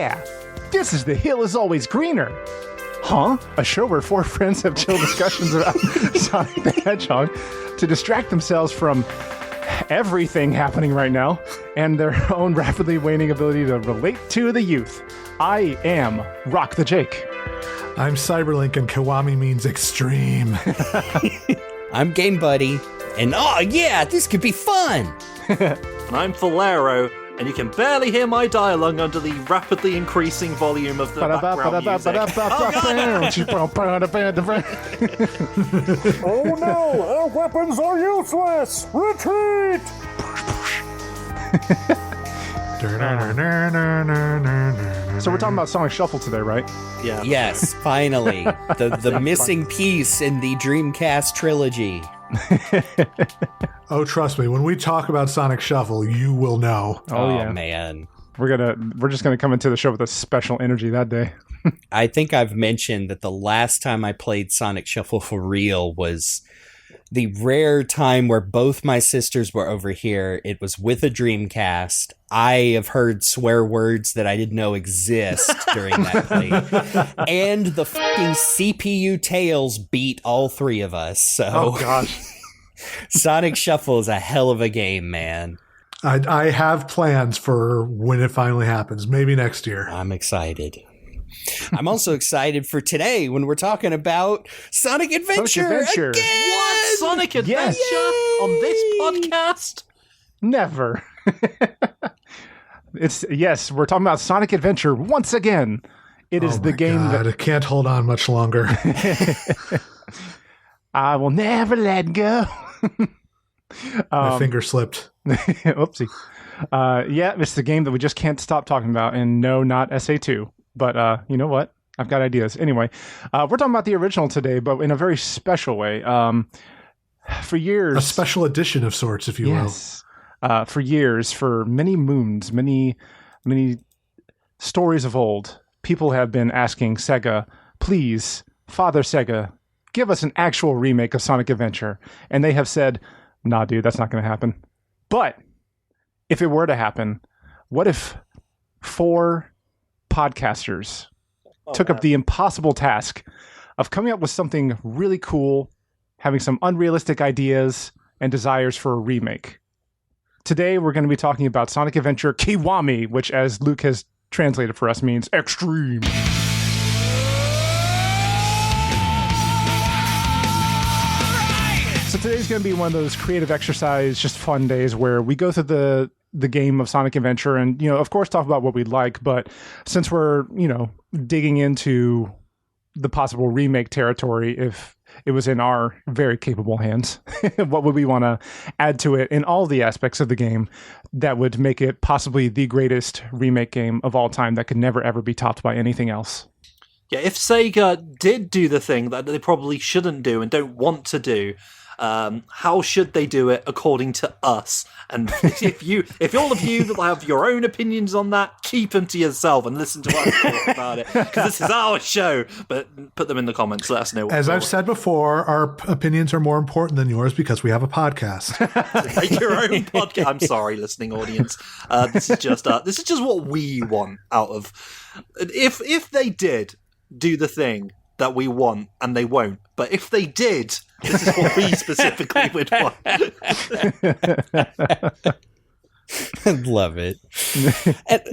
yeah, this is The Hill Is Always Greener. Huh? A show where four friends have chill discussions about Sonic the Hedgehog to distract themselves from everything happening right now and their own rapidly waning ability to relate to the youth. I am Rock the Jake. I'm Cyberlink, and Kiwami means extreme. I'm Game Buddy, and oh yeah, this could be fun! And I'm Falero, and you can barely hear my dialogue under the rapidly increasing volume of the background music. Oh no, our weapons are useless! Retreat! So we're talking about Sonic Shuffle today, right? Yeah. Yes, finally. The missing piece in the Dreamcast trilogy. Oh, trust me, when we talk about Sonic Shuffle, you will know. Oh yeah, man. We're just gonna come into the show with a special energy that day. I think I've mentioned that the last time I played Sonic Shuffle for real was the rare time where both my sisters were over here. It was with a Dreamcast. I have heard swear words that I didn't know exist during that play. And the fucking CPU tails beat all three of us. So, oh gosh. Sonic Shuffle is a hell of a game, man. I have plans for when it finally happens. Maybe next year. I'm excited. I'm also excited for today when we're talking about Sonic Adventure again! What? Sonic Adventure on this podcast? Never. We're talking about Sonic Adventure once again. It is the game that I will never let go. My finger slipped. Oopsie. It's the game that we just can't stop talking about, and no, not SA2. But you know what? I've got ideas. Anyway, we're talking about the original today, but in a very special way. For years... A special edition of sorts, if you will. For years, for many moons, many stories of old, people have been asking Sega, please, Father Sega, give us an actual remake of Sonic Adventure. And they have said, nah, dude, that's not going to happen. But if it were to happen, what if 4 podcasters took up the impossible task of coming up with something really cool, having some unrealistic ideas and desires for a remake? Today, we're going to be talking about Sonic Adventure Kiwami, which, as Luke has translated for us, means extreme. So today's going to be one of those creative exercise, just fun days where we go through the game of Sonic Adventure and, of course, talk about what we'd like. But since we're, digging into the possible remake territory, if it was in our very capable hands, what would we want to add to it in all the aspects of the game that would make it possibly the greatest remake game of all time that could never, ever be topped by anything else? Yeah, if Sega did do the thing that they probably shouldn't do and don't want to do, how should they do it according to us? And if all of you have your own opinions on that, keep them to yourself and listen to us talk about it, because this is our show. But put them in the comments, let us know. As I've said before, our opinions are more important than yours because we have a podcast. Make your own podcast. I'm sorry, listening audience. This is just what we want out of. If they did do the thing that we want, and they won't. But if they did, this is what we specifically would want. I love it.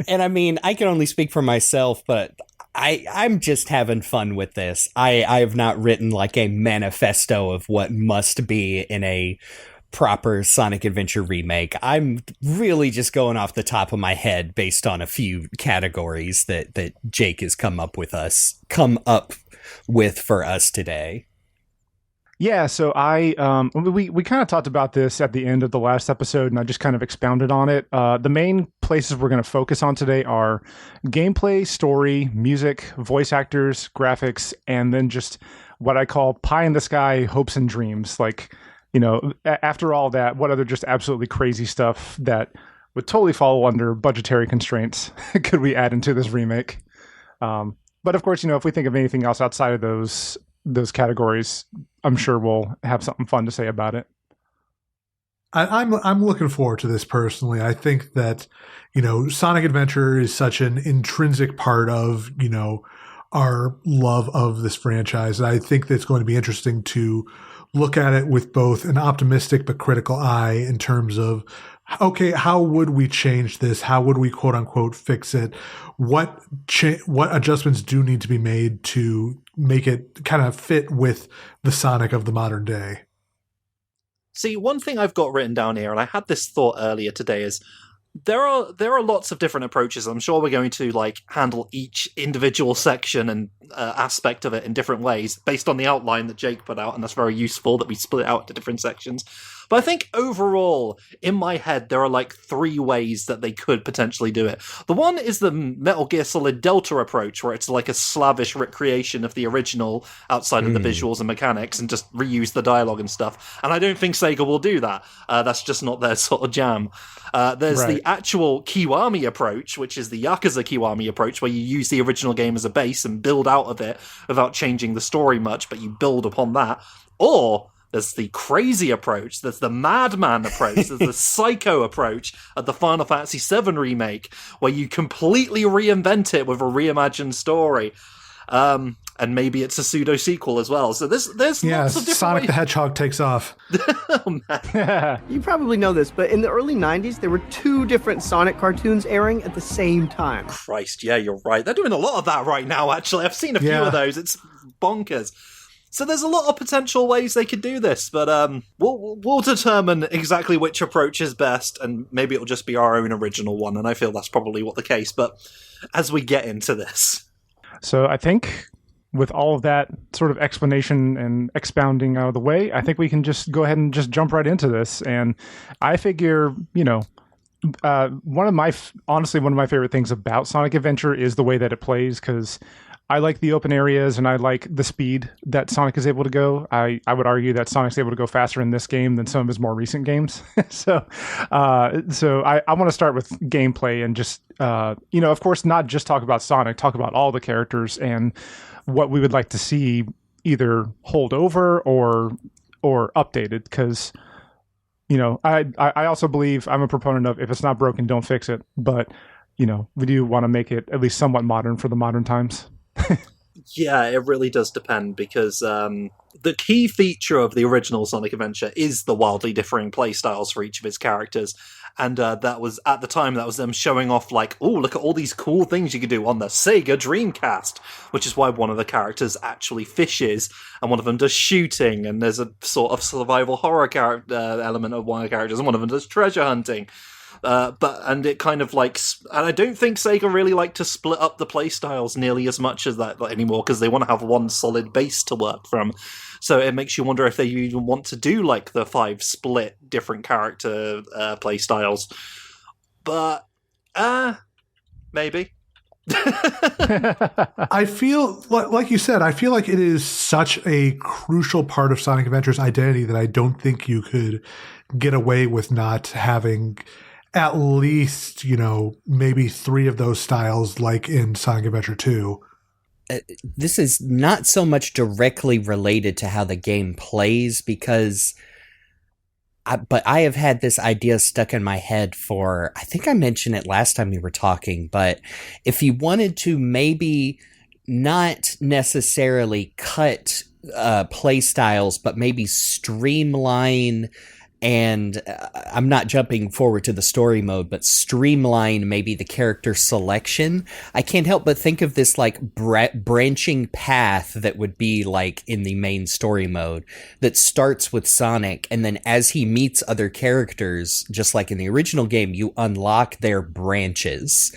and I mean, I can only speak for myself, but I'm just having fun with this. I have not written like a manifesto of what must be in a proper Sonic Adventure remake. I'm really just going off the top of my head based on a few categories that Jake has come up with for us today. Yeah, so we kind of talked about this at the end of the last episode, and I just kind of expounded on it. The main places we're going to focus on today are gameplay, story, music, voice actors, graphics, and then just what I call pie in the sky hopes and dreams. Like, after all that, what other just absolutely crazy stuff that would totally fall under budgetary constraints could we add into this remake? But of course, if we think of anything else outside of those categories, I'm sure we'll have something fun to say about it. I'm looking forward to this personally. I think that, Sonic Adventure is such an intrinsic part of, our love of this franchise. I think that it's going to be interesting to look at it with both an optimistic but critical eye in terms of, okay, how would we change this? How would we quote unquote fix it? What adjustments do need to be made to make it kind of fit with the Sonic of the modern day? See, one thing I've got written down here, and I had this thought earlier today, is there are lots of different approaches. I'm sure we're going to handle each individual section and aspect of it in different ways based on the outline that Jake put out, and that's very useful that we split it out into different sections. But I think overall, in my head, there are 3 ways that they could potentially do it. The one is the Metal Gear Solid Delta approach, where it's like a slavish recreation of the original outside of the visuals and mechanics and just reuse the dialogue and stuff. And I don't think Sega will do that. That's just not their sort of jam. There's the actual Kiwami approach, which is the Yakuza Kiwami approach, where you use the original game as a base and build out of it without changing the story much, but you build upon that. Or there's the crazy approach, there's the madman approach, there's the psycho approach of the Final Fantasy VII remake, where you completely reinvent it with a reimagined story. And maybe it's a pseudo-sequel as well. So there's lots of different Sonic ways. the Hedgehog takes off. Oh, man. You probably know this, but in the early 90s, there were 2 different Sonic cartoons airing at the same time. Christ, yeah, you're right. They're doing a lot of that right now, actually. I've seen a few of those. It's bonkers. So there's a lot of potential ways they could do this, but we'll determine exactly which approach is best, and maybe it'll just be our own original one, and I feel that's probably what the case. But as we get into this... So I think with all of that sort of explanation and expounding out of the way, I think we can just go ahead and just jump right into this. And I figure, one of my favorite things about Sonic Adventure is the way that it plays, because I like the open areas and I like the speed that Sonic is able to go. I would argue that Sonic's able to go faster in this game than some of his more recent games. So I want to start with gameplay and just, of course, not just talk about Sonic, talk about all the characters and what we would like to see either hold over or updated. Because, I also believe I'm a proponent of if it's not broken, don't fix it. But, we do want to make it at least somewhat modern for the modern times. Yeah, it really does depend, because the key feature of the original Sonic Adventure is the wildly differing playstyles for each of his characters. And that was, at the time, that was them showing off look at all these cool things you could do on the Sega Dreamcast, which is why one of the characters actually fishes, and one of them does shooting, and there's a sort of survival horror element of one of the characters, and one of them does treasure hunting. And it kind of and I don't think Sega really like to split up the playstyles nearly as much as that anymore, because they want to have one solid base to work from. So it makes you wonder if they even want to do the 5 split different character playstyles. But maybe. I feel like you said, I feel like it is such a crucial part of Sonic Adventure's identity that I don't think you could get away with not having at least, maybe 3 of those styles like in Sonic Adventure 2. This is not so much directly related to how the game plays, because but I have had this idea stuck in my head for, I think I mentioned it last time we were talking, but if you wanted to maybe not necessarily cut play styles, but maybe streamline, and I'm not jumping forward to the story mode, but streamline maybe the character selection. I can't help but think of this branching path that would be in the main story mode that starts with Sonic, and then as he meets other characters, just like in the original game, you unlock their branches.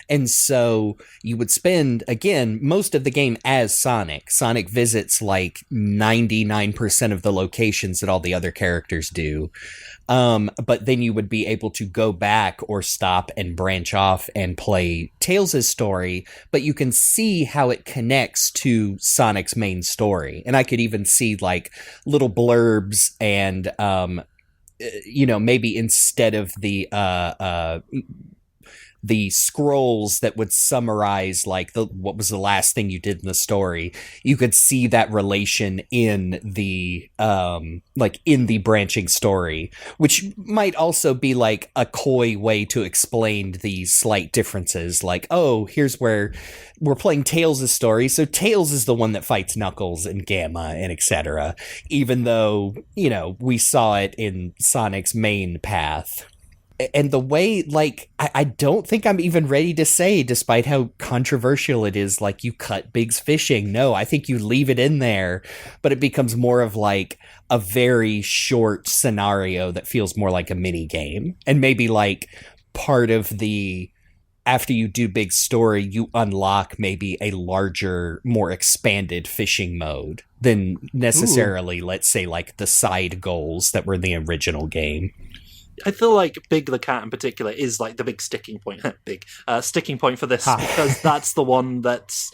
And so you would spend, again, most of the game as Sonic. Sonic visits 99% of the locations that all the other characters do. But then you would be able to go back or stop and branch off and play Tails' story, but you can see how it connects to Sonic's main story. And I could even see little blurbs and, maybe instead of the the scrolls that would summarize like what was the last thing you did in the story, you could see that relation in the in the branching story, which might also be like a coy way to explain these slight differences. Like, oh, here's where we're playing Tails' story, so Tails is the one that fights Knuckles and Gamma and etc. Even though, we saw it in Sonic's main path. And the way, like, I don't think I'm even ready to say, despite how controversial it is, like, you cut Big's fishing. No, I think you leave it in there, but it becomes more of, like, a very short scenario that feels more like a mini game. And maybe, like, part of the, after you do Big's story, you unlock maybe a larger, more expanded fishing mode than necessarily, let's say, like, the side goals that were in the original game. I feel like Big the Cat in particular is like the big sticking point. Sticking point for this, because that's the one that's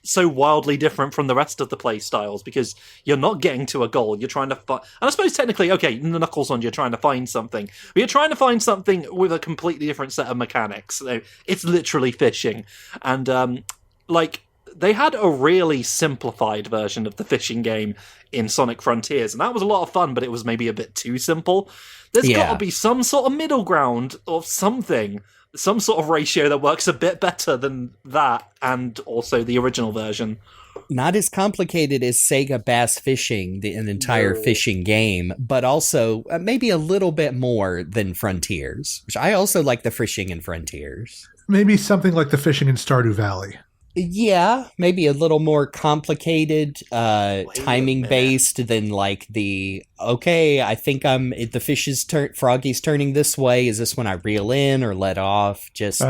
so wildly different from the rest of the play styles, because you're not getting to a goal, you're trying to find, and I suppose technically, okay, in the Knuckles one, you're trying to find something, but you're trying to find something with a completely different set of mechanics. So it's literally fishing, and they had a really simplified version of the fishing game in Sonic Frontiers, and that was a lot of fun, but it was maybe a bit too simple. There's got to be some sort of middle ground or something, some sort of ratio that works a bit better than that, and also the original version. Not as complicated as Sega Bass Fishing, an entire fishing game, but also maybe a little bit more than Frontiers, which I also like the fishing in Frontiers. Maybe something like the fishing in Stardew Valley. Yeah, maybe a little more complicated, timing-based than like I think the fish is Froggy's turning this way. Is this when I reel in or let off? Just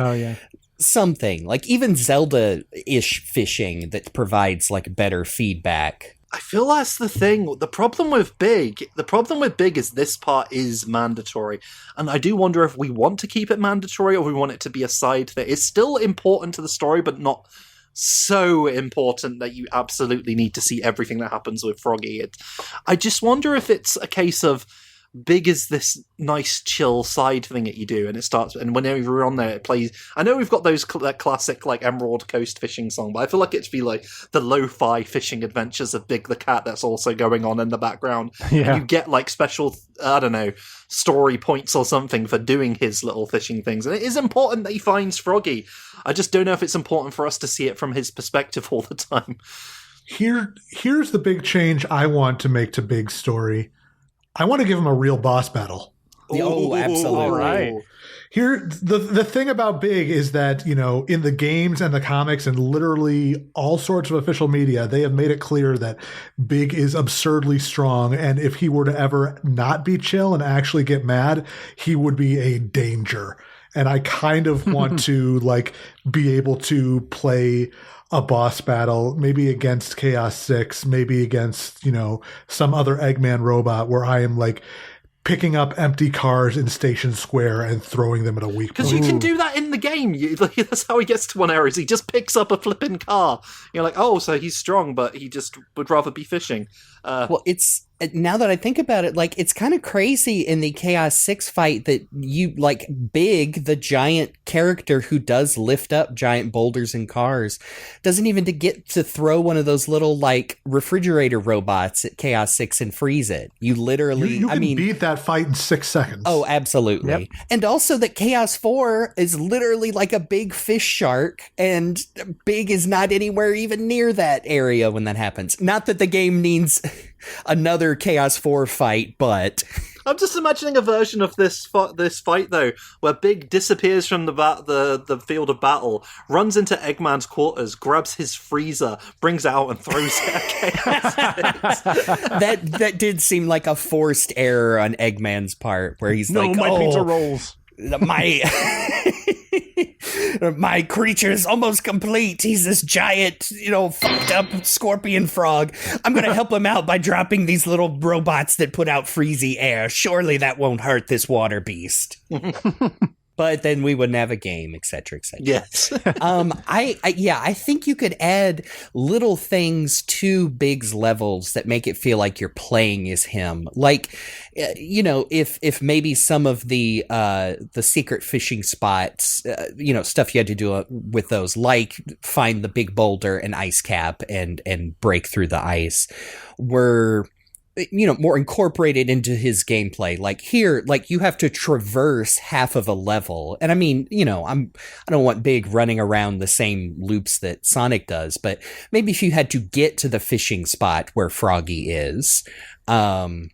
something. Like even Zelda-ish fishing that provides like better feedback. I feel that's the thing. The problem with Big is this part is mandatory. And I do wonder if we want to keep it mandatory or we want it to be a side thing. It's still important to the story, but not so important that you absolutely need to see everything that happens with Froggy. I just wonder if it's a case of Big is this nice chill side thing that you do, and whenever you're on there it plays. I know we've got those that classic like Emerald Coast fishing song, but I feel like it'd be like the lo-fi fishing adventures of Big the Cat that's also going on in the background. And you get like special, I don't know, story points or something for doing his little fishing things, and it is important that he finds Froggy. I just don't know if it's important for us to see it from his perspective all the time. Here's the big change I want to make to Big's story. I want to give him a real boss battle. Oh, absolutely. Right. Here, the thing about Big is that, in the games and the comics and literally all sorts of official media, they have made it clear that Big is absurdly strong. And if he were to ever not be chill and actually get mad, he would be a danger. And I kind of want to be able to play a boss battle, maybe against Chaos 6, maybe against, some other Eggman robot where I am picking up empty cars in Station Square and throwing them at a weak point. Because you can do that in the game. That's how he gets to one area. He just picks up a flipping car. You're like, oh, so he's strong, but he just would rather be fishing. Well, it's, now that I think about it, it's kind of crazy in the Chaos 6 fight that you, Big, the giant character who does lift up giant boulders and cars, doesn't even get to throw one of those little, refrigerator robots at Chaos 6 and freeze it. You literally, you can beat that fight in 6 seconds. Oh, absolutely. Yep. And also that Chaos 4 is literally like a big fish shark, and Big is not anywhere even near that area when that happens. Not that the game needs another Chaos 4 fight, but I'm just imagining a version of this fight though, where Big disappears from the field of battle, runs into Eggman's quarters, grabs his freezer, brings it out, and throws it at Chaos. That did seem like a forced error on Eggman's part, where he's my pizza rolls. My creature is almost complete. He's this giant, fucked up scorpion frog. I'm going to help him out by dropping these little robots that put out freezy air. Surely that won't hurt this water beast. but then we wouldn't have a game, etc., etc. Yes. I think you could add little things to Big's levels that make it feel like you're playing as him. Like, if maybe some of the secret fishing spots, stuff you had to do with those, like find the big boulder and ice cap and break through the ice, were more incorporated into his gameplay. Like here, like you have to traverse half of a level. And I mean, I don't want Big running around the same loops that Sonic does, but maybe if you had to get to the fishing spot where Froggy is, and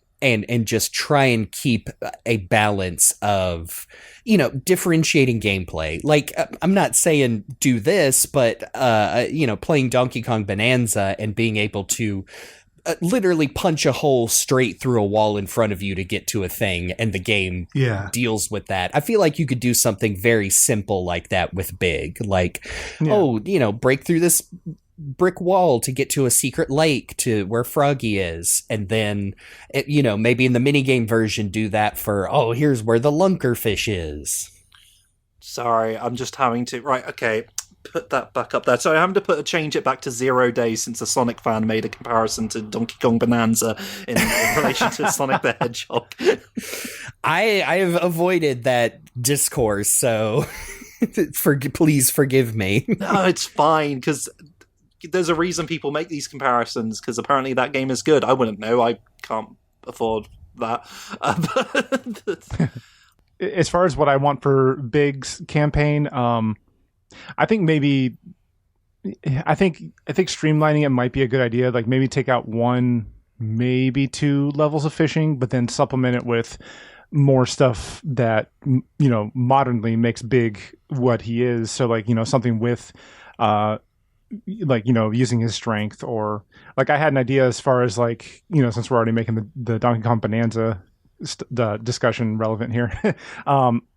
just try and keep a balance of, differentiating gameplay. Like, I'm not saying do this, but, playing Donkey Kong Bonanza and being able to literally punch a hole straight through a wall in front of you to get to a thing, and the game deals with that. I feel like you could do something very simple like that with Big. Like, break through this brick wall to get to a secret lake to where Froggy is, and then, maybe in the minigame version do that for, here's where the lunkerfish is. Sorry, I'm just having to... Right, okay. Put that back up there. So I'm having to change it back to 0 days since a Sonic fan made a comparison to Donkey Kong Bonanza in relation to Sonic the Hedgehog. I have avoided that discourse, so please forgive me. No, it's fine, because there's a reason people make these comparisons, because apparently that game is good. I wouldn't know. I can't afford that. As far as what I want for Big's campaign, I think streamlining it might be a good idea. Like maybe take out 1, maybe 2 levels of fishing, but then supplement it with more stuff that, modernly makes Big what he is. So like, something with, using his strength, or like I had an idea as far as like, since we're already making the Donkey Kong Bonanza the discussion relevant here.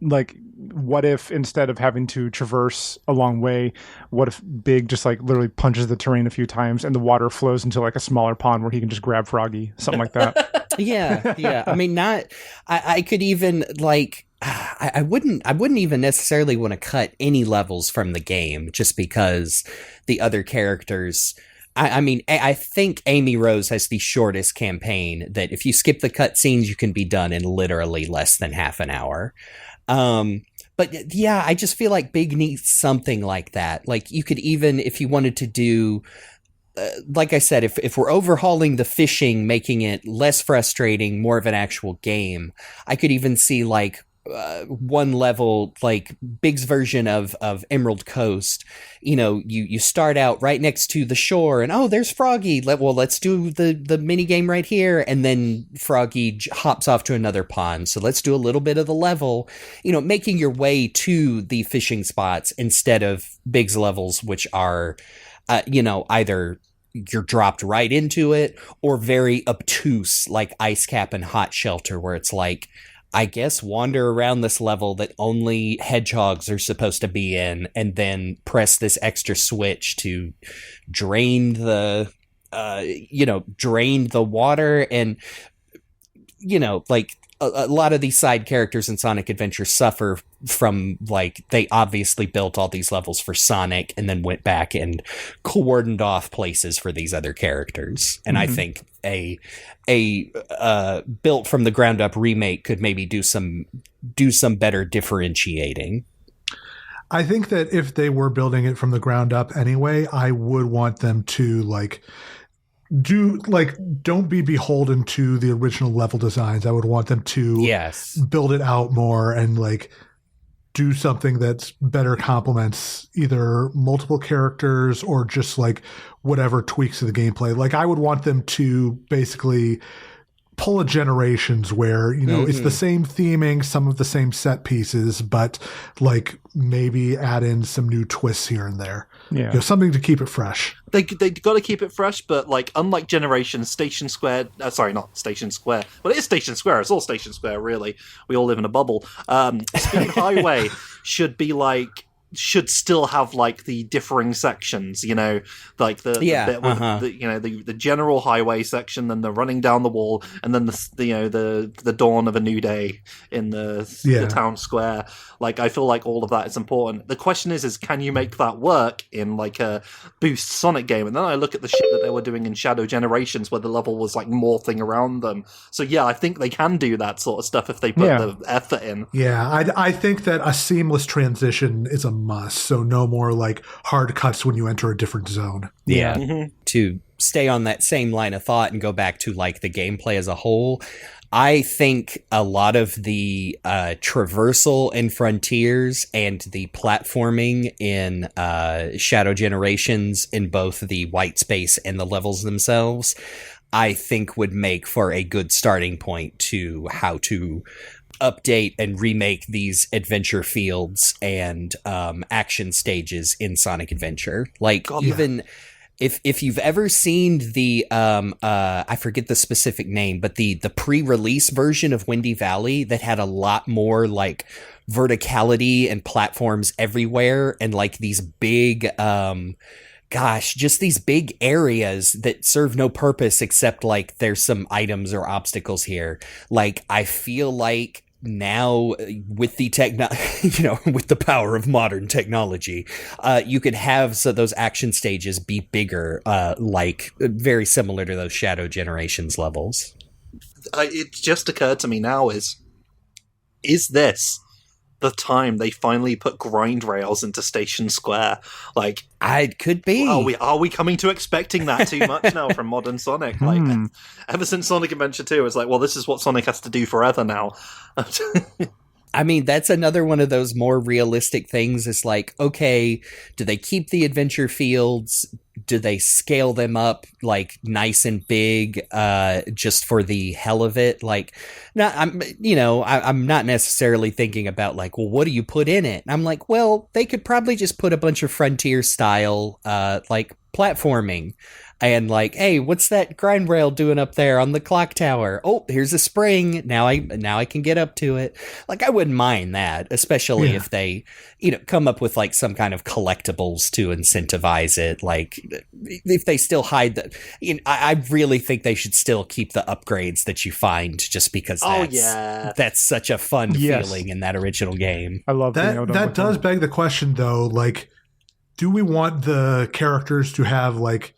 Like, what if instead of having to traverse a long way, what if Big just like literally punches the terrain a few times and the water flows into like a smaller pond where he can just grab Froggy, something like that. Yeah. I mean, I could even like, I wouldn't even necessarily want to cut any levels from the game, just because the other characters, I mean, I think Amy Rose has the shortest campaign that if you skip the cutscenes, you can be done in literally less than half an hour. But yeah, I just feel like Big needs something like that. Like you could even, if you wanted to do, like I said, if we're overhauling the fishing, making it less frustrating, more of an actual game, I could even see like one level, like Big's version of Emerald Coast. You start out right next to the shore, and there's Froggy. Let's do the mini game right here, and then Froggy hops off to another pond. So let's do a little bit of the level. Making your way to the fishing spots instead of Big's levels, which are, either you're dropped right into it or very obtuse, like Ice Cap and Hot Shelter, where it's like, I guess wander around this level that only hedgehogs are supposed to be in, and then press this extra switch to drain the water. And, like a lot of these side characters in Sonic Adventure suffer from, like, they obviously built all these levels for Sonic and then went back and cordoned off places for these other characters. And I think a built from the ground up remake could maybe do some better differentiating. I think that if they were building it from the ground up anyway, I would want them to don't be beholden to the original level designs. I would want them to build it out more and do something that's better complements either multiple characters or just whatever tweaks of the gameplay. I would want them to basically pull a Generations where, it's the same theming, some of the same set pieces, but maybe add in some new twists here and there. Yeah. Something to keep it fresh. They got to keep it fresh, but unlike Generations, Station Square, sorry, not Station Square. Well, it is Station Square. It's all Station Square, really. We all live in a bubble. Speed Highway should be should still have like the differing sections, like the bit with the general highway section, then the running down the wall, and then the dawn of a new day in the town square. Like, I feel like all of that is important. The question is can you make that work in like a Boost Sonic game? And then I look at the shit that they were doing in Shadow Generations, where the level was like morphing around them. So yeah, I think they can do that sort of stuff if they put the effort in. Yeah, I think that a seamless transition is a must. So no more like hard cuts when you enter a different zone. Yeah. Mm-hmm. To stay on that same line of thought and go back to like the gameplay as a whole, I think a lot of the traversal in Frontiers and the platforming in Shadow Generations, in both the white space and the levels themselves, I think would make for a good starting point to how to update and remake these adventure fields and action stages in Sonic Adventure. Like, if you've ever seen the I forget the specific name, but the pre-release version of Windy Valley that had a lot more like verticality and platforms everywhere, and like these big just these big areas that serve no purpose except like there's some items or obstacles here. Like, I feel like now with the with the power of modern technology, you could have those action stages be bigger, like very similar to those Shadow Generations levels. It just occurred to me now is this the time they finally put grind rails into Station Square? Like, it could be. Are we coming to expecting that too much now from modern Sonic? Like, ever since Sonic Adventure 2, it's like, well, this is what Sonic has to do forever now. I mean, that's another one of those more realistic things. It's like, okay, do they keep the adventure fields? Do they scale them up like nice and big, just for the hell of it? Like, I'm not necessarily thinking about like, well, what do you put in it? And I'm like, well, they could probably just put a bunch of Frontier style, like platforming. And like, hey, what's that grind rail doing up there on the clock tower? Oh, here's a spring. Now I can get up to it. Like, I wouldn't mind that, especially if they, come up with like some kind of collectibles to incentivize it. Like, if they still hide that, I really think they should still keep the upgrades that you find, just because that's such a fun feeling in that original game. I love that. That does beg the question, though. Like, do we want the characters to have like,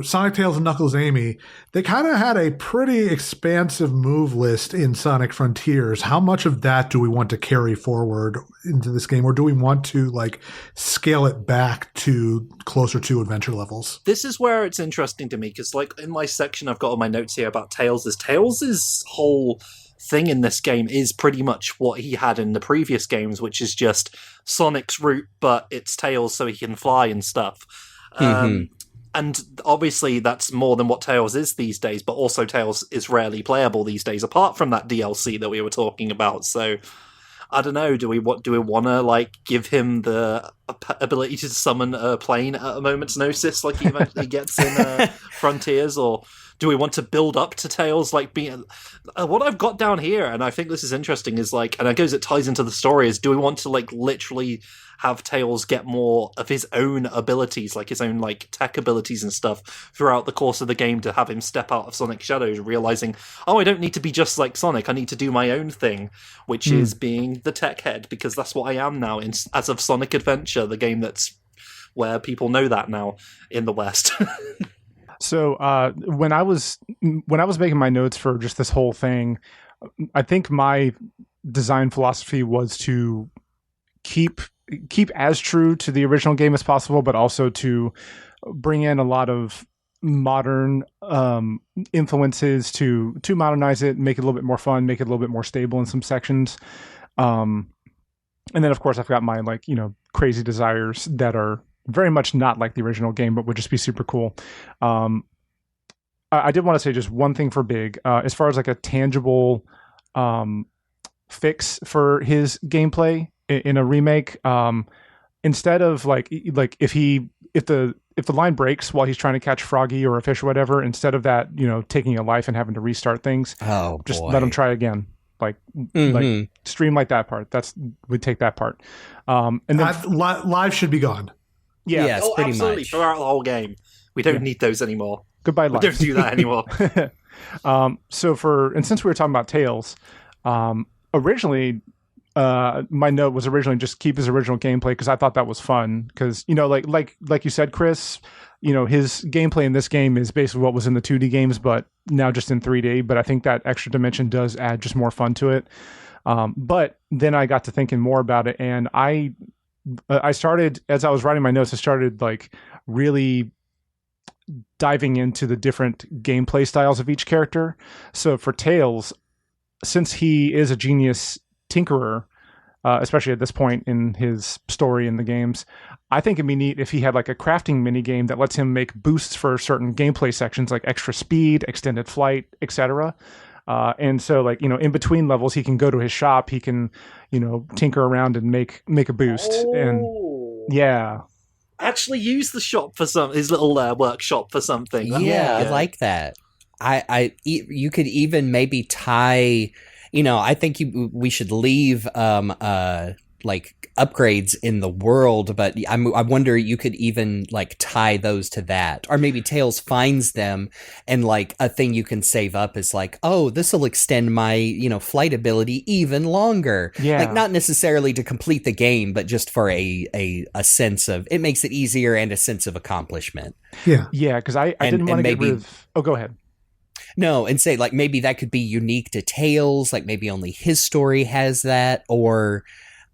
Sonic, Tails, and Knuckles, Amy, they kind of had a pretty expansive move list in Sonic Frontiers. How much of that do we want to carry forward into this game? Or do we want to like scale it back to closer to adventure levels? This is where it's interesting to me, because like in my section I've got all my notes here about Tails' whole thing in this game is pretty much what he had in the previous games, which is just Sonic's route, but it's Tails so he can fly and stuff. And obviously that's more than what Tails is these days, but also Tails is rarely playable these days, apart from that DLC that we were talking about. So, I don't know, do we want to like give him the ability to summon a plane at a moment's notice like he eventually gets in Frontiers, or do we want to build up to Tails like being... what I've got down here, and I think this is interesting, is like, and I guess it ties into the story, is do we want to like literally have Tails get more of his own abilities, like his own like tech abilities and stuff throughout the course of the game, to have him step out of Sonic Shadows realizing, oh, I don't need to be just like Sonic, I need to do my own thing, which is being the tech head, because that's what I am now as of Sonic Adventure, the game that's where people know that now in the West. So when I was making my notes for just this whole thing, I think my design philosophy was to keep as true to the original game as possible, but also to bring in a lot of modern influences to modernize it, make it a little bit more fun, make it a little bit more stable in some sections. And then of course I've got my like, crazy desires that are very much not like the original game, but would just be super cool. I did want to say just one thing for Big, as far as like a tangible fix for his gameplay in a remake. Instead of like if the line breaks while he's trying to catch Froggy or a fish or whatever, instead of that, taking a life and having to restart things, let him try again. like streamlight that part. We'd take that part. And then live should be gone. Yeah. Yes, pretty absolutely. much. Throughout the whole game. We don't need those anymore. Goodbye, We live. don't do that anymore. Since we were talking about Tales, originally, my note was originally just keep his original gameplay because I thought that was fun. Because like you said, Chris, his gameplay in this game is basically what was in the 2D games, but now just in 3D. But I think that extra dimension does add just more fun to it. But then I got to thinking more about it, and I started, as I was writing my notes, I started like really diving into the different gameplay styles of each character. So for Tails, since he is a genius tinkerer, especially at this point in his story in the games, I think it'd be neat if he had like a crafting mini game that lets him make boosts for certain gameplay sections, like extra speed, extended flight, etc. And so, like, in between levels, he can go to his shop, he can, tinker around and make a boost. And yeah. Actually use the shop for his little workshop for something. Yeah, I like that. You could even maybe tie, I think we should leave like upgrades in the world, but I wonder you could even like tie those to that, or maybe Tails finds them and like a thing you can save up is like, oh, this will extend my flight ability even longer. Yeah, like not necessarily to complete the game, but just for a sense of it makes it easier and a sense of accomplishment. Yeah, because I didn't want to get rid of. Oh, go ahead. No, and say like maybe that could be unique to Tails, like maybe only his story has that, or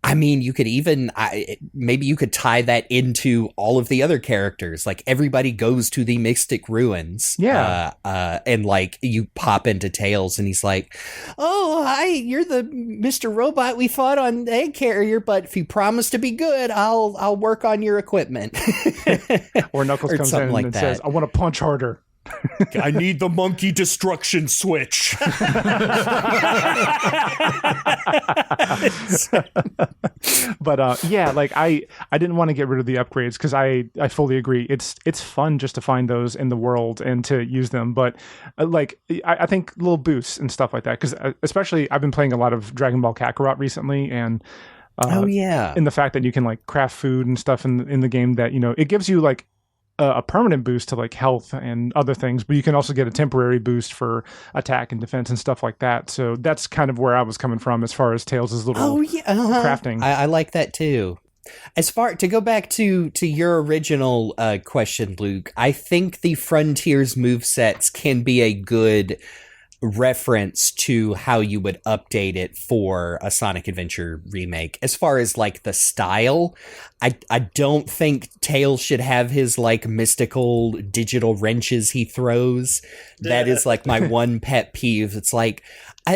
I mean, you could even maybe you could tie that into all of the other characters. Like everybody goes to the Mystic Ruins, and like you pop into Tails, and he's like, "Oh, hi, you're the Mr. Robot we fought on Egg Carrier, but if you promise to be good, I'll work on your equipment." Or Knuckles comes in like and that. says, "I want to punch harder." I need the monkey destruction switch. But yeah, like I didn't want to get rid of the upgrades because I fully agree. It's fun just to find those in the world and to use them. But I think little boosts and stuff like that, because especially I've been playing a lot of Dragon Ball Kakarot recently, and in the fact that you can like craft food and stuff in the game, that it gives you like a permanent boost to like health and other things, but you can also get a temporary boost for attack and defense and stuff like that. So that's kind of where I was coming from as far as Tails' little crafting. I like that too. As far to go back to your original question, Luke, I think the Frontiers movesets can be a good reference to how you would update it for a Sonic Adventure remake. As far as like the style, I don't think Tails should have his like mystical digital wrenches he throws. That is like my one pet peeve. It's like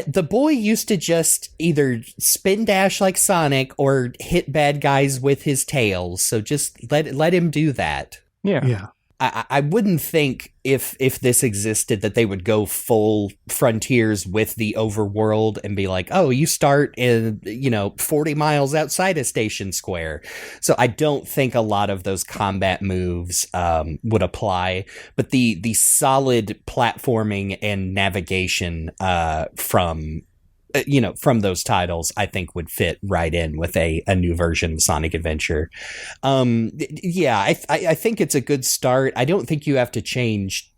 the boy used to just either spin dash like Sonic or hit bad guys with his tails. So just let him do that. Yeah. I wouldn't think if this existed that they would go full Frontiers with the overworld and be like, oh, you start in 40 miles outside of Station Square. So I don't think a lot of those combat moves would apply, but the solid platforming and navigation from those titles, I think would fit right in with a new version of Sonic Adventure. I think it's a good start. I don't think you have to change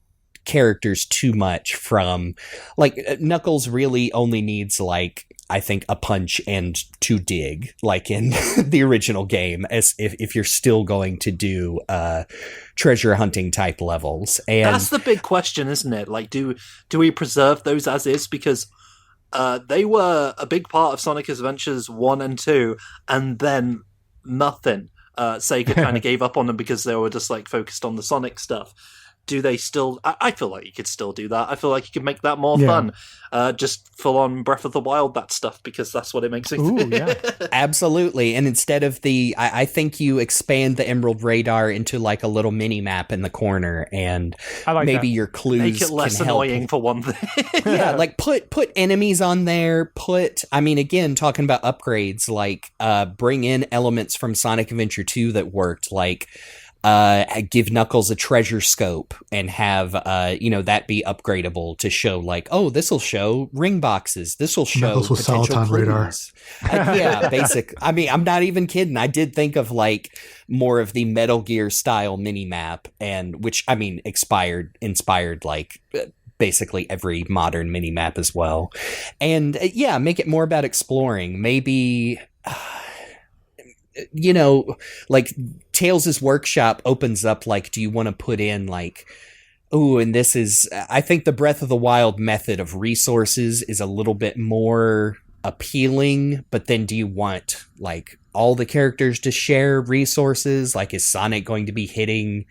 characters too much from like Knuckles really only needs like, I think, a punch and to dig like in the original game, as if you're still going to do treasure hunting type levels. And that's the big question, isn't it? Like, do we preserve those as is? Because they were a big part of Sonic Adventures 1 and 2, and then nothing. Sega kind of gave up on them because they were just like focused on the Sonic stuff. Do they still? I feel like you could still do that. I feel like you could make that more fun. Just full on Breath of the Wild that stuff, because that's what it makes me. Ooh, yeah. Absolutely. And instead of I think you expand the Emerald Radar into like a little mini map in the corner, and maybe your clues make it less annoying for one thing. Yeah, like put enemies on there. Again, talking about upgrades, like bring in elements from Sonic Adventure 2 that worked, like give Knuckles a treasure scope and have that be upgradable to show like, oh, this will show ring boxes, this will show Knuckles with potential Soliton radar. Yeah, basic. I mean, I'm not even kidding. I did think of like more of the Metal Gear style mini map, and which I mean inspired like basically every modern mini map as well. And make it more about exploring. Maybe like Tails' workshop opens up like, do you want to put in like, oh, and this is, I think the Breath of the Wild method of resources is a little bit more appealing, but then do you want like all the characters to share resources? Like, is Sonic going to be hitting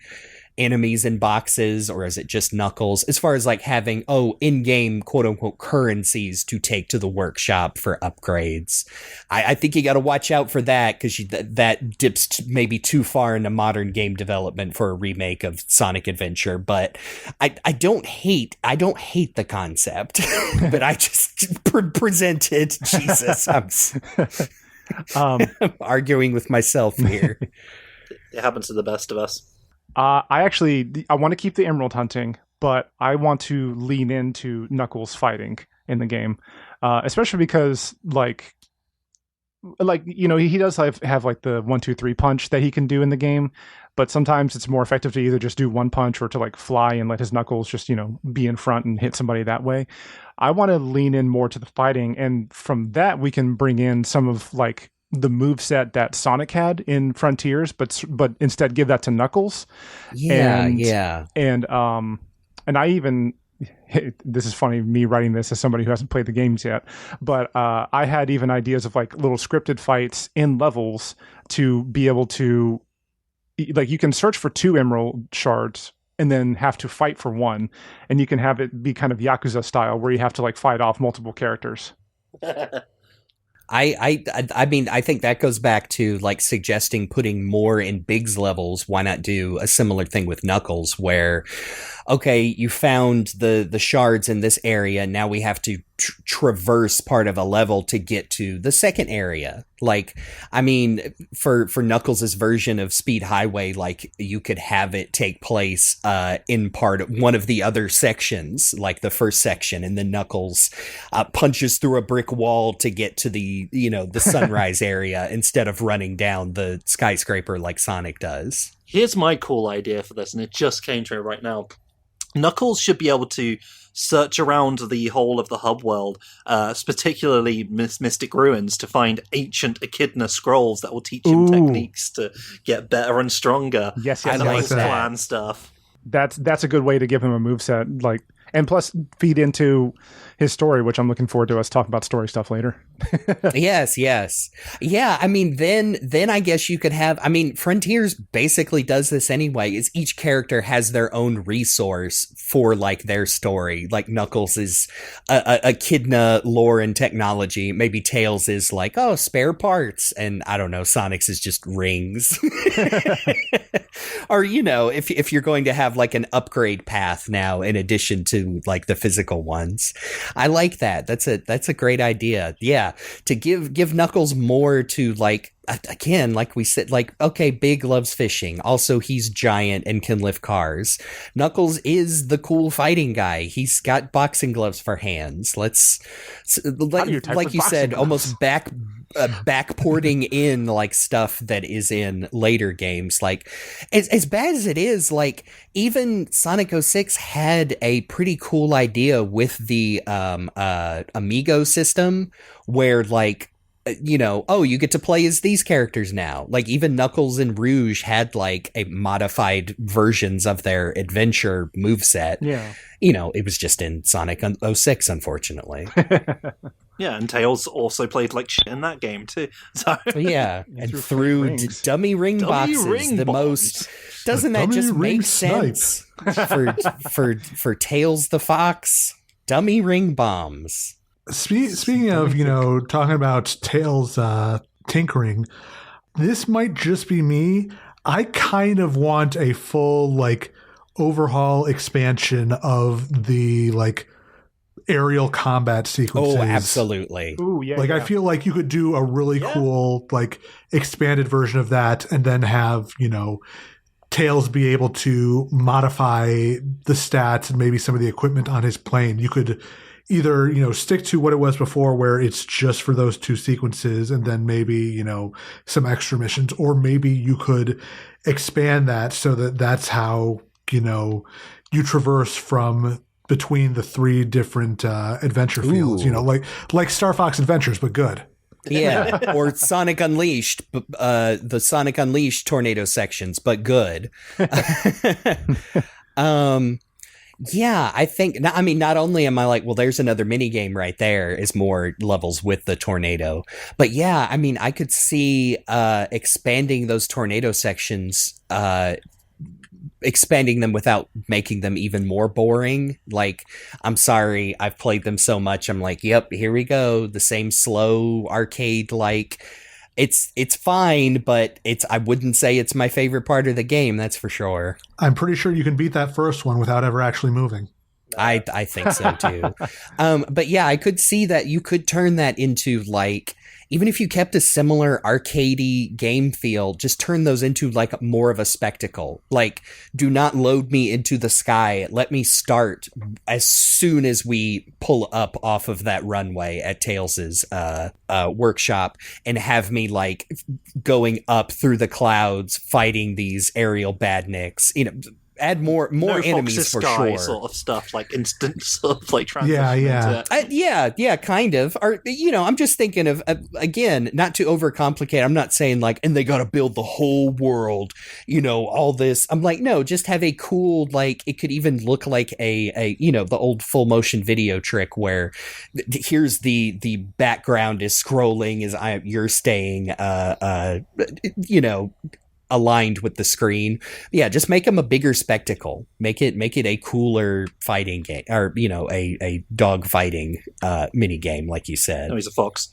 enemies in boxes, or is it just Knuckles? As far as like having in-game quote-unquote currencies to take to the workshop for upgrades, I think you got to watch out for that, because that dips maybe too far into modern game development for a remake of Sonic Adventure. But I don't hate the concept, but I just presented. Jesus, I'm arguing with myself here. It happens to the best of us. I want to keep the emerald hunting, but I want to lean into Knuckles fighting in the game, especially because like he does have like the 1-2-3 punch that he can do in the game, but sometimes it's more effective to either just do one punch or to like fly and let his Knuckles just be in front and hit somebody that way. I want to lean in more to the fighting, and from that we can bring in some of like the moveset that Sonic had in Frontiers, but instead give that to Knuckles. And I even, this is funny, me writing this as somebody who hasn't played the games yet, but I had even ideas of like little scripted fights in levels to be able to, like, you can search for 2 emerald shards and then have to fight for 1, and you can have it be kind of Yakuza style where you have to like fight off multiple characters. I mean, I think that goes back to like suggesting putting more in Big's levels. Why not do a similar thing with Knuckles where, okay, you found the shards in this area. Now we have to traverse part of a level to get to the second area. Like, I mean, for Knuckles' version of Speed Highway, like you could have it take place in part of one of the other sections, like the first section, and then Knuckles punches through a brick wall to get to the sunrise area instead of running down the skyscraper like Sonic does. Here's my cool idea for this, and it just came to me right now. Knuckles should be able to search around the whole of the hub world, particularly Mystic Ruins, to find ancient Echidna scrolls that will teach him techniques to get better and stronger. Yes, and I like that. Plan stuff. That's a good way to give him a moveset, like, and plus feed into his story, which I'm looking forward to us talking about story stuff later. Yes. Yeah, I mean, then I guess you could have, I mean, Frontiers basically does this anyway, is each character has their own resource for, like, their story. Like, Knuckles is a Echidna lore and technology. Maybe Tails is like, oh, spare parts. And I don't know, Sonic's is just rings. Or, if you're going to have, like, an upgrade path now in addition to, like, the physical ones. I like that. That's a great idea. Yeah, to give Knuckles more to, like, again, like we said, like, okay, Big loves fishing. Also, he's giant and can lift cars. Knuckles is the cool fighting guy. He's got boxing gloves for hands. Let's, like you said, almost backporting in like stuff that is in later games. Like, as bad as it is, like, even Sonic 06 had a pretty cool idea with the Amigo system where, like, you get to play as these characters now. Like, even Knuckles and Rouge had, like, a modified versions of their adventure moveset. Yeah. It was just in Sonic 06, unfortunately. Yeah, and Tails also played like shit in that game, too. So. Yeah, and threw dummy ring boxes. Most... Doesn't that just make sense for Tails the Fox? Dummy ring bombs. Speaking of, talking about Tails tinkering, this might just be me. I kind of want a full, like, overhaul expansion of the, like, aerial combat sequences. Oh, absolutely. Ooh, yeah. Like, yeah. I feel like you could do a really cool, like, expanded version of that and then have, Tails be able to modify the stats and maybe some of the equipment on his plane. You could either, stick to what it was before where it's just for those 2 sequences and then maybe, some extra missions, or maybe you could expand that so that that's how, you traverse from between the 3 different adventure fields, like Star Fox Adventures, but good. Yeah, or Sonic Unleashed, the Sonic Unleashed tornado sections, but good. Yeah, I think, not only am I like, well, there's another mini game right there is more levels with the tornado, but yeah, I could see expanding those tornado sections, expanding them without making them even more boring. Like, I'm sorry, I've played them so much. I'm like, yep, here we go. The same slow arcade, like it's fine, but I wouldn't say it's my favorite part of the game. That's for sure. I'm pretty sure you can beat that first one without ever actually moving. I think so too. But yeah, I could see that you could turn that into like, even if you kept a similar arcadey game feel, just turn those into like more of a spectacle. Like, do not load me into the sky. Let me start as soon as we pull up off of that runway at Tails's workshop, and have me like going up through the clouds, fighting these aerial badniks. Add more enemies for Sky sure. Sort of stuff, like instant sort of like transition. Yeah, kind of. Or I'm just thinking of again, not to overcomplicate. I'm not saying like, and they got to build the whole world. All this. I'm like, no, just have a cool, like, it could even look like a the old full motion video trick where here's the background is scrolling as you're staying aligned with the screen. Yeah, just make them a bigger spectacle. Make it a cooler fighting game, or a dog fighting mini game, like you said. No, he's a fox.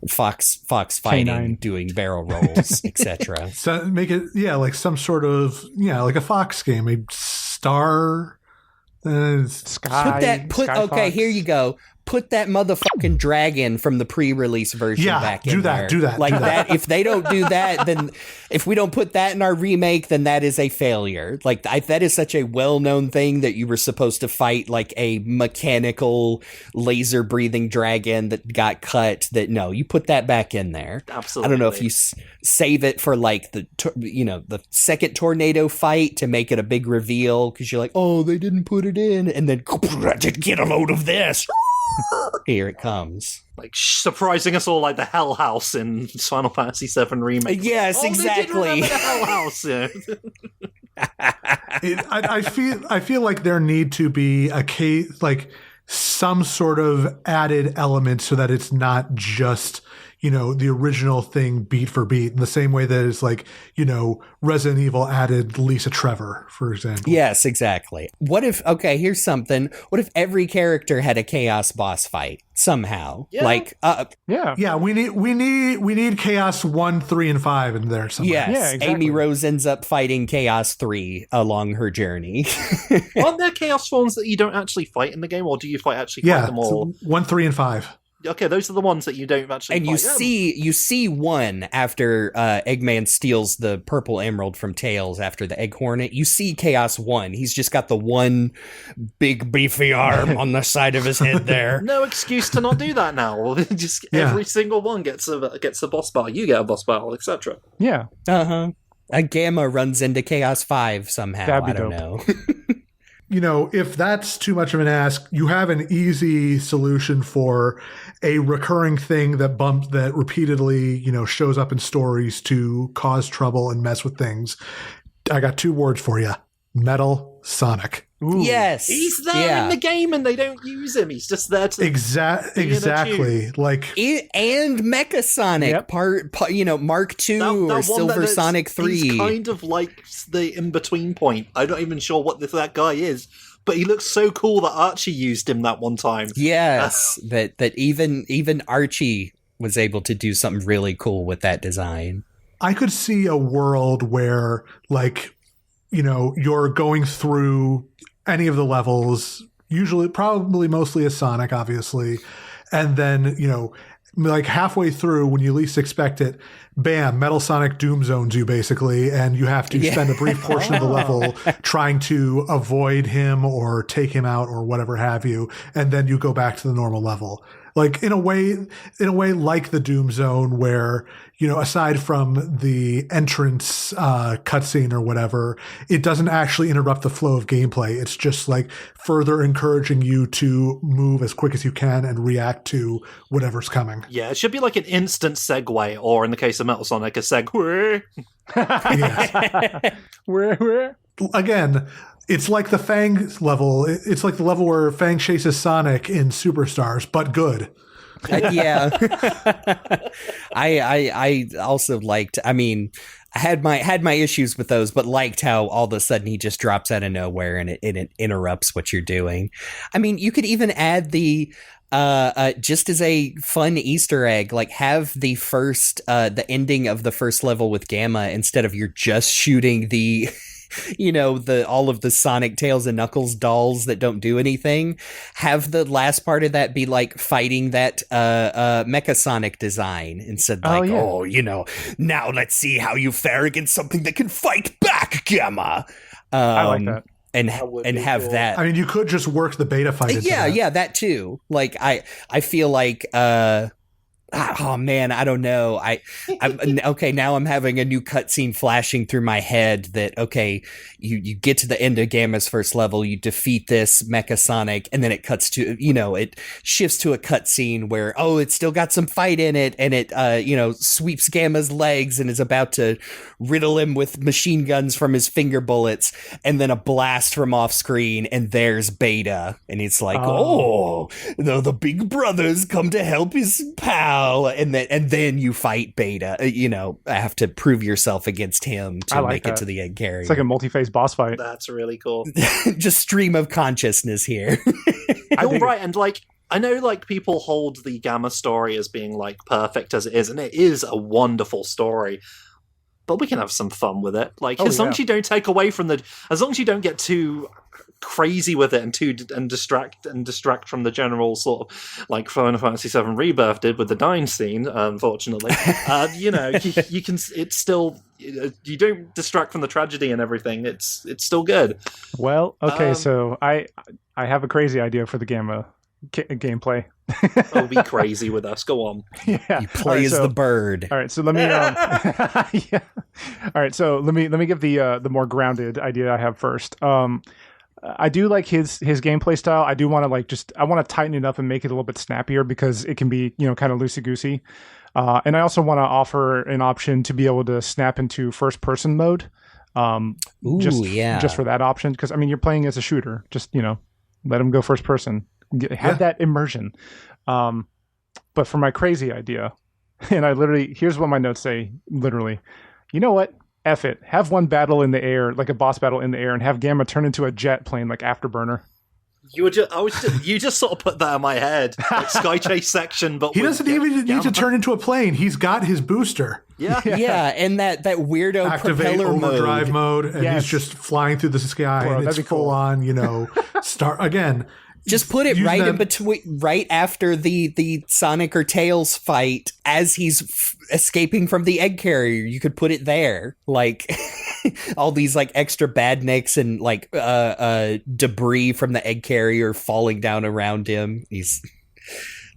Fox fighting, Canine. doing barrel rolls, etc. So make it, like some sort of, like a Fox game, a Star Sky. Sky Okay, Fox. here you go. Put that motherfucking dragon from the pre-release version back in there. Do that. Like that. If they don't do that, then if we don't put that in our remake, then that is a failure. Like that is such a well-known thing that you were supposed to fight like a mechanical laser-breathing dragon that got cut. That no, you put that back in there. Absolutely. I don't know if you save it for like the second tornado fight to make it a big reveal because you're like, oh, they didn't put it in, and then get a load of this. Here it comes. Like surprising us all like the Hell House in Final Fantasy VII Remake. Yes, exactly. They did remember the Hell House. Yeah. I feel like there need to be a case, like some sort of added element so that it's not just, the original thing beat for beat, in the same way that it's like, Resident Evil added Lisa Trevor, for example. Yes, exactly. Here's something. What if every character had a chaos boss fight somehow? Yeah. Like, Yeah, we need Chaos 1, 3, and 5 in there somewhere. yes, Yeah, exactly. Amy Rose ends up fighting Chaos 3 along her journey. Aren't there chaos forms that you don't actually fight in the game, or do you fight them all? 1, 3, and 5. Okay, those are the ones that you don't actually And fight. you see one after Eggman steals the purple emerald from Tails after the Egg Hornet. You see Chaos 1. He's just got the one big beefy arm on the side of his head there. No excuse to not do that now. Just every single one gets a boss battle. You get a boss battle, etc. Yeah. Uh-huh. A Gamma runs into Chaos 5 somehow. That'd be I don't dope. know. If that's too much of an ask, you have an easy solution for a recurring thing that repeatedly, shows up in stories to cause trouble and mess with things. I got 2 words for you. Metal Sonic. Ooh. Yes. He's there in the game and they don't use him. He's just there to Exactly. Like, and Mecha Sonic, Yep. part Mark II or Silver Sonic 3. He's kind of like the in-between point. I'm not even sure what that guy is, but he looks so cool that Archie used him that one time. Yes, that even Archie was able to do something really cool with that design. I could see a world where, like, you're going through any of the levels, usually, probably mostly as Sonic, obviously, and then, like halfway through, when you least expect it, bam, Metal Sonic doom zones you basically, and you have to spend a brief portion of the level trying to avoid him or take him out or whatever have you, and then you go back to the normal level. Like in a way like the Doom Zone, where, you know, aside from the entrance cutscene or whatever, it doesn't actually interrupt the flow of gameplay. It's just like further encouraging you to move as quick as you can and react to whatever's coming. Yeah, it should be like an instant segue, or in the case of Metal Sonic, a segue. Where? Again, it's like the Fang level. It's like the level where Fang chases Sonic in Superstars, but good. Yeah. I also liked, I mean, I had my issues with those, but liked how all of a sudden he just drops out of nowhere and it interrupts what you're doing. I mean, you could even add the just as a fun Easter egg, like have the the ending of the first level with Gamma, instead of you're just shooting the you know, all of the Sonic, Tails, and Knuckles dolls that don't do anything, have the last part of that be like fighting that Mecha Sonic design instead, like, you know, now let's see how you fare against something that can fight back, Gamma. I like that. And have cool. that. I mean, you could just work the beta fight into that. Yeah, that too. Like, I feel like oh man, I don't know. I'm okay. Now I'm having a new cutscene flashing through my head that, okay, you get to the end of Gamma's first level, you defeat this Mecha Sonic, and then it cuts to, you know, it shifts to a cutscene where, oh, it's still got some fight in it, and it, you know, sweeps Gamma's legs and is about to riddle him with machine guns from his finger bullets, and then a blast from off screen, and there's Beta, and it's like, the big brother's come to help his pal. And then you fight Beta. You know, have to prove yourself against him to make it to the egg carrier. It's like a multi-phase boss fight. That's really cool. Just stream of consciousness here. You're right, and like, I know like people hold the Gamma story as being like perfect as it is, and it is a wonderful story. But we can have some fun with it. Like, as long as you don't take away from as long as you don't get too crazy with it and distract from the general sort of like Final Fantasy VII Rebirth did with the dying scene, unfortunately. You know, you can. It's still, you don't distract from the tragedy and everything. It's still good. Well, okay, so I have a crazy idea for the Gamma gameplay. Oh, be crazy with us. Go on. Yeah. You play as the bird. All right, so let me yeah. All right, so let me give the more grounded idea I have first. I do like his gameplay style. I do want to I want to tighten it up and make it a little bit snappier, because it can be, you know, kind of loosey-goosey. And I also want to offer an option to be able to snap into first person mode. Just for that option, because I mean, you're playing as a shooter. Just, you know, let him go first person. Have that immersion. But for my crazy idea, and here's what my notes say, literally, you know what? F it. Have one battle in the air, like a boss battle in the air, and have Gamma turn into a jet plane like Afterburner. You just sort of put that in my head, like Sky Chase section, but he doesn't even need to turn into a plane. He's got his booster. Yeah, and that weirdo activate propeller overdrive mode, and he's just flying through the sky, and it's full on, you know, start again. Just put it right in between, right after the Sonic or Tails fight, as he's escaping from the egg carrier. You could put it there, like all these like extra badniks and like debris from the egg carrier falling down around him.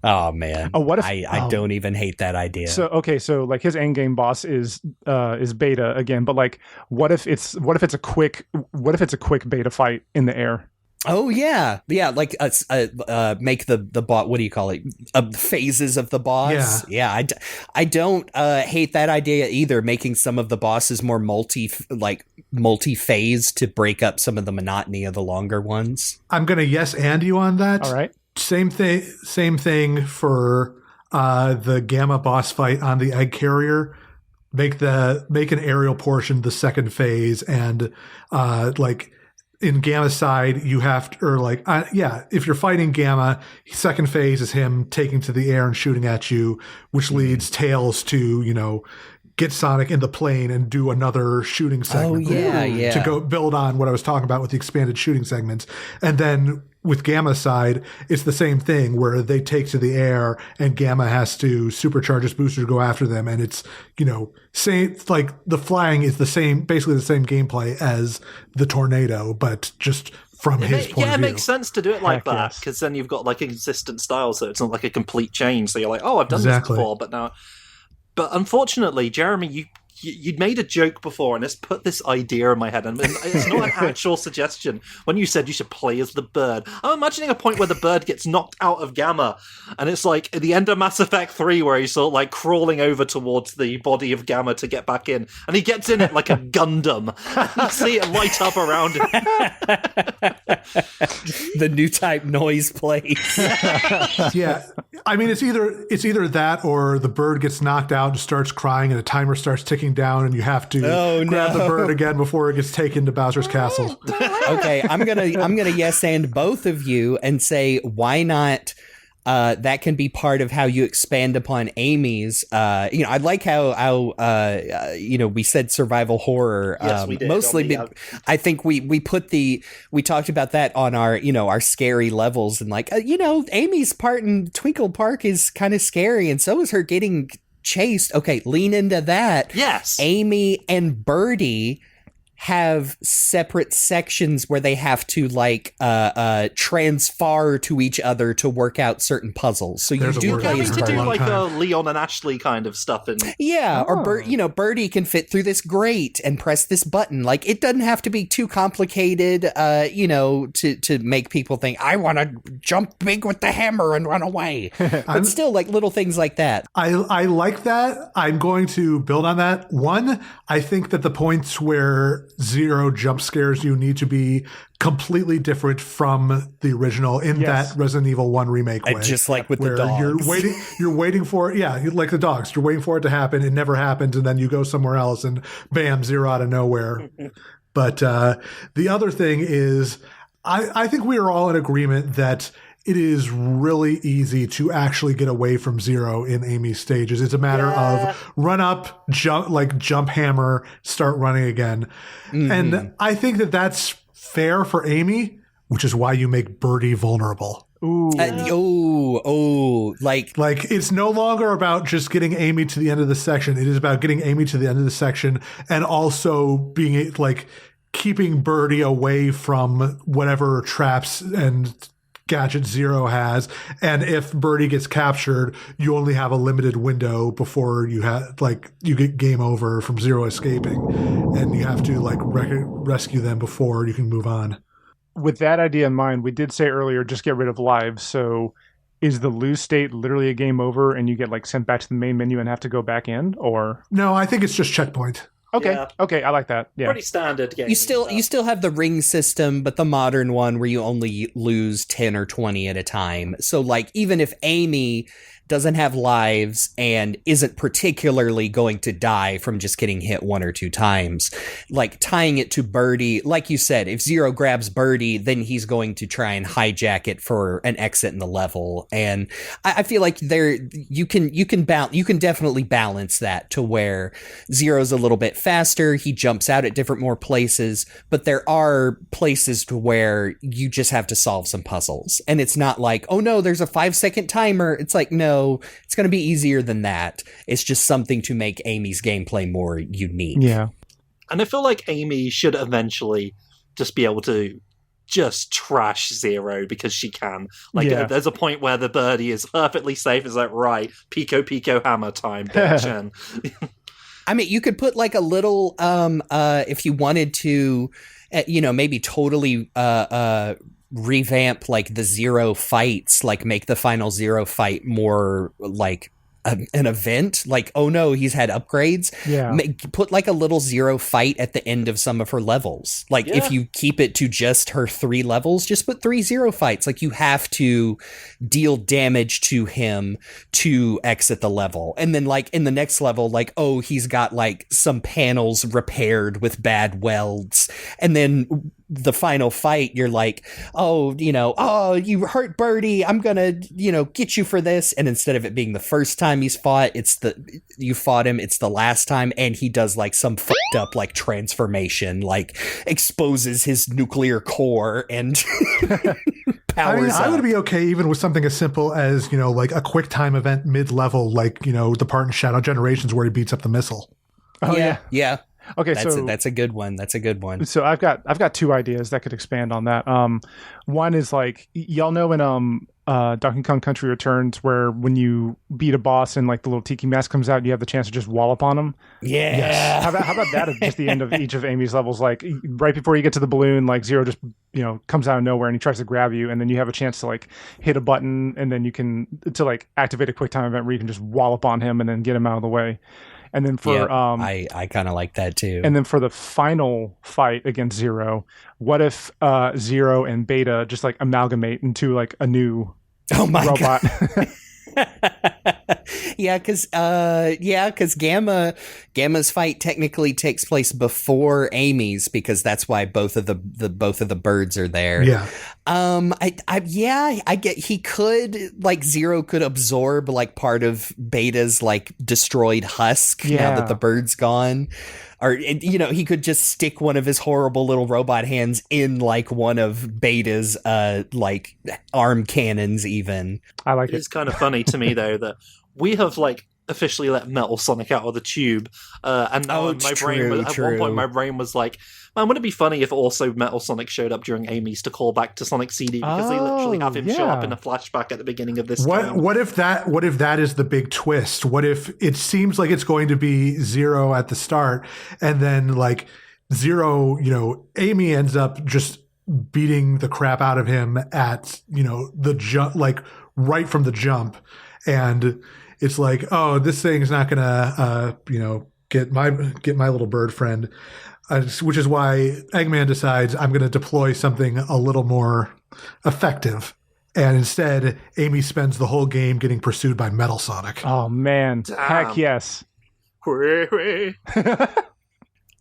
Oh man! What if I don't even hate that idea? So like his end game boss is Beta again, but like what if it's a quick Beta fight in the air? Oh yeah, like make the boss. What do you call it? Phases of the boss. Yeah. I don't hate that idea either. Making some of the bosses more multi-phase to break up some of the monotony of the longer ones. I'm gonna yes and you on that. All right. Same thing for the Gamma boss fight on the egg carrier. Make an aerial portion the second phase, and like. In Gamma's side, you have to, or like, if you're fighting Gamma, second phase is him taking to the air and shooting at you, which leads Tails to, you know, get Sonic in the plane and do another shooting segment. To go build on what I was talking about with the expanded shooting segments. And then with Gamma's side, it's the same thing where they take to the air and Gamma has to supercharge his booster to go after them. And it's, same, like the flying is basically the same gameplay as the tornado, but just from his point of view. Yeah, it makes sense to do it like that, because then you've got like a consistent style, so it's not like a complete change. So you're like, oh, I've done this before, but now... But unfortunately, Jeremy, you'd made a joke before, and it's put this idea in my head, and it's not an actual suggestion. When you said you should play as the bird, I'm imagining a point where the bird gets knocked out of Gamma, and it's like at the end of Mass Effect 3, where he's sort of like crawling over towards the body of Gamma to get back in, and he gets in it like a Gundam. You see it light up around him. The new type noise plays. Yeah, I mean, it's either that or the bird gets knocked out and starts crying, and a timer starts ticking down, and you have to grab the bird again before it gets taken to Bowser's castle. Okay, I'm gonna yes and both of you and say, why not? That can be part of how you expand upon Amy's. I like how we said survival horror. Yes, we did. Mostly, I think we talked about that on our scary levels, and Amy's part in Twinkle Park is kind of scary, and so is her getting chased. Okay, lean into that. Yes. Amy and Birdie have separate sections where they have to transfer to each other to work out certain puzzles. So you do play to do like a Leon and Ashley kind of stuff. Or Birdie can fit through this grate and press this button. Like, it doesn't have to be too complicated, to make people think, I want to jump big with the hammer and run away. But still, like, little things like that. I like that. I'm going to build on that. One, I think that the points where Zero jump scares you need to be completely different from the original in that Resident Evil 1 remake way. Just like with the dogs. You're waiting for it. Like the dogs. You're waiting for it to happen. It never happens. And then you go somewhere else and bam, Zero out of nowhere. But the other thing is, I think we are all in agreement that it is really easy to actually get away from Zero in Amy's stages. It's a matter of run up, jump hammer, start running again. Mm-hmm. And I think that that's fair for Amy, which is why you make Birdie vulnerable. Ooh. Like it's no longer about just getting Amy to the end of the section. It is about getting Amy to the end of the section and also being keeping Birdie away from whatever traps and gadget Zero has. And if Birdie gets captured, you only have a limited window before you get game over from Zero escaping, and you have to rescue them before you can move on. With that idea in mind, we did say earlier, just get rid of lives. So is the lose state literally a game over and you get sent back to the main menu and have to go back in, or? No, I think it's just checkpoint. Okay. Yeah. Okay, I like that. Yeah. Pretty standard game. You still have the ring system, but the modern one where you only lose 10 or 20 at a time. So even if Amy doesn't have lives and isn't particularly going to die from just getting hit one or two times, tying it to Birdie, like you said, if Zero grabs Birdie, then he's going to try and hijack it for an exit in the level. And I feel like you can definitely balance that to where Zero's a little bit faster. He jumps out at more places, but there are places to where you just have to solve some puzzles. And it's not oh no, there's a 5-second timer. It's no, it's going to be easier than that. It's just something to make Amy's gameplay more unique. Yeah. And I feel like Amy should eventually just be able to just trash Zero because she can. There's a point where the Birdie is perfectly safe. It's right, Pico hammer time, bitch. And I mean, you could put a little, if you wanted to, maybe totally revamp the Zero fights, make the final Zero fight more an event, oh no, he's had upgrades. Put a little Zero fight at the end of some of her levels. If you keep it to just her 3 levels, just put 3 Zero fights. You have to deal damage to him to exit the level, and then in the next level, he's got some panels repaired with bad welds, And then the final fight, you're like, oh, you hurt Birdie. I'm going to, get you for this. And instead of it being the first time he's fought, you fought him. It's the last time. And he does like some fucked up like transformation, like exposes his nuclear core and powers I would up. be okay even with something as simple as, like a quick time event mid-level, like, the part in Shadow Generations where he beats up the missile. Oh, yeah. Okay, that's a good one. That's a good one. So I've got two ideas that could expand on that. One is like y'all know in Donkey Kong Country Returns where when you beat a boss and like the little tiki mask comes out, you have the chance to just wallop on him. Yeah. Yes. How about that at just the end of each of Amy's levels? Like right before you get to the balloon, like Zero just comes out of nowhere and he tries to grab you, and then you have a chance to like hit a button, and then you can like activate a quick time event where you can just wallop on him and then get him out of the way. And then for I kind of like that too. And then for the final fight against Zero, what if Zero and Beta just like amalgamate into like a new robot? God. because Gamma's fight technically takes place before Amy's, because that's why both of the birds are there. Yeah. I get he could like Zero could absorb like part of Beta's like destroyed husk now that the bird's gone. Or, he could just stick one of his horrible little robot hands in like one of Beta's like arm cannons even. I like it. It's kind of funny to me though that we have like officially let Metal Sonic out of the tube, and now at one point my brain was like, man, wouldn't it be funny if also Metal Sonic showed up during Amy's to call back to Sonic CD, because they literally have him show up in a flashback at the beginning of this game. What if that is the big twist? What if it seems like it's going to be Zero at the start, and then like Zero, Amy ends up just beating the crap out of him at the jump, like right from the jump, and it's like, oh, this thing's not gonna get my little bird friend. Which is why Eggman decides I'm going to deploy something a little more effective. And instead, Amy spends the whole game getting pursued by Metal Sonic. Oh, man. Damn. Heck yes.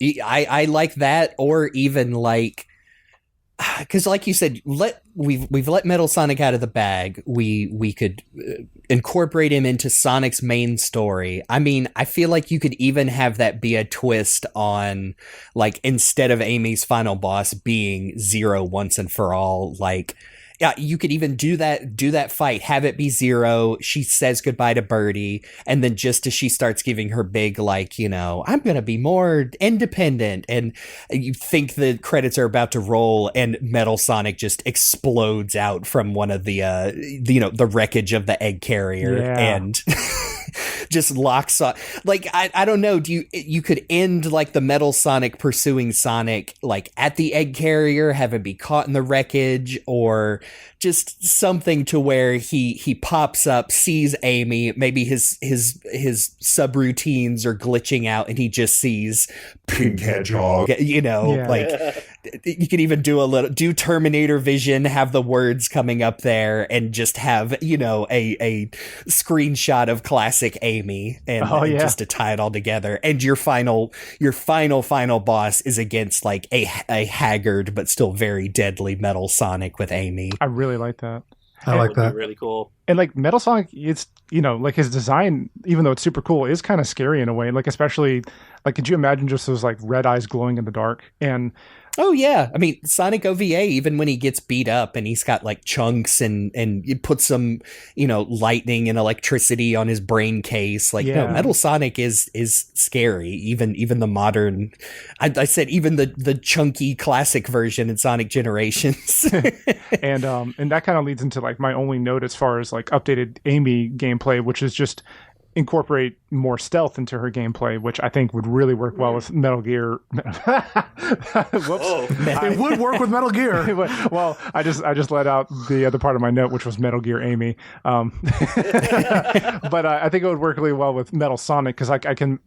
I like that, or even like, because like you said, we've let Metal Sonic out of the bag. We could incorporate him into Sonic's main story. I mean, I feel like you could even have that be a twist on, like, instead of Amy's final boss being Zero once and for all, like, yeah, you could even do that fight, have it be Zero. She says goodbye to Birdie, and then just as she starts giving her big, like, I'm going to be more independent, and you think the credits are about to roll, and Metal Sonic just explodes out from one of the the wreckage of the egg carrier, and just locks on. Like, I don't know. You could end like the Metal Sonic pursuing Sonic like at the egg carrier, have him be caught in the wreckage, or just something to where he pops up, sees Amy, maybe his subroutines are glitching out, and he just sees Pink Hedgehog. Like you could even do Terminator vision, have the words coming up there, and just have a screenshot of classic Amy, and just to tie it all together. And your final boss is against like a haggard but still very deadly Metal Sonic with Amy. I really like that. I like that. Really cool. And like Metal Sonic, it's like his design, even though it's super cool, is kind of scary in a way. Like, especially like, could you imagine just those like red eyes glowing in the dark? And oh yeah, I mean, Sonic OVA, even when he gets beat up and he's got like chunks and you put some lightning and electricity on his brain case, like Metal Sonic is scary. Even the modern, I said even the chunky classic version in Sonic Generations. and that kind of leads into like my only note as far as like updated Amy gameplay, which is just incorporate more stealth into her gameplay, which I think would really work well with Metal Gear. Whoops. It would work with Metal Gear. Well, I just let out the other part of my note, which was Metal Gear Amy. But I think it would work really well with Metal Sonic, because like I think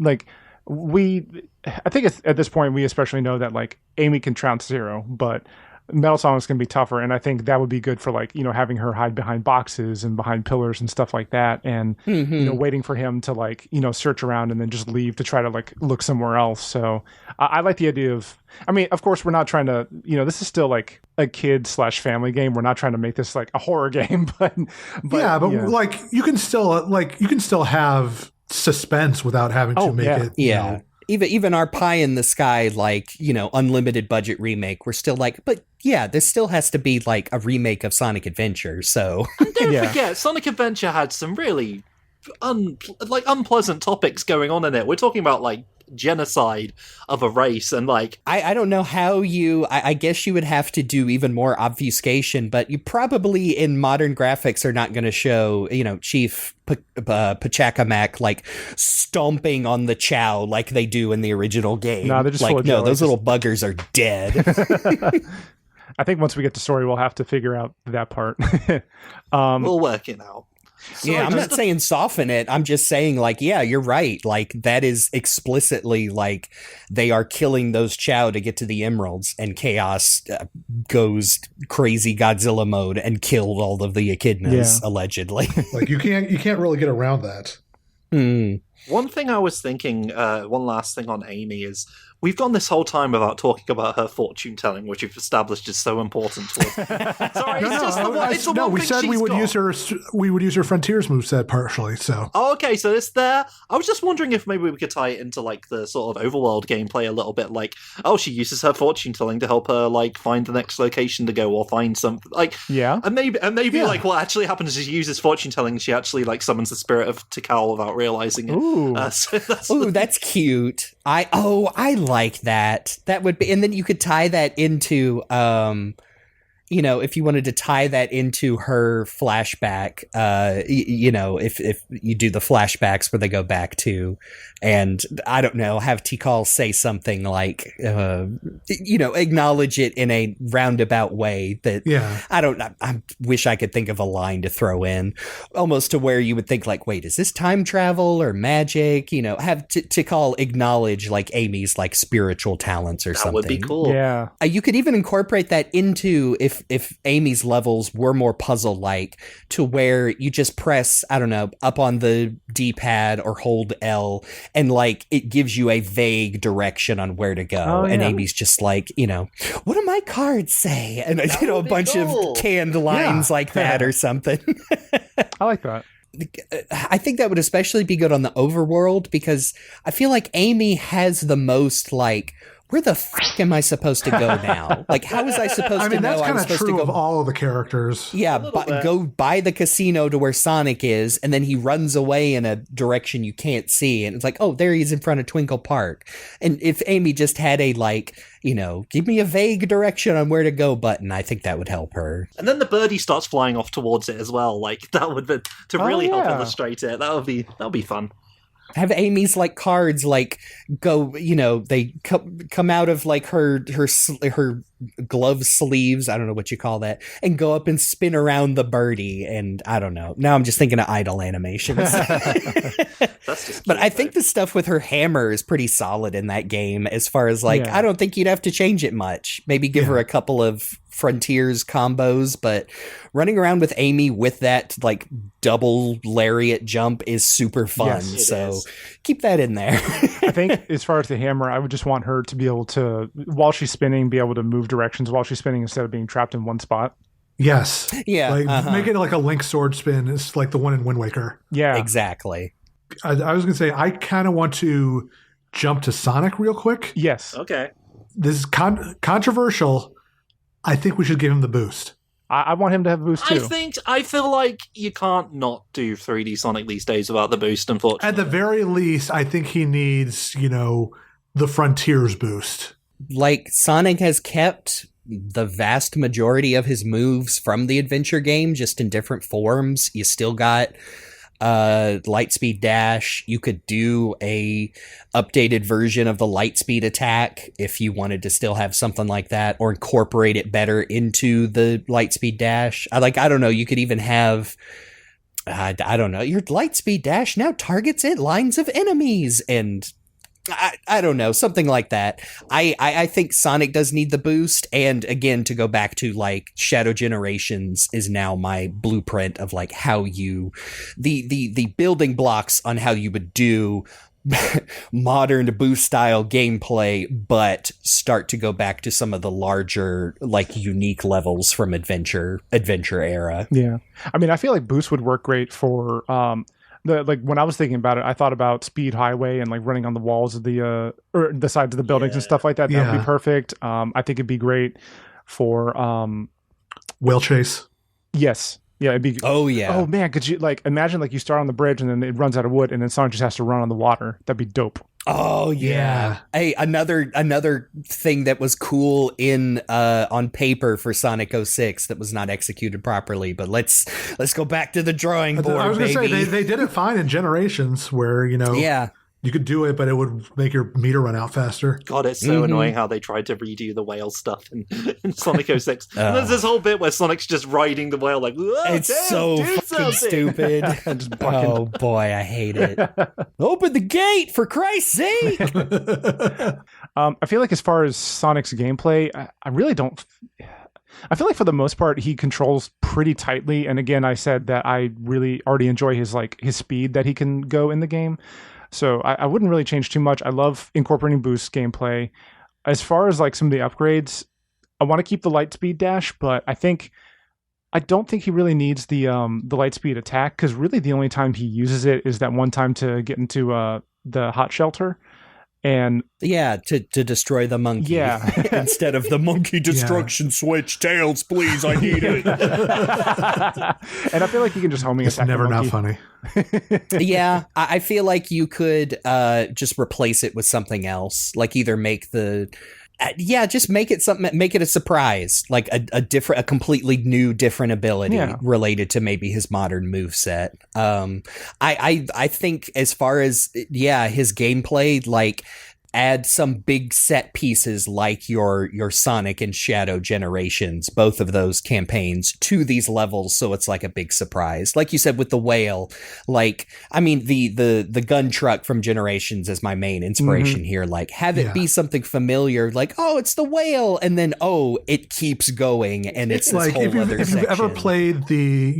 it's, at this point we especially know that like Amy can trounce Zero, but Metal Sonic's going to be tougher, and I think that would be good for like, having her hide behind boxes and behind pillars and stuff like that, and waiting for him to like, search around and then just leave to try to like look somewhere else. So I like the idea of, I mean, of course we're not trying to, this is still like a kid/family game. We're not trying to make this like a horror game, but like you can still have suspense without having to make it. Yeah. Even our pie in the sky, like, unlimited budget remake, we're still like, but yeah, this still has to be like a remake of Sonic Adventure. So don't forget, Sonic Adventure had some really unpleasant topics going on in it. We're talking about like genocide of a race, and like I don't know how I guess you would have to do even more obfuscation, but you probably in modern graphics are not going to show Chief Pachacamac like stomping on the Chow like they do in the original game. No, they're just like no, those little buggers are dead. I think once we get to story, we'll have to figure out that part. We'll work it out. So I'm not saying soften it. I'm just saying, like, yeah, you're right. Like, that is explicitly, like, they are killing those Chow to get to the emeralds, and Chaos goes crazy Godzilla mode and killed all of the echidnas, allegedly. Like, you can't really get around that. One thing I was thinking, one last thing on Amy is, we've gone this whole time without talking about her fortune telling, which you've established is so important to us. Sorry, we said we would use her Frontiers moveset partially. So okay, so it's there. I was just wondering if maybe we could tie it into like the sort of overworld gameplay a little bit. Like, she uses her fortune telling to help her like find the next location to go or find something. Like, and maybe like what actually happens is she uses fortune telling. She actually like summons the spirit of Tikal without realizing it. Ooh, that's cute. I like that. That would be, and then you could tie that into, if you wanted to tie that into her flashback, if you do the flashbacks where they go back to, and I don't know, have Tikal say something like, acknowledge it in a roundabout way that, I wish I could think of a line to throw in, almost to where you would think like, wait, is this time travel or magic? Have Tikal acknowledge like Amy's like spiritual talents or something. That would be cool. Yeah. You could even incorporate that into if Amy's levels were more puzzle-like, to where you just press, I don't know, up on the D-pad or hold L, and like it gives you a vague direction on where to go. And Amy's just like, what do my cards say? And a bunch of canned lines like that or something. I like that. I think that would especially be good on the overworld, because I feel like Amy has the most like, where the fuck am I supposed to go now? Like, how was I supposed to know that's I was supposed to go? Of all of the characters. Yeah, go by the casino to where Sonic is, and then he runs away in a direction you can't see, and it's like, oh, there he is in front of Twinkle Park. And if Amy just had a like, give me a vague direction on where to go button, I think that would help her. And then the birdie starts flying off towards it as well. Like, that would be to really help illustrate it. That would be fun. Have Amy's like cards like go, they come out of like her glove sleeves, I don't know what you call that, and go up and spin around the birdie. And I don't know. Now I'm just thinking of idle animations. That's just but I think the stuff with her hammer is pretty solid in that game. As far as like, I don't think you'd have to change it much. Maybe give her a couple of Frontiers combos, but running around with Amy with that like double lariat jump is super fun. So keep that in there. I think as far as the hammer, I would just want her to be able to, while she's spinning, be able to move directions while she's spinning instead of being trapped in one spot. Yes. Yeah. Like make it like a Link sword spin. It's like the one in Wind Waker. Yeah. Exactly. I was going to say, I kind of want to jump to Sonic real quick. Yes. Okay. This is controversial. I think we should give him the boost. I want him to have a boost too. I feel like you can't not do 3D Sonic these days without the boost, unfortunately. At the very least, I think he needs, the Frontiers boost. Like, Sonic has kept the vast majority of his moves from the adventure game, just in different forms. You still got Lightspeed Dash. You could do a updated version of the Lightspeed attack if you wanted to still have something like that, or incorporate it better into the Lightspeed Dash. I don't know, you could even have I don't know, your Lightspeed Dash now targets lines of enemies, and I don't know, something like that. I think Sonic does need the boost, and again, to go back to like Shadow Generations is now my blueprint of like how you the building blocks on how you would do modern boost style gameplay, but start to go back to some of the larger like unique levels from adventure era. Yeah, I mean, I feel like boost would work great for like when I was thinking about it, I thought about Speed Highway and like running on the walls of the or the sides of the buildings and stuff like that. That would be perfect. I think it'd be great for Whale Chase. Yes. Yeah, it'd be. Oh yeah. Oh man, could you like imagine like you start on the bridge and then it runs out of wood and then Sonic just has to run on the water? That'd be dope. Oh yeah. Hey, another thing that was cool in on paper for Sonic 06 that was not executed properly, but let's go back to the drawing board. I was going to say they did it fine in Generations where you could do it, but it would make your meter run out faster. God, it's so annoying how they tried to redo the whale stuff in Sonic 06. And there's this whole bit where Sonic's just riding the whale like, it's so fucking stupid. Oh boy, I hate it. Open the gate, for Christ's sake! I feel like as far as Sonic's gameplay, I really don't... I feel like for the most part, he controls pretty tightly. And again, I said that I really already enjoy his speed that he can go in the game. So I wouldn't really change too much. I love incorporating boost gameplay. As far as like some of the upgrades, I want to keep the light speed dash, but I don't think he really needs the light speed attack, because really the only time he uses it is that one time to get into the hot shelter. And to destroy the monkey. Yeah. Instead of the monkey destruction switch. Tails, please, I need it. And I feel like you can just homing attack. It's never the not monkey. funny. Yeah, I feel like you could just replace it with something else. Like either make just make it something, make it a surprise, like a completely new, different ability related to maybe his modern moveset. I think as far as his gameplay, like add some big set pieces like your Sonic and Shadow Generations, both of those campaigns, to these levels, so it's like a big surprise. Like you said with the whale, like I mean the gun truck from Generations is my main inspiration here. Like have it be something familiar, like it's the whale, and then it keeps going, and it's like this whole other if you've ever played the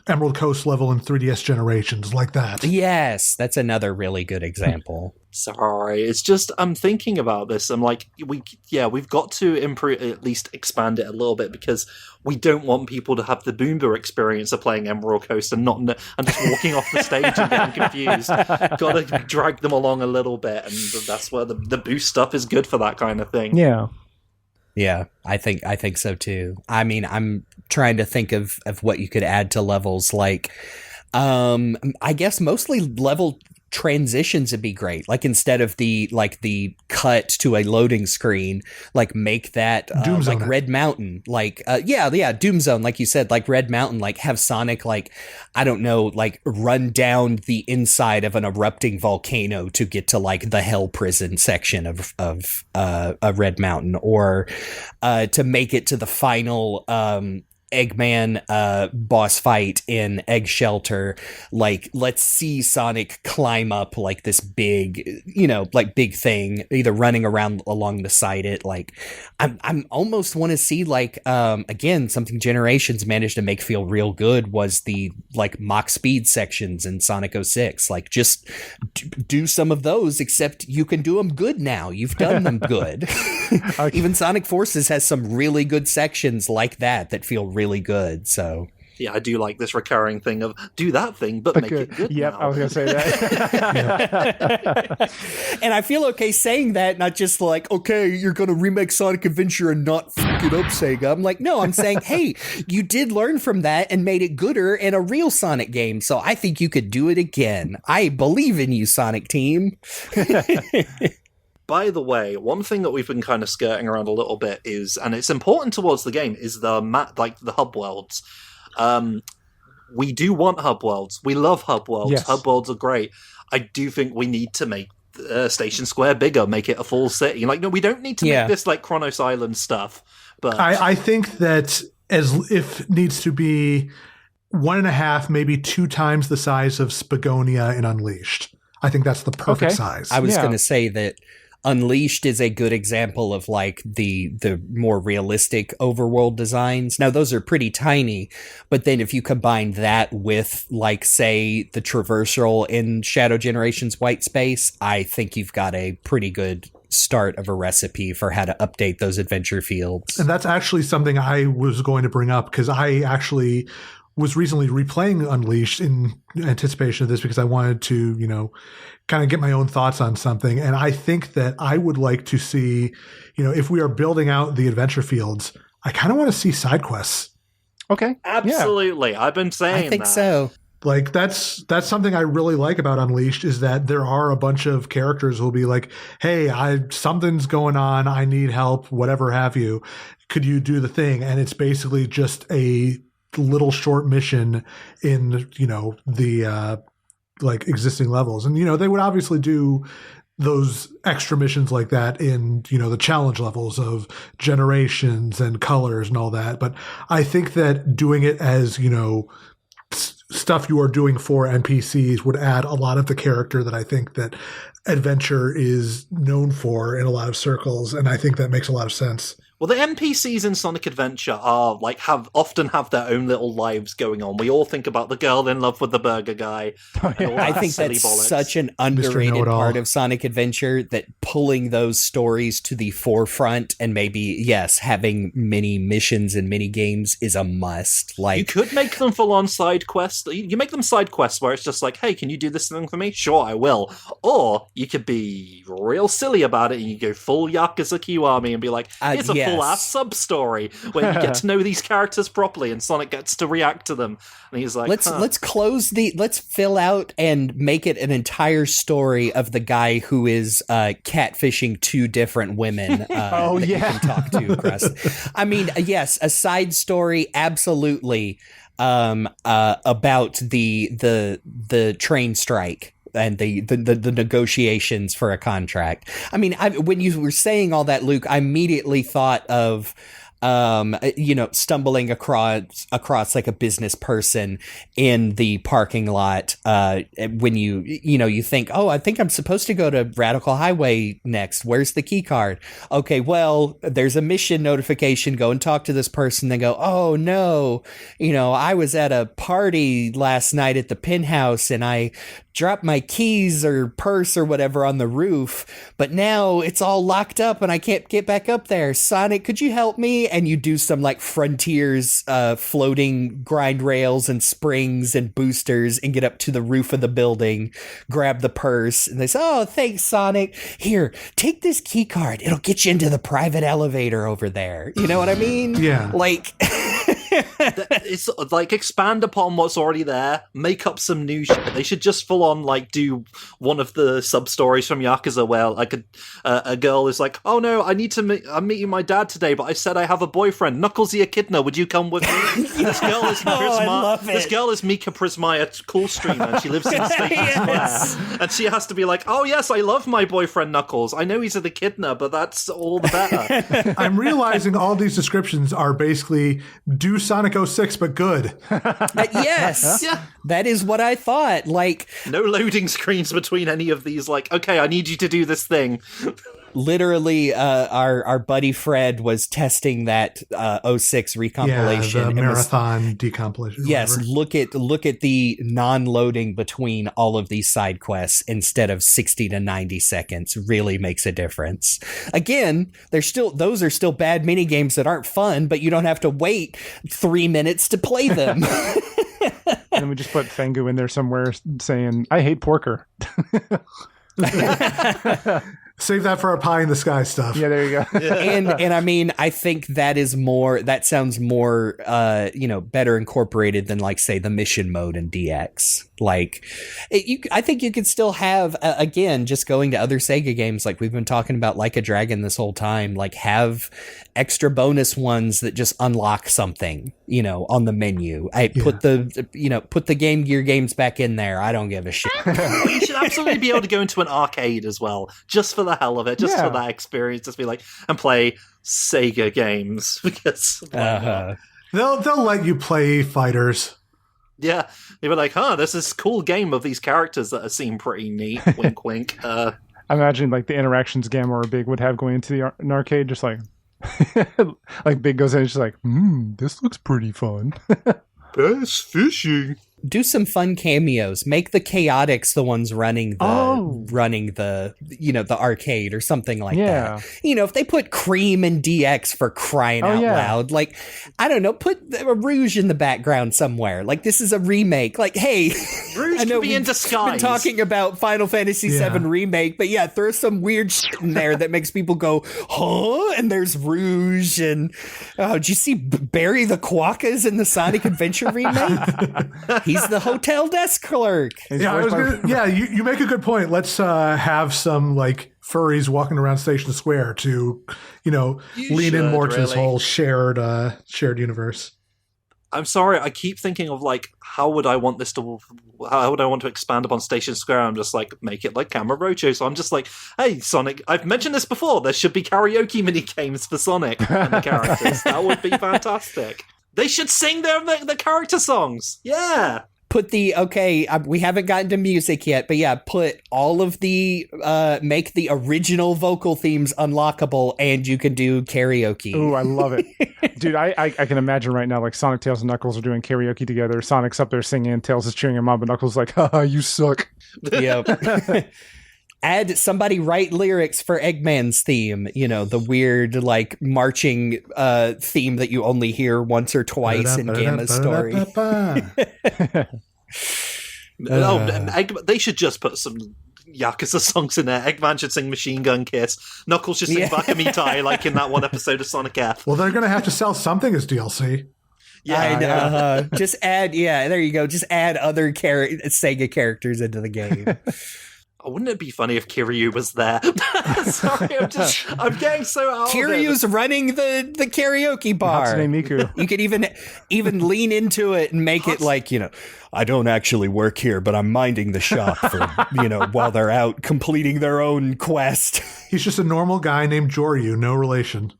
Emerald Coast level in 3DS Generations, like that. Yes, that's another really good example. Sorry, it's just I'm thinking about this. I'm like, we've got to improve, at least expand it a little bit, because we don't want people to have the Boomba experience of playing Emerald Coast and just walking off the stage and getting confused. Got to drag them along a little bit, and that's where the boost stuff is good for that kind of thing. Yeah. Yeah, I think so too. I mean, I'm trying to think of what you could add to levels. Like, I guess mostly level transitions would be great. Like instead of the cut to a loading screen, like make that like Red Mountain, like Doom Zone, like you said, like Red Mountain, like have Sonic, like I don't know, like run down the inside of an erupting volcano to get to like the Hell Prison section of Red Mountain, or to make it to the final Eggman boss fight in Egg Shelter. Like let's see Sonic climb up like this big big thing, either running around along the side it. Like I'm almost want to see like again something Generations managed to make feel real good was the like Mach speed sections in Sonic 06. Like just do some of those, except you can do them good now. You've done them good. Even Sonic Forces has some really good sections like that feel really good. So yeah, I do like this recurring thing of do that thing, but make it good. Yep, now. I was gonna say that. And I feel okay saying that, not just like, okay, you're gonna remake Sonic Adventure and not fuck it up, Sega. I'm like, no, I'm saying, hey, you did learn from that and made it gooder in a real Sonic game, so I think you could do it again. I believe in you, Sonic team. By the way, one thing that we've been kind of skirting around a little bit is, and it's important towards the game, is the hub worlds. We do want hub worlds. We love hub worlds. Yes. Hub worlds are great. I do think we need to make Station Square bigger, make it a full city. Like, no, we don't need to make this like Kronos Island stuff. But I think that if needs to be 1.5, maybe 2 times the size of Spagonia in Unleashed. I think that's the perfect Okay. size. I was Yeah. going to say that Unleashed is a good example of like the more realistic overworld designs. Now those are pretty tiny, but then if you combine that with like say the traversal in Shadow Generations White Space, I think you've got a pretty good start of a recipe for how to update those adventure fields. And that's actually something I was going to bring up because I actually was recently replaying Unleashed in anticipation of this because I wanted to, you know, kind of get my own thoughts on something. And I think that I would like to see, you know, if we are building out the adventure fields, I kind of want to see side quests. Okay. Absolutely. I've been saying I think that. so. Like that's something I really like about Unleashed is that there are a bunch of characters who'll be like, "Hey, something's going on. I need help. Whatever have you. Could you do the thing?" And it's basically just a little short mission in, you know, the like existing levels. And you know, they would obviously do those extra missions like that in, you know, the challenge levels of generations and colors and all that. But I think that doing it as, you know, stuff you are doing for NPCs would add a lot of the character that I think that Adventure is known for in a lot of circles, and I think that makes a lot of sense. Well, the NPCs in Sonic Adventure are like often have their own little lives going on. We all think about the girl in love with the burger guy. And all I that think silly that's bollocks. such an underrated Know-It-All. part of Sonic Adventure that pulling those stories to the forefront and maybe, yes, having mini missions and mini games is a must. You Like, could make them full-on side quests. You make them side quests where it's just like, hey, can you do this thing for me? Sure, I will. Or you could be real silly about it and you go full Yakuza Kiwami and be like, it's a yes. full-ass sub-story where you get to know these characters properly and Sonic gets to react to them. And he's like, let's fill out and make it an entire story of the guy who is catfishing two different women that you can talk to across. I mean, yes, a side story, absolutely, about the train strike and the negotiations for a contract. I mean, when you were saying all that, Luke, I immediately thought of stumbling across like a business person in the parking lot when you think, oh, I think I'm supposed to go to Radical Highway next. Where's the key card? Okay, well, there's a mission notification. Go and talk to this person. They go, oh no, I was at a party last night at the Penthouse and I dropped my keys or purse or whatever on the roof, but now it's all locked up and I can't get back up there. Sonic, could you help me? And you do some like Frontiers floating grind rails and springs and boosters and get up to the roof of the building, grab the purse, and they say, oh, thanks, Sonic. Here, take this key card. It'll get you into the private elevator over there. You know what I mean? Yeah. Like... It's like expand upon what's already there, make up some new shit. They should just full on like do one of the sub stories from Yakuza where like a girl is like, oh no, I need to I'm meeting my dad today, but I said I have a boyfriend, Knuckles the Echidna, would you come with me? This girl is This girl is Mika Prismaya, cool streamer, and she lives in Station Square, and she has to be like, oh yes, I love my boyfriend Knuckles. I know he's an Echidna, but that's all the better. I'm realizing all these descriptions are basically do Sonic 06, but good. Yes. Yeah. That is what I thought. Like, No loading screens between any of these, like, okay, I need you to do this thing. literally, our buddy Fred was testing that 06 recompilation. Yeah, the and marathon decompilation. Yes, whatever. look at the non-loading between all of these side quests instead of 60 to 90 seconds really makes a difference. Again, those are still bad mini games that aren't fun, but you don't have to wait 3 minutes to play them. And then we just put Fengu in there somewhere saying, I hate porker. Save that for our pie in the sky stuff. Yeah, there you go. and I mean, I think that sounds more better incorporated than like say the mission mode in DX. Like I think you could still have again, just going to other Sega games like we've been talking about, Like a Dragon this whole time, like have extra bonus ones that just unlock something, on the menu. Put the Game Gear games back in there. I don't give a shit. Well, you should absolutely be able to go into an arcade as well, just for the hell of it, just for that experience. Just be like, and play Sega games because They'll let you play fighters. Yeah, they were like, there's this cool game of these characters that seem pretty neat. Wink, wink. I imagine like the interactions Gamma or Big would have going into an arcade, just like like Big goes in and just like, this looks pretty fun. Bass fishing. Do some fun cameos. Make the Chaotix the ones running the the arcade or something like that. If they put Cream and DX for crying out loud, like, I don't know, put a Rouge in the background somewhere. Like, this is a remake. Like, hey, Rouge I know can be in disguise. Been talking about Final Fantasy VII remake, but yeah, throw some weird shit in there that makes people go, huh? And there's Rouge and did you see Barry the Quokkas in the Sonic Adventure remake? He's the hotel desk clerk. You make a good point. Let's have some like furries walking around Station Square to, lean in more to this whole shared universe. I'm sorry, I keep thinking of like, how would I want to expand upon Station Square? I'm just like, make it like Camera Roadshow. So I'm just like, hey, Sonic, I've mentioned this before. There should be karaoke mini games for Sonic and the characters. That would be fantastic. They should sing the character songs. Yeah. Put we haven't gotten to music yet, but yeah, put all of make the original vocal themes unlockable, and you can do karaoke. Ooh, I love it. Dude, I can imagine right now, like, Sonic, Tails, and Knuckles are doing karaoke together. Sonic's up there singing, Tails is cheering him on, but Knuckles is like, haha, you suck. Yep. Somebody write lyrics for Eggman's theme, the weird, like, marching theme that you only hear once or twice in Gamma's story. They should just put some Yakuza songs in there. Eggman should sing Machine Gun Kiss. Knuckles should sing Bakamitai, like in that one episode of Sonic F. Well, they're going to have to sell something as DLC. Yeah, I know. Just add, there you go. Just add other Sega characters into the game. Wouldn't it be funny if Kiryu was there? Sorry, I'm getting so out Kiryu's of it. running the karaoke bar. Hatsune Miku. You could even lean into it and make it like, I don't actually work here, but I'm minding the shop for, while they're out completing their own quest. He's just a normal guy named Joryu, no relation.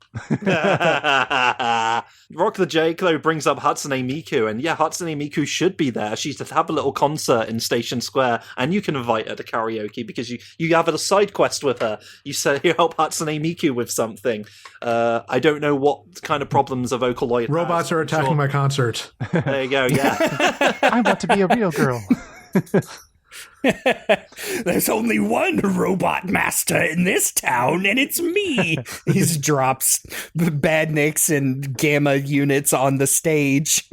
Rock the Jake, though, brings up Hatsune Miku, and Hatsune Miku should be there. She should have a little concert in Station Square, and you can invite her to karaoke because you have a side quest with her. You say you help Hatsune Miku with something. I don't know what kind of problems a Vocaloid Robots has. are attacking my concert. There you go, yeah. I want to be a real girl. There's only one robot master in this town, and it's me. He just drops Badniks and Gamma units on the stage.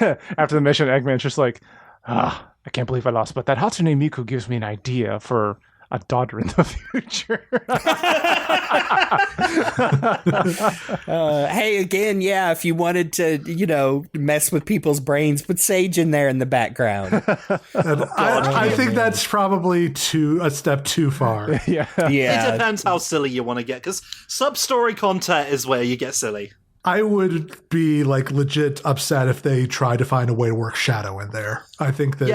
After the mission, Eggman's just like, I can't believe I lost, but that Hatsune Miku gives me an idea for a daughter in the future. Hey, again, if you wanted to, mess with people's brains, put Sage in there in the background. I think that's probably a step too far. Yeah. It depends how silly you want to get, because sub-story content is where you get silly. I would be like legit upset if they tried to find a way to work Shadow in there. I think that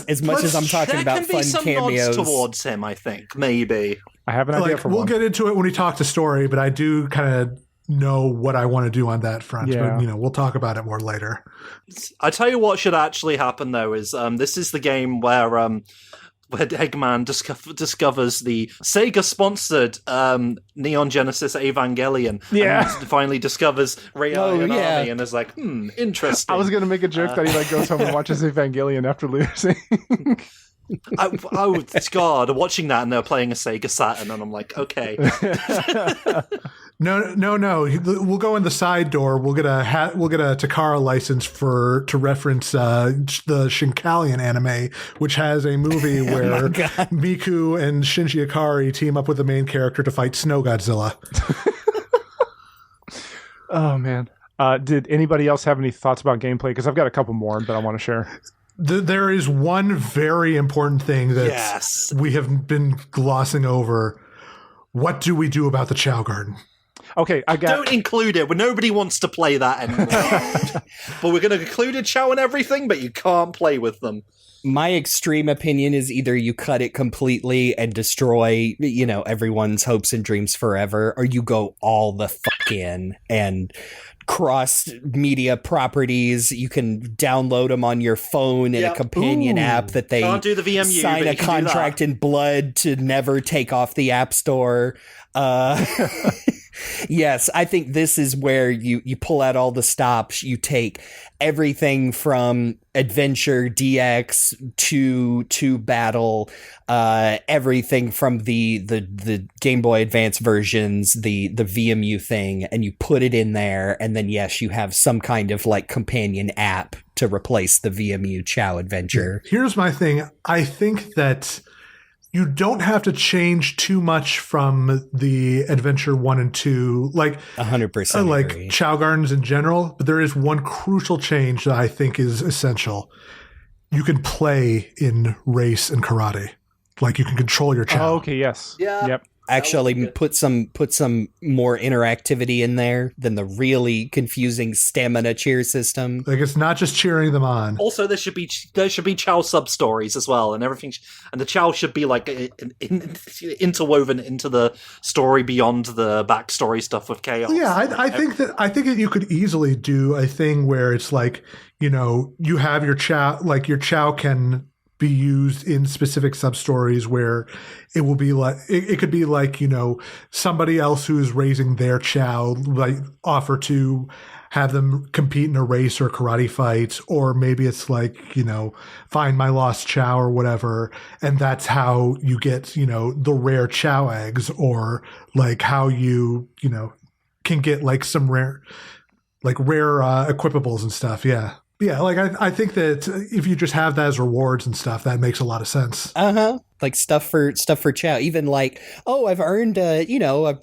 as much as I'm talking about fun cameos, there can be some nods towards him. I think maybe I have an idea for we'll one. get into it when we talk to story, but I do kind of know what I want to do on that front. Yeah. But we'll talk about it more later. I tell you what should actually happen though is this is the game where Eggman discovers the Sega-sponsored Neon Genesis Evangelion. And finally discovers Ray Army and is like, interesting. I was going to make a joke that he like goes home and watches Evangelion after losing. Oh, God, watching that and they're playing a Sega Saturn and I'm like, okay. No. We'll go in the side door. We'll get a Takara license to reference the Shinkalian anime, which has a movie where Miku and Shinji Ikari team up with the main character to fight Snow Godzilla. Oh man! Did anybody else have any thoughts about gameplay? Because I've got a couple more that I want to share. There is one very important thing that we have been glossing over. What do we do about the Chow Garden? Okay, Don't include it. Nobody wants to play that anymore. But we're going to include a Chow and everything, but you can't play with them. My extreme opinion is either you cut it completely and destroy, everyone's hopes and dreams forever, or you go all the fuck in and cross media properties. You can download them on your phone in a companion app that they can't do the VMU, sign but a you can do contract that. in blood to never take off the App Store. Yes, I think this is where you pull out all the stops. You take everything from Adventure DX to Battle, everything from the Game Boy Advance versions, the VMU thing, and you put it in there, and then yes, you have some kind of like companion app to replace the VMU Chow Adventure. Here's my thing. I think that you don't have to change too much from the Adventure 1 and 2, like 100% like agree. Chow Gardens in general, but there is one crucial change that I think is essential. You can play in race and karate. Like you can control your Chow. Oh, okay, yes. Yeah. Yep. Actually put some more interactivity in there than the really confusing stamina cheer system. Like it's not just cheering them on. Also, there should be Chow sub stories as well, and everything. And the Chow should be like interwoven into the story beyond the backstory stuff with chaos. Yeah, I think that you could easily do a thing where it's like, you know, you have your Chow, like your Chow can be used in specific sub stories where it will be like it could be like, you know, somebody else who is raising their Chow like offer to have them compete in a race or a karate fight, or maybe it's like, you know, find my lost Chow or whatever, and that's how you get, you know, the rare Chow eggs, or like how you know, can get like some rare equipables and stuff. Yeah, like I think that if you just have that as rewards and stuff, that makes a lot of sense. Like stuff for Chow. Even like, oh, I've earned a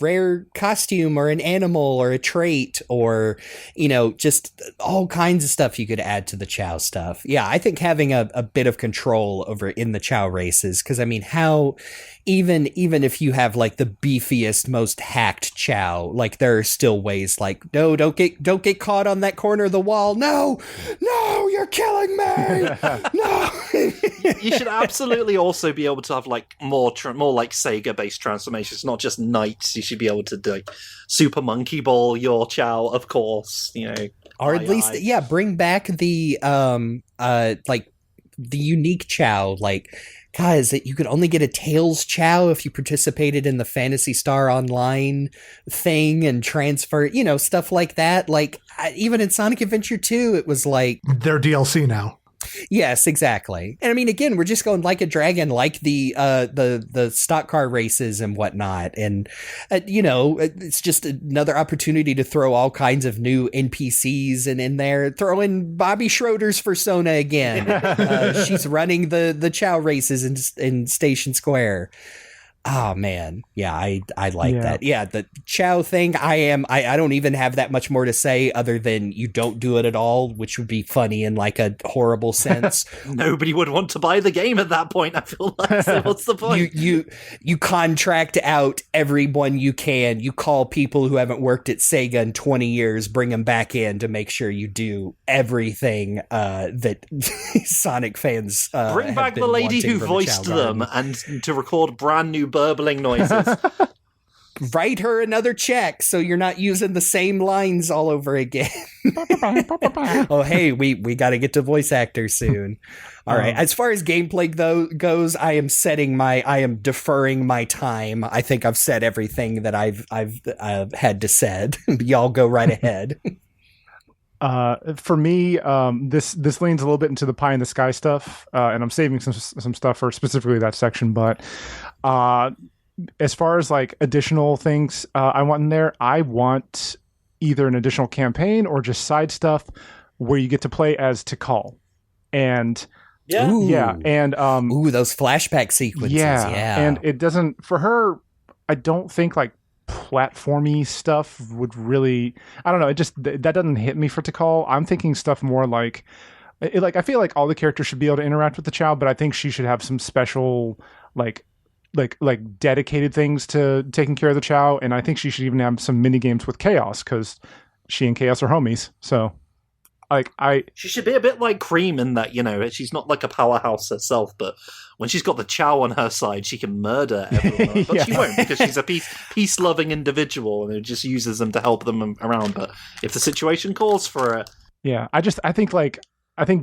rare costume or an animal or a trait, or, you know, just all kinds of stuff you could add to the Chow stuff. Yeah, I think having a bit of control over in the Chow races, because I mean, how even if you have like the beefiest, most hacked Chow, like there are still ways like, no, don't get caught on that corner of the wall. No, you're killing me. No. You should absolutely also be able to have like more like Sega based transformations, not just knights. You should be able to do like Super Monkey Ball your Chow, of course, you know, or at least bring back the like the unique Chow. Like, guys, that you could only get a Tails Chow if you participated in the Phantasy Star Online thing and transfer, you know, stuff like that. Like even in Sonic Adventure 2, it was like they're DLC now. Yes, exactly. And I mean, again, we're just going like a dragon, like the stock car races and whatnot. And, you know, it's just another opportunity to throw all kinds of new NPCs in there. Throw in Bobby Schroeder's persona again. She's running the Chow races in Station Square. Oh man, yeah, I like that. Yeah, the Chow thing. I don't even have that much more to say other than you don't do it at all, which would be funny in like a horrible sense. Nobody would want to buy the game at that point. I feel like, so what's the point? You contract out everyone you can. You call people who haven't worked at Sega in 20 years, bring them back in to make sure you do everything that Sonic fans bring back the lady who voiced them and to record brand new burbling noises. Write her another check so you're not using the same lines all over again. Oh, hey, we got to get to voice actors soon. All right. As far as gameplay goes, I am deferring my time. I think I've said everything that I've had to said. Y'all go right ahead. For me, this leans a little bit into the pie in the sky stuff, and I'm saving some stuff for specifically that section. But as far as like additional things I want in there, I want either an additional campaign or just side stuff where you get to play as Tikal. And Ooh, those flashback sequences. Yeah, and it doesn't for her. I don't think like platformy stuff would really, I don't know, it just that doesn't hit me for Tikal. I'm thinking stuff more like I feel like all the characters should be able to interact with the Chow, but I think she should have some special like dedicated things to taking care of the Chow, and I think she should even have some mini games with Chaos, because she and Chaos are homies. So She should be a bit like Cream in that, she's not like a powerhouse herself, but when she's got the Chow on her side, she can murder everyone. But she won't, because she's a peace-loving individual, and it just uses them to help them around. But if the situation calls for it... Yeah, I think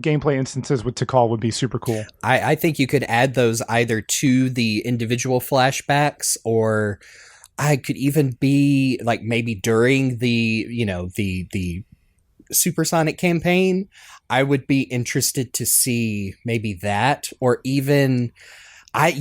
gameplay instances with Tikal would be super cool. I think you could add those either to the individual flashbacks, or I could even be like maybe during the Supersonic campaign. I would be interested to see maybe that, or even I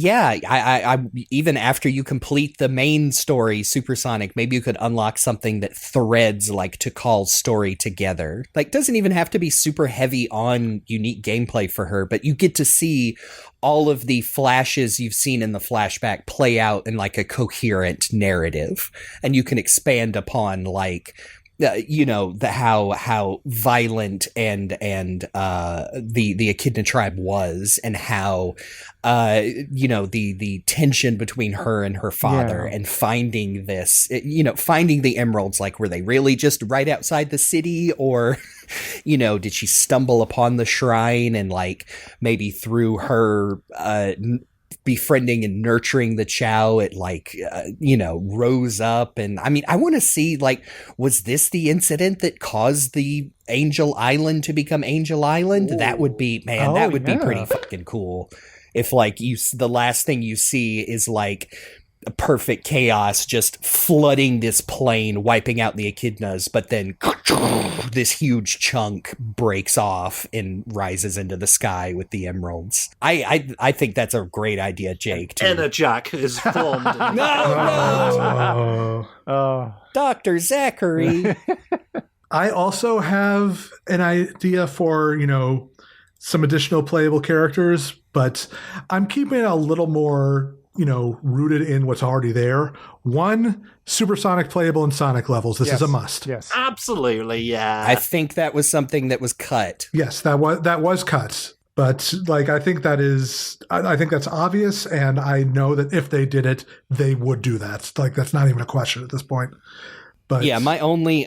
even after you complete the main story, Supersonic, maybe you could unlock something that threads like Tikal's story together. Like, doesn't even have to be super heavy on unique gameplay for her, but you get to see all of the flashes you've seen in the flashback play out in like a coherent narrative, and you can expand upon like how violent and the Echidna tribe was, and how the tension between her and her father, and finding finding the emeralds. Like, were they really just right outside the city, or did she stumble upon the shrine, and like maybe through her befriending and nurturing the Chow, it rose up. And I mean, I want to see, like, was this the incident that caused the Angel Island to become Angel Island? Ooh. That would be, that would be pretty fucking cool. If like the last thing you see is like a perfect chaos just flooding this plane, wiping out the echidnas, but then this huge chunk breaks off and rises into the sky with the emeralds. I think that's a great idea, Jake. Jack is formed. No. Dr. Zachary. I also have an idea for, some additional playable characters, but I'm keeping it a little more rooted in what's already there. One, Supersonic playable in Sonic levels. This is a must. Yes. Absolutely, yeah. I think that was something that was cut. Yes, that was cut. But like, I think that's obvious, and I know that if they did it, they would do that. Like, that's not even a question at this point. But yeah, my only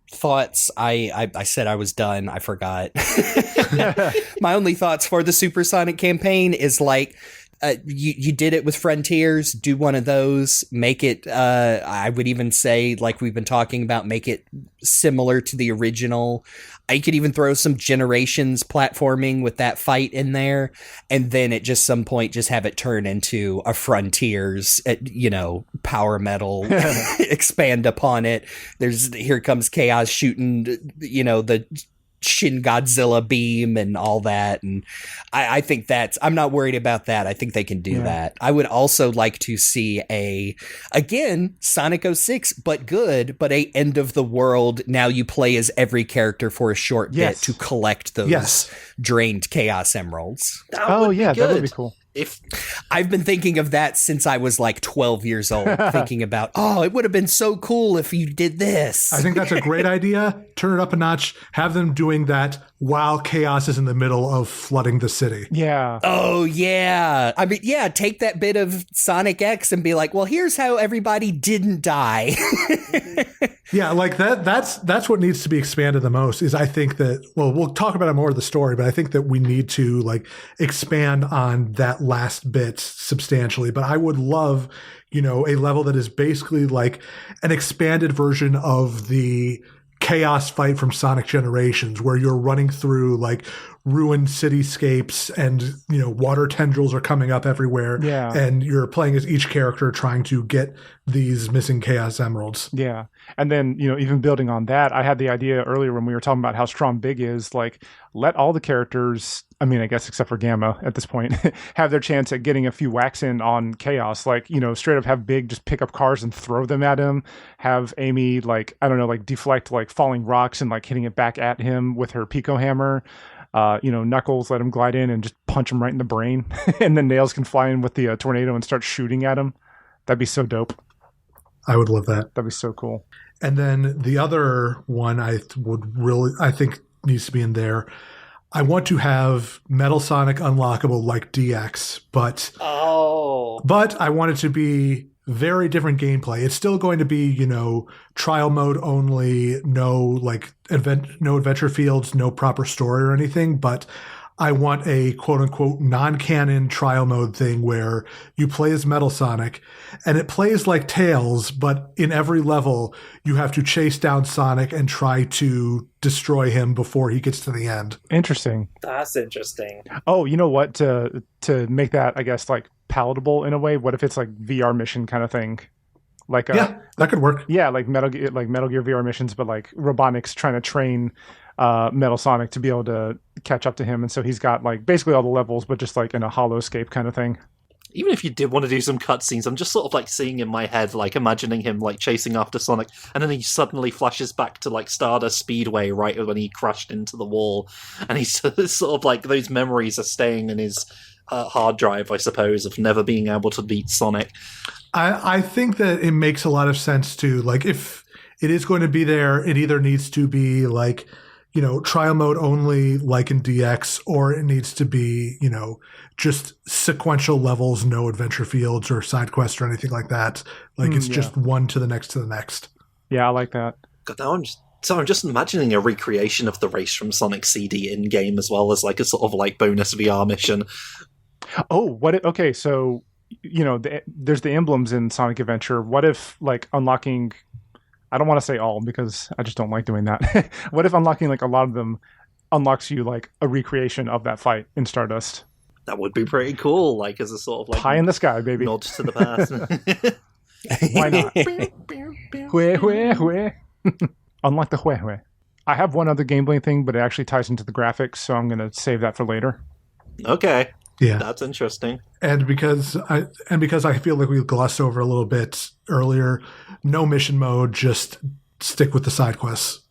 thoughts, I said I was done. I forgot. My only thoughts for the Supersonic campaign is like, you did it with Frontiers, do one of those, make it, I would even say, like we've been talking about, make it similar to the original. I could even throw some Generations platforming with that fight in there, and then at just some point just have it turn into a Frontiers, power metal, expand upon it. Here comes Chaos shooting, the Shin Godzilla beam and all that, and I think I'm not worried about that. I think they can do that. I would also like to see again Sonic 06, but a end of the world. Now you play as every character for a short bit to collect those drained Chaos Emeralds. That would be cool. If I've been thinking of that since I was like 12 years old, thinking about, it would have been so cool if you did this. I think that's a great idea. Turn it up a notch. Have them doing that while Chaos is in the middle of flooding the city. Yeah. Oh, yeah. I mean, take that bit of Sonic X and be like, well, here's how everybody didn't die. Yeah, like that's what needs to be expanded the most. Is I think that, well, we'll talk about it more of the story, but I think that we need to like expand on that last bit substantially. But I would love, a level that is basically like an expanded version of the Chaos fight from Sonic Generations, where you're running through like ruined cityscapes and water tendrils are coming up everywhere, and you're playing as each character trying to get these missing Chaos Emeralds. And then even building on that, I had the idea earlier when we were talking about how strong Big is, like, let all the characters, I mean, I guess except for Gamma at this point, have their chance at getting a few whacks in on Chaos. Like, straight up have Big just pick up cars and throw them at him, have Amy, like, I don't know, like deflect like falling rocks and like hitting it back at him with her Pico hammer. Knuckles, let him glide in and just punch him right in the brain. And then Nails can fly in with the tornado and start shooting at him. That'd be so dope. I would love that. That'd be so cool. And then the other one I think needs to be in there. I want to have Metal Sonic unlockable like DX, but I want it to be very different gameplay. It's still going to be, trial mode only, no adventure fields, no proper story or anything, but I want a quote unquote non-canon trial mode thing where you play as Metal Sonic and it plays like Tails, but in every level you have to chase down Sonic and try to destroy him before he gets to the end. Interesting. That's interesting. Oh, you know what? To make that, I guess, like palatable in a way, what if it's like VR mission kind of thing? Like yeah, that could work. Yeah, like Metal Gear VR missions, but like Robotnik's trying to train Metal Sonic to be able to catch up to him, and so he's got like basically all the levels, but just like in a holoscape kind of thing. Even if you did want to do some cutscenes, I'm just sort of like seeing in my head, like imagining him like chasing after Sonic, and then he suddenly flashes back to like Stardust Speedway right when he crashed into the wall, and he's sort of like those memories are staying in his hard drive, I suppose, of never being able to beat Sonic. I think that it makes a lot of sense to, like, if it is going to be there, it either needs to be like, trial mode only, like in DX, or it needs to be, just sequential levels, no adventure fields or side quests or anything like that. Like it's just one to the next to the next. Yeah, I like that. God, now I'm just imagining a recreation of the race from Sonic CD in game, as well as like a sort of like bonus VR mission. Oh, okay, so there's the emblems in Sonic Adventure. What if like unlocking, I don't want to say all because I just don't like doing that. What if unlocking like a lot of them unlocks you like a recreation of that fight in Stardust? That would be pretty cool, like as a sort of like pie in the sky, baby. Nod to the past. Why not? Hue, hue, hue. Unlock the hue, hue. I have one other gameplay thing, but it actually ties into the graphics, so I'm going to save that for later. Okay. Yeah, that's interesting. And because I feel like we glossed over a little bit earlier, no mission mode, just stick with the side quests.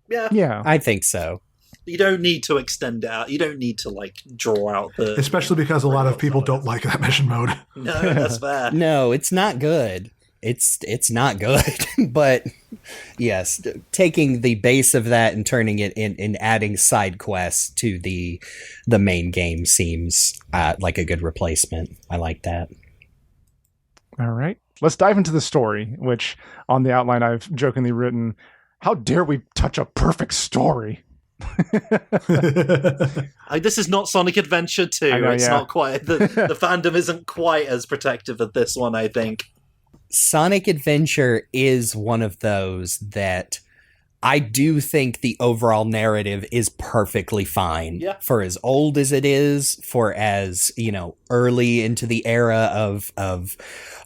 Yeah, I think so. You don't need to extend it out. You don't need to like draw out the. Especially because a lot of people don't like that mission mode. No, that's fair. No, it's not good. It's not good. But yes, taking the base of that and turning it in adding side quests to the main game seems like a good replacement. I like that. All right. Let's dive into the story, which on the outline I've jokingly written, how dare we touch a perfect story? This is not Sonic Adventure 2. It's not quite the fandom isn't quite as protective of this one, I think. Sonic Adventure is one of those that I do think the overall narrative is perfectly fine for as old as it is, for as, early into the era of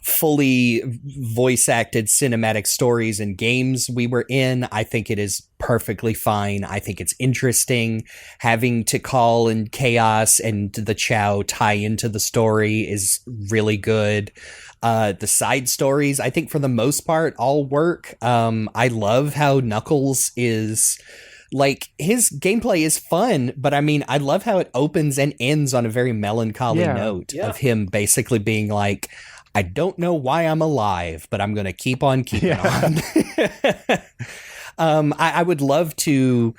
fully voice acted cinematic stories and games we were in. I think it is perfectly fine. I think it's interesting. Having Tikal and Chaos and the Chow tie into the story is really good. The side stories, I think for the most part, all work. I love how Knuckles is, like, his gameplay is fun, but I mean, I love how it opens and ends on a very melancholy note of him basically being like, I don't know why I'm alive, but I'm going to keep on keeping on. I would love to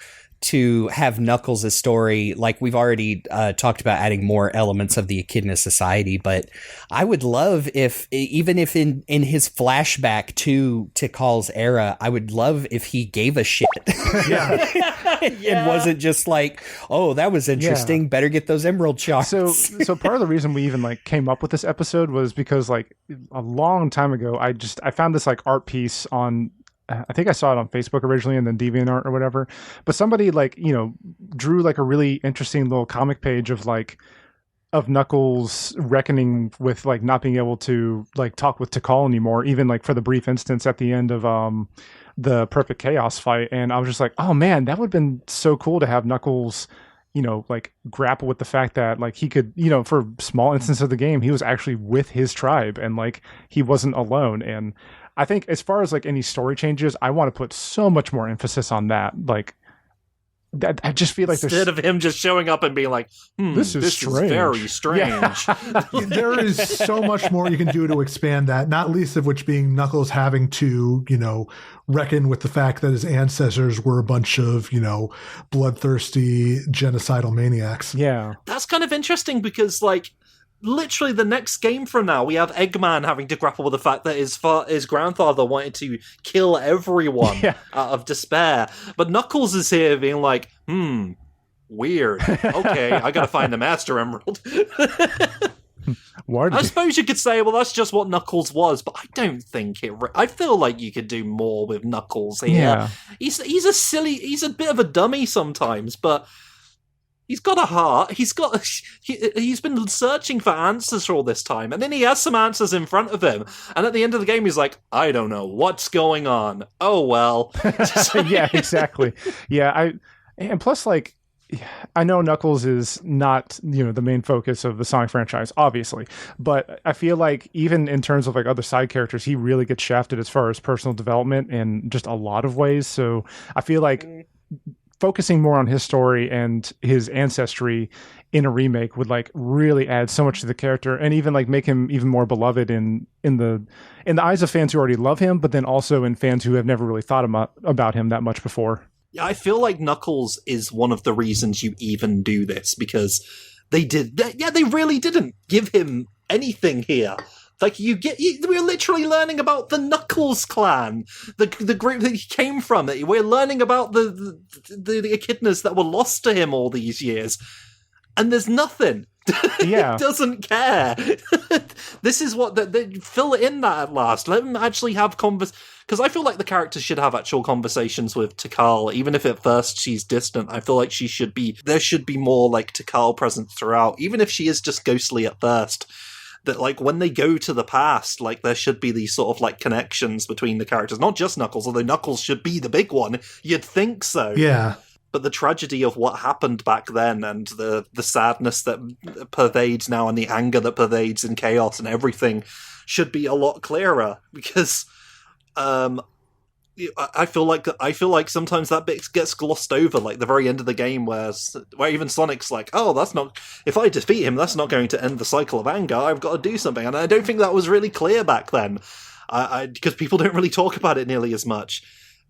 have Knuckles' story, like we've already talked about adding more elements of the Echidna Society, but I would love if, even if in his flashback to Tikal's era, I would love if he gave a shit. And wasn't just like, oh, that was interesting, better get those emerald shards. So part of the reason we even like came up with this episode was because like a long time ago, I found this like art piece on, I think I saw it on Facebook originally and then DeviantArt or whatever, but somebody like, drew like a really interesting little comic page of Knuckles reckoning with like not being able to like talk with Tikal anymore, even like for the brief instance at the end of the Perfect Chaos fight. And I was just like, oh man, that would have been so cool to have Knuckles, like grapple with the fact that like he could, for small instance of the game, he was actually with his tribe and like he wasn't alone. And I think as far as like any story changes, I want to put so much more emphasis on that. Like that, I just feel like instead of him just showing up and being like, this is very strange. There is so much more you can do to expand that, not least of which being Knuckles having to, reckon with the fact that his ancestors were a bunch of, bloodthirsty genocidal maniacs. Yeah. That's kind of interesting because like literally the next game from now, we have Eggman having to grapple with the fact that his grandfather wanted to kill everyone out of despair. But Knuckles is here being like, weird. Okay, I gotta find the Master Emerald. I suppose you could say, well, that's just what Knuckles was, but I don't think it. I feel like you could do more with Knuckles here. Yeah. He's a bit of a dummy sometimes, but he's got a heart. He's been searching for answers for all this time, and then he has some answers in front of him. And at the end of the game, he's like, "I don't know what's going on. Oh well." Yeah, exactly. Yeah, and plus, like, I know Knuckles is not, the main focus of the Sonic franchise, obviously, but I feel like even in terms of like other side characters, he really gets shafted as far as personal development in just a lot of ways. So I feel like focusing more on his story and his ancestry in a remake would like really add so much to the character, and even like make him even more beloved in the eyes of fans who already love him, but then also in fans who have never really thought about him that much before. Yeah, I feel like Knuckles is one of the reasons you even do this, because they really didn't give him anything here. Like, we're literally learning about the Knuckles clan, the group that he came from. We're learning about the echidnas that were lost to him all these years. And there's nothing. Yeah. He doesn't care. This is what they fill in that at last. Let him actually have because I feel like the character should have actual conversations with Tikal, even if at first she's distant. I feel like there should be more like Tikal presence throughout, even if she is just ghostly at first. That like when they go to the past, like there should be these sort of like connections between the characters, not just Knuckles, although Knuckles should be the big one. You'd think so. Yeah. But the tragedy of what happened back then, and the sadness that pervades now, and the anger that pervades in Chaos and everything, should be a lot clearer. Because I feel like sometimes that bit gets glossed over, like the very end of the game, where even Sonic's like, "Oh, that's not. If I defeat him, that's not going to end the cycle of anger. I've got to do something." And I don't think that was really clear back then, because people don't really talk about it nearly as much.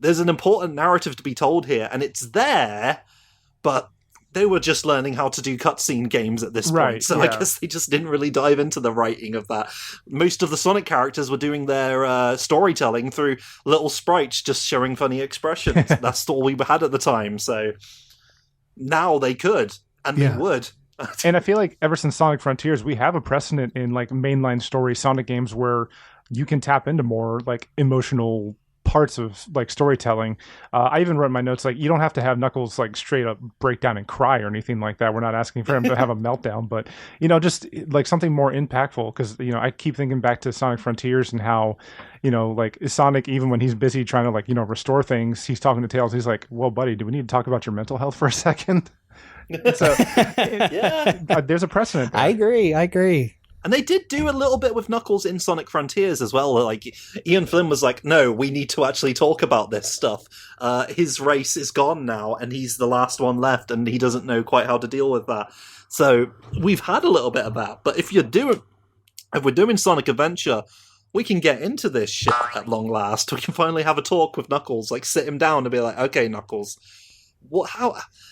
There's an important narrative to be told here, and it's there, but they were just learning how to do cutscene games at this point, right, so yeah. I guess they just didn't really dive into the writing of that. Most of the Sonic characters were doing their storytelling through little sprites just showing funny expressions. That's all we had at the time, so now they could, and they would. And I feel like ever since Sonic Frontiers, we have a precedent in like mainline story Sonic games where you can tap into more like emotional parts of like storytelling. I even wrote in my notes, like, you don't have to have Knuckles like straight up break down and cry or anything like that. We're not asking for him to have a meltdown, but just like something more impactful. Because I keep thinking back to Sonic Frontiers and how like Sonic, even when he's busy trying to like restore things, he's talking to Tails. He's like, "Well, buddy, do we need to talk about your mental health for a second?" So there's a precedent there. I agree. And they did do a little bit with Knuckles in Sonic Frontiers as well. Like, Ian Flynn was like, "No, we need to actually talk about this stuff. His race is gone now, and he's the last one left, and he doesn't know quite how to deal with that." So we've had a little bit of that. But if we're doing Sonic Adventure, we can get into this shit at long last. We can finally have a talk with Knuckles, like sit him down and be like, "Okay, Knuckles,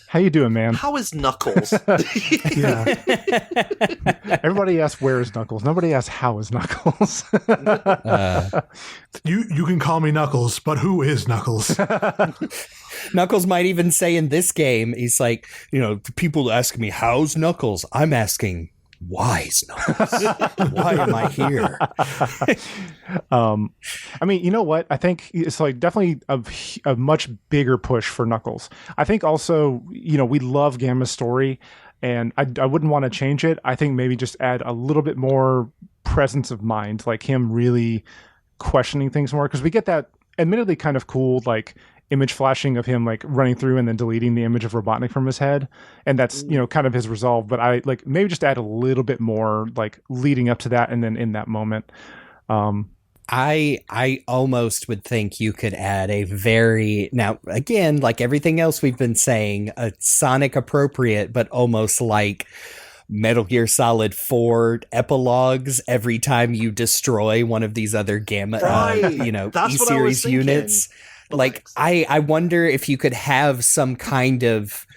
how you doing, man? How is Knuckles?" Yeah. Everybody asks, "Where is Knuckles?" Nobody asks, "How is Knuckles?" You can call me Knuckles, but who is Knuckles? Knuckles might even say in this game, he's like, people ask me, "How's Knuckles?" I'm asking, "Why is Knuckles? Why am I here?" I mean, you know what? I think it's like definitely a much bigger push for Knuckles. I think also, we love Gamma's story, and I wouldn't want to change it. I think maybe just add a little bit more presence of mind, like him really questioning things more, because we get that admittedly kind of cool, like, image flashing of him like running through and then deleting the image of Robotnik from his head, and that's kind of his resolve. But I like maybe just add a little bit more like leading up to that, and then in that moment. I almost would think you could add now again, like everything else we've been saying, a Sonic appropriate, but almost like Metal Gear Solid 4 epilogues every time you destroy one of these other Gamma, E-series units. Like, I wonder if you could have some kind of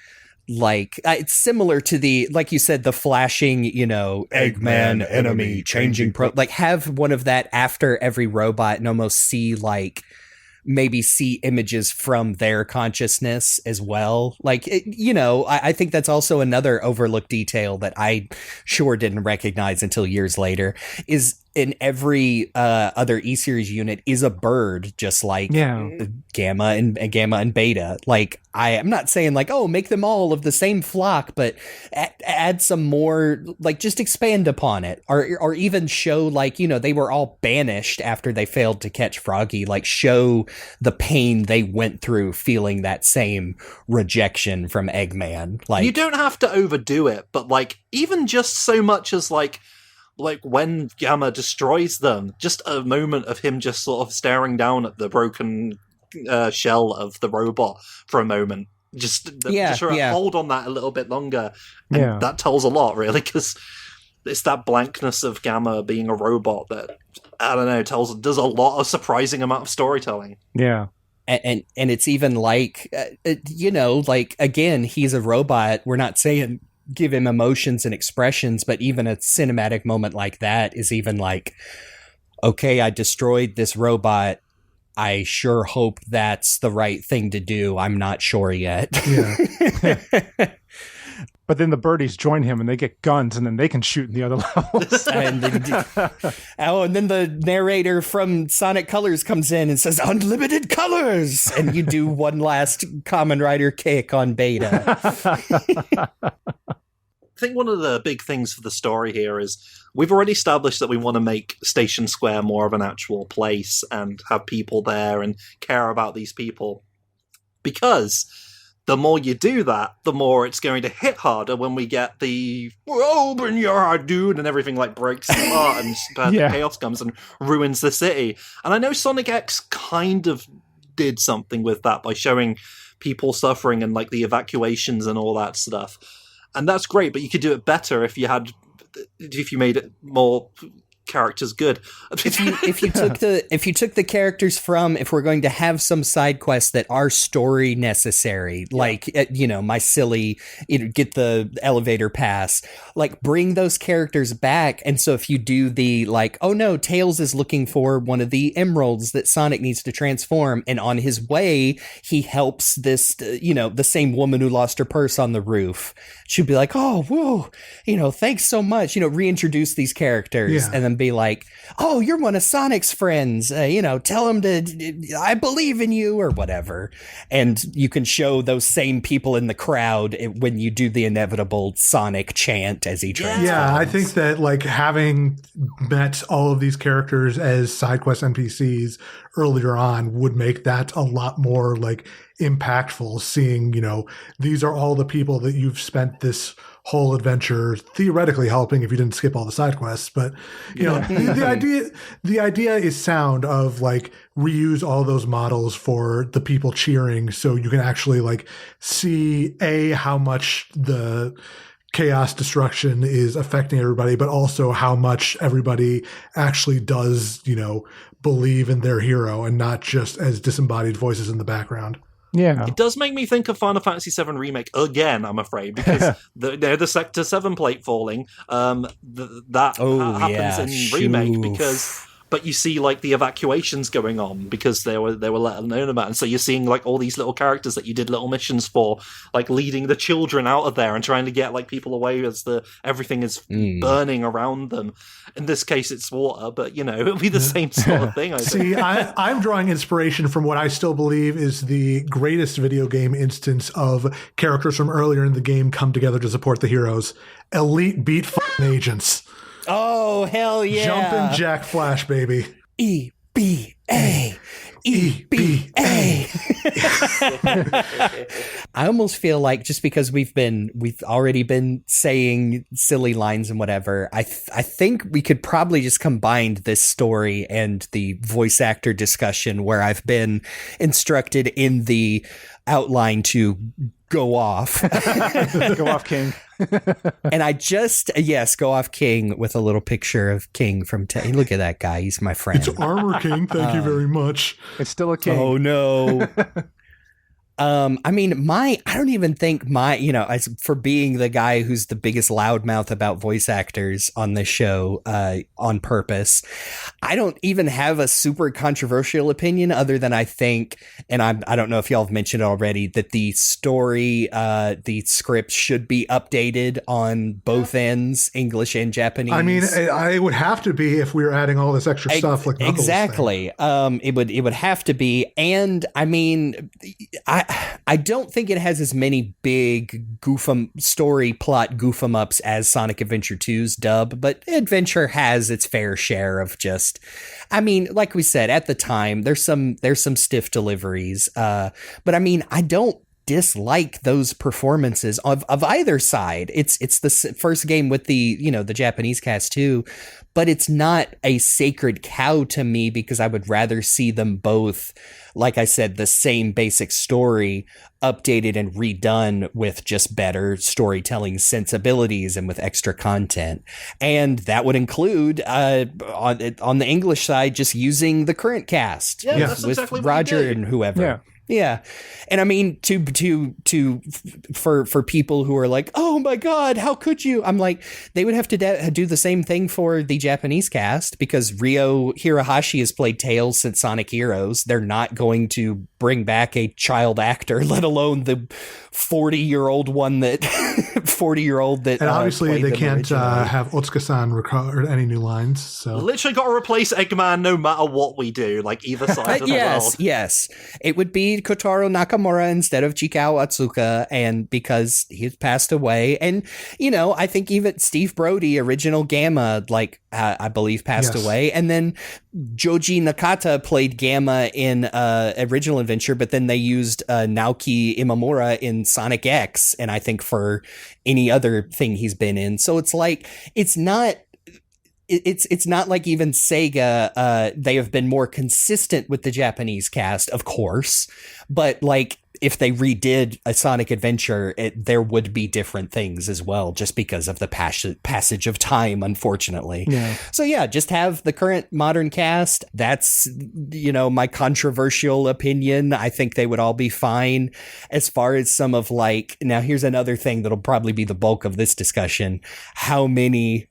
like it's similar to the, like you said, the flashing, Eggman enemy changing like have one of that after every robot and almost see like maybe see images from their consciousness as well. Like, I think that's also another overlooked detail that I sure didn't recognize until years later is in every other E-series unit is a bird, just like Gamma and Beta. Like, I'm not saying like, oh, make them all of the same flock, but add some more, like just expand upon it, or even show like, they were all banished after they failed to catch Froggy. Like, show the pain they went through feeling that same rejection from Eggman. Like, you don't have to overdo it, but like even just so much as like when Gamma destroys them, just a moment of him just sort of staring down at the broken shell of the robot for a moment. Just hold on that a little bit longer. And that tells a lot, really, because it's that blankness of Gamma being a robot that, I don't know, does a lot of surprising amount of storytelling. Yeah. And it's even like, like, again, he's a robot. We're not saying give him emotions and expressions, but even a cinematic moment like that is even like, okay, I destroyed this robot. I sure hope that's the right thing to do. I'm not sure yet. Yeah. But then the birdies join him and they get guns and then they can shoot in the other levels. and then the narrator from Sonic Colors comes in and says, "Unlimited colors!" And you do one last Kamen Rider kick on Beta. I think one of the big things for the story here is we've already established that we want to make Station Square more of an actual place and have people there and care about these people. Because the more you do that, the more it's going to hit harder when we get the open your heart, dude, and everything like breaks apart and chaos comes and ruins the city. And I know Sonic X kind of did something with that by showing people suffering and like the evacuations and all that stuff. And that's great, but you could do it better if you made it more characters good. if you took the characters from, if we're going to have some side quests that are story necessary, like my silly get the elevator pass, like bring those characters back. And so if you do the like, oh no, Tails is looking for one of the emeralds that Sonic needs to transform, and on his way he helps this the same woman who lost her purse on the roof. She'd be like, oh whoa, thanks so much, reintroduce these characters and then be like, oh, you're one of Sonic's friends, tell him I believe in you or whatever. And you can show those same people in the crowd when you do the inevitable Sonic chant as he transforms. Yeah, I think that like having met all of these characters as side quest NPCs earlier on would make that a lot more like impactful, seeing, these are all the people that you've spent this whole adventure theoretically helping if you didn't skip all the side quests. But the idea is sound of like reuse all those models for the people cheering, so you can actually like see how much the chaos destruction is affecting everybody, but also how much everybody actually does believe in their hero and not just as disembodied voices in the background. Yeah, it does make me think of Final Fantasy VII Remake again, I'm afraid, because the Sector 7 plate falling, that happens in Remake but you see like the evacuations going on because they were let known about, and so you're seeing like all these little characters that you did little missions for, like leading the children out of there and trying to get like people away as everything is burning around them. In this case, it's water, but it'll be the same sort of thing. I think. See, I'm drawing inspiration from what I still believe is the greatest video game instance of characters from earlier in the game come together to support the heroes. Elite beat agents. Oh, hell yeah. Jumpin' Jack Flash, baby. EBA. EBA. I almost feel like just because we've already been saying silly lines and whatever, I think we could probably just combine this story and the voice actor discussion where I've been instructed in the outline to go off. Go off, King. And I just, go off King with a little picture of King from look at that guy. He's my friend. It's Armor King. Thank you very much. It's still a king. Oh, no. I mean, I don't even think as for being the guy who's the biggest loudmouth about voice actors on this show, on purpose, I don't even have a super controversial opinion other than I think, and I don't know if y'all have mentioned already, that the story, the script should be updated on both ends, English and Japanese. I mean, I would have to be if we were adding all this extra stuff like Knuckles exactly. It would have to be, and I mean, I don't think it has as many big story plot goof 'em ups as Sonic Adventure 2's dub, but Adventure has its fair share of just, I mean, like we said at the time, there's some stiff deliveries, but I mean, I don't dislike those performances of either side. It's the first game with the Japanese cast too, but it's not a sacred cow to me because I would rather see them both, like I said, the same basic story updated and redone with just better storytelling sensibilities and with extra content. And that would include on the English side just using the current cast that's with exactly Roger and whoever. Yeah. And I mean, for people who are like, oh my God, how could you? I'm like, they would have to do the same thing for the Japanese cast because Ryo Hirahashi has played Tails since Sonic Heroes. They're not going to bring back a child actor, let alone the 40-year-old one that and obviously they can't have Otsuka-san record any new lines. So literally got to replace Eggman no matter what we do, like either side of the world. Yes. It would be Kotaro Nakamura instead of Chikao Atsuka, and because he's passed away, and I think even Steve Brody, original Gamma, I believe passed away, and then Joji Nakata played Gamma in original Adventure, but then they used Naoki Imamura in Sonic X, and I think for any other thing he's been in. So it's like it's not like even Sega, they have been more consistent with the Japanese cast, of course, but like if they redid a Sonic Adventure, there would be different things as well, just because of the passage of time, unfortunately. Yeah. So yeah, just have the current modern cast. That's, my controversial opinion. I think they would all be fine. As far as some of now here's another thing that'll probably be the bulk of this discussion. How many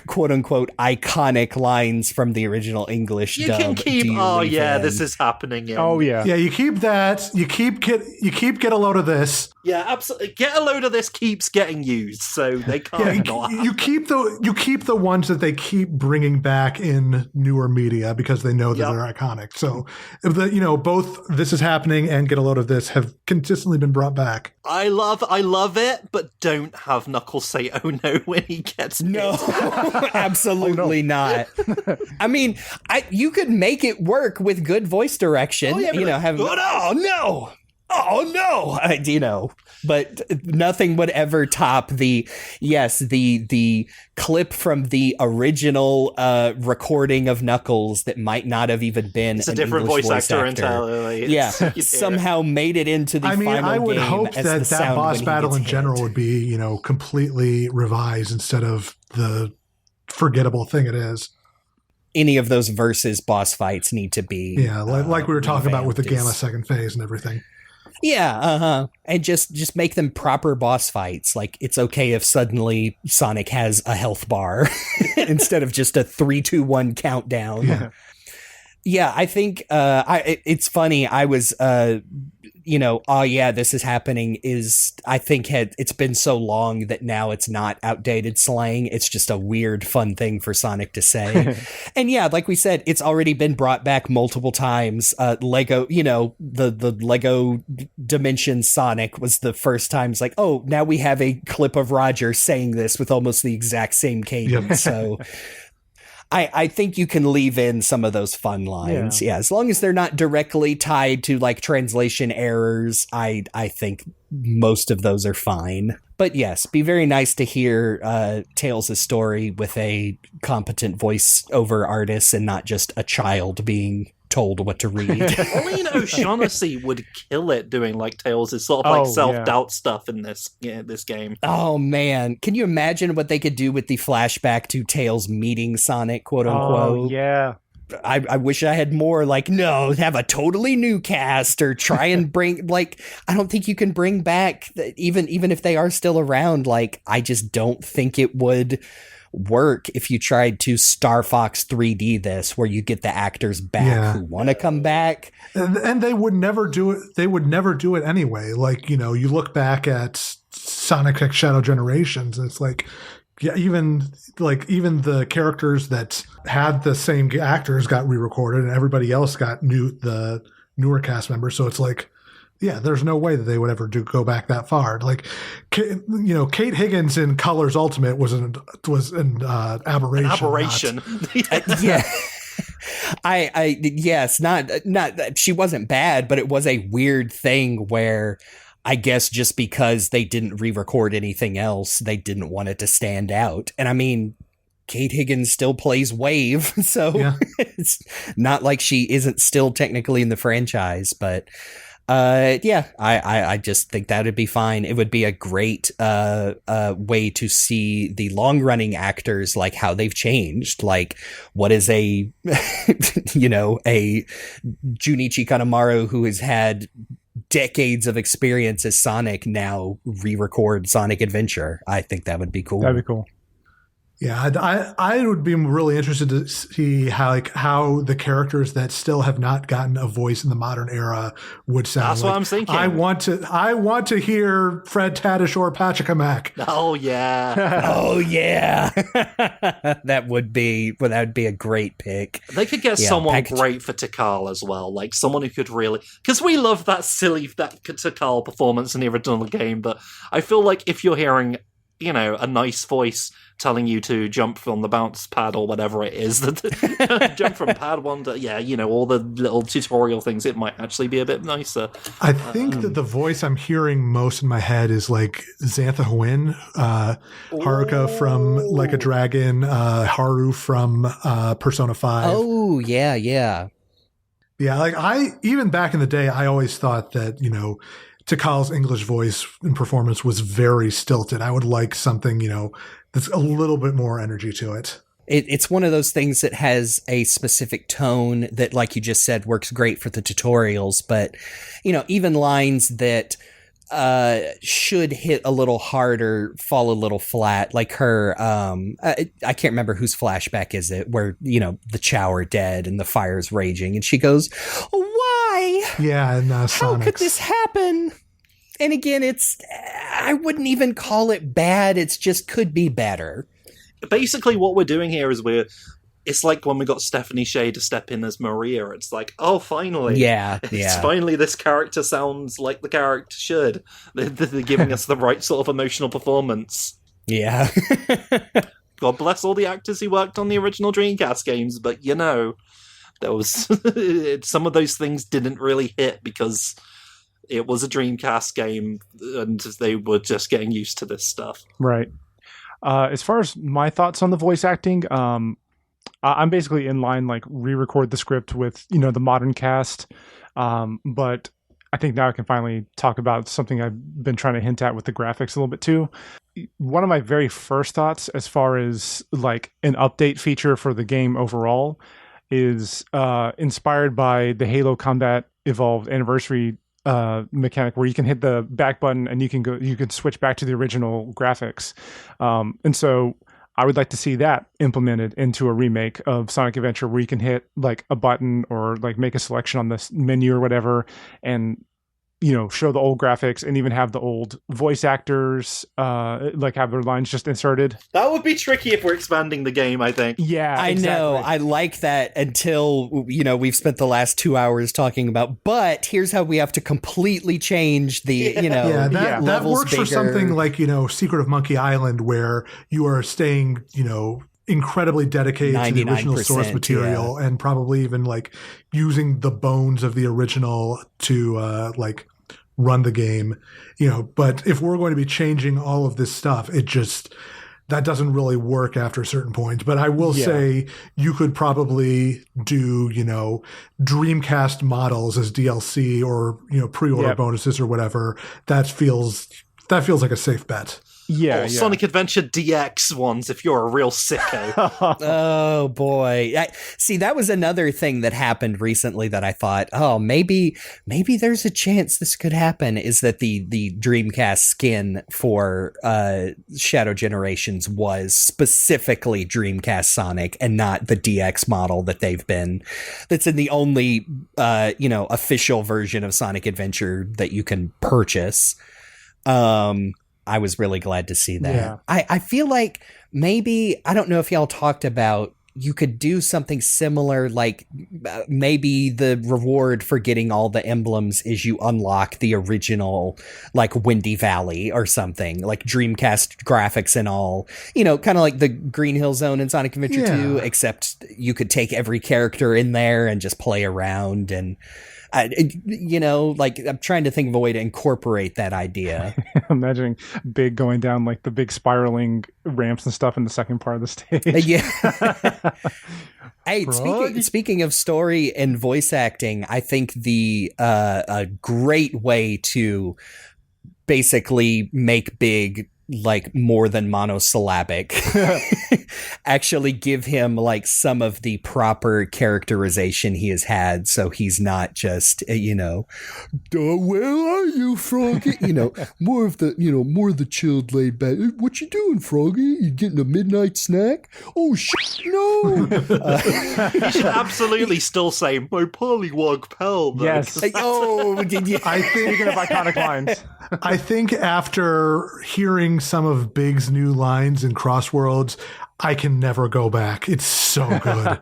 quote unquote iconic lines from the original English dub can keep this is happening in. You keep that, you keep get a load of this. Yeah, absolutely. Get a load of this keeps getting used, so they can't you keep the ones that they keep bringing back in newer media because they know that they're iconic. So both This Is Happening and Get a Load of This have consistently been brought back. I love it, but don't have Knuckles say "oh no" when he gets absolutely not. I mean, you could make it work with good voice direction. Oh no, but nothing would ever top the clip from the original recording of Knuckles that might not have even been a different English voice actor entirely. Somehow made it into the final game. I would hope that boss battle in general would be, completely revised instead of the forgettable thing it is. Any of those versus boss fights need to be like we were talking about with the Gamma second phase and everything. Yeah, and just make them proper boss fights. Like, it's okay if suddenly Sonic has a health bar instead of just a 3, 2, 1 countdown. Yeah, I think it's funny. I was this is happening I think it's been so long that now it's not outdated slang. It's just a weird, fun thing for Sonic to say. And yeah, like we said, it's already been brought back multiple times. Lego, the Lego Dimension Sonic was the first time. It's like, oh, now we have a clip of Roger saying this with almost the exact same cadence. So I think you can leave in some of those fun lines. Yeah, as long as they're not directly tied to translation errors, I think most of those are fine. But yes, be very nice to hear Tails' story with a competent voiceover artist and not just a child being told what to read. Pauline O'Shaughnessy would kill it doing Tails' sort of self-doubt stuff in this game. Oh man, can you imagine what they could do with the flashback to Tails meeting Sonic, quote unquote? Oh yeah. I wish I had more like, no, have a totally new cast or try and bring like, I don't think you can bring back even if they are still around. Like, I just don't think it would work if you tried to Star Fox 3D this, where you get the actors back who want to come back. And they would never do it. They would never do it anyway. Like, you know, you look back at Sonic X Shadow Generations, and it's like, yeah, even the characters that had the same actors got re-recorded, and everybody else got the newer cast members. So it's like, yeah, there's no way that they would ever go back that far. Like, you know, Kate Higgins in Colors Ultimate was an aberration. An aberration. Yeah. Yes, not she wasn't bad, but it was a weird thing where I guess just because they didn't re-record anything else, they didn't want it to stand out. And I mean, Kate Higgins still plays Wave, so it's not like she isn't still technically in the franchise, but I just think that would be fine. It would be a great way to see the long-running actors, like how they've changed. Like, what is a you know, a Junichi Kanemaru who has had decades of experience as Sonic now re-record Sonic Adventure? I think that would be cool. That'd be cool. Yeah, I would be really interested to see how the characters that still have not gotten a voice in the modern era would sound. That's what I'm thinking. I want to hear Fred Tatasciore or Pachacamac. Oh yeah. Oh yeah. that would be a great pick. They could get someone great for Tikal as well, like someone who could really, because we love that Tikal performance in the original game, but I feel like if you're hearing, you know, a nice voice telling you to jump from the bounce pad or whatever it is, that jump from pad one to, you know, all the little tutorial things, it might actually be a bit nicer. I think that the voice I'm hearing most in my head is like Xantha Huyn, Haruka from Like a Dragon, Haru from Persona 5. Oh, yeah, yeah. Yeah, like even back in the day, I always thought that, you know, Tikal's English voice and performance was very stilted. I would like something, you know, that's a little bit more energy to it. It's one of those things that has a specific tone that, like you just said, works great for the tutorials. But, you know, even lines that should hit a little harder fall a little flat. Like her, I can't remember whose flashback is it, where, you know, the Chow are dead and the fire's raging, and she goes, "Why? Yeah, and how could this happen?" And again, I wouldn't even call it bad. It's just could be better. Basically, what we're doing here is it's like when we got Stephanie Sheh to step in as Maria. It's like, oh, finally. Yeah. Finally, this character sounds like the character should. They're giving us the right sort of emotional performance. Yeah. God bless all the actors who worked on the original Dreamcast games, but, you know, there was some of those things didn't really hit because it was a Dreamcast game and they were just getting used to this stuff. Right. As far as my thoughts on the voice acting, I'm basically in line, like, re-record the script with, you know, the modern cast. But I think now I can finally talk about something I've been trying to hint at with the graphics a little bit too. One of my very first thoughts as far as like an update feature for the game overall is inspired by the Halo Combat Evolved Anniversary mechanic, where you can hit the back button and you can switch back to the original graphics. And so I would like to see that implemented into a remake of Sonic Adventure, where you can hit like a button or like make a selection on this menu or whatever, and, you know, show the old graphics and even have the old voice actors like have their lines just inserted. That would be tricky if we're expanding the game, I think. Yeah, I know. I like that until, you know, we've spent the last 2 hours talking about, but here's how we have to completely change the, you know, that works bigger. For something like, you know, Secret of Monkey Island, where you are staying, you know, incredibly dedicated to the original source material, and probably even like using the bones of the original to like run the game, you know. But if we're going to be changing all of this stuff, that doesn't really work after a certain point. But I will say you could probably do, you know, Dreamcast models as DLC or, you know, pre-order bonuses or whatever. That feels That feels like a safe bet. Yeah, Sonic Adventure DX ones if you're a real sicko. Oh boy. See, that was another thing that happened recently that I thought, oh, maybe there's a chance this could happen, is that the Dreamcast skin for Shadow Generations was specifically Dreamcast Sonic and not the DX model that's in the only official version of Sonic Adventure that you can purchase. I was really glad to see that. Yeah. I feel like maybe, I don't know if y'all talked about, you could do something similar, like maybe the reward for getting all the emblems is you unlock the original, like Windy Valley or something, like Dreamcast graphics and all, kind of like the Green Hill Zone in Sonic Adventure 2, except you could take every character in there and just play around. And I'm trying to think of a way to incorporate that idea. Imagining Big going down like the big spiraling ramps and stuff in the second part of the stage. Yeah. Hey, speaking of story and voice acting, I think a great way to basically make Big like more than monosyllabic, actually give him like some of the proper characterization he has had, so he's not just where are you, Froggy? More of the chilled, laid back. What you doing, Froggy? You getting a midnight snack? Oh shit, no. You should absolutely still say my pollywog pal. Yes. Oh, I think Speaking of iconic lines. I think after hearing some of Big's new lines in Crossworlds, I can never go back. It's so good.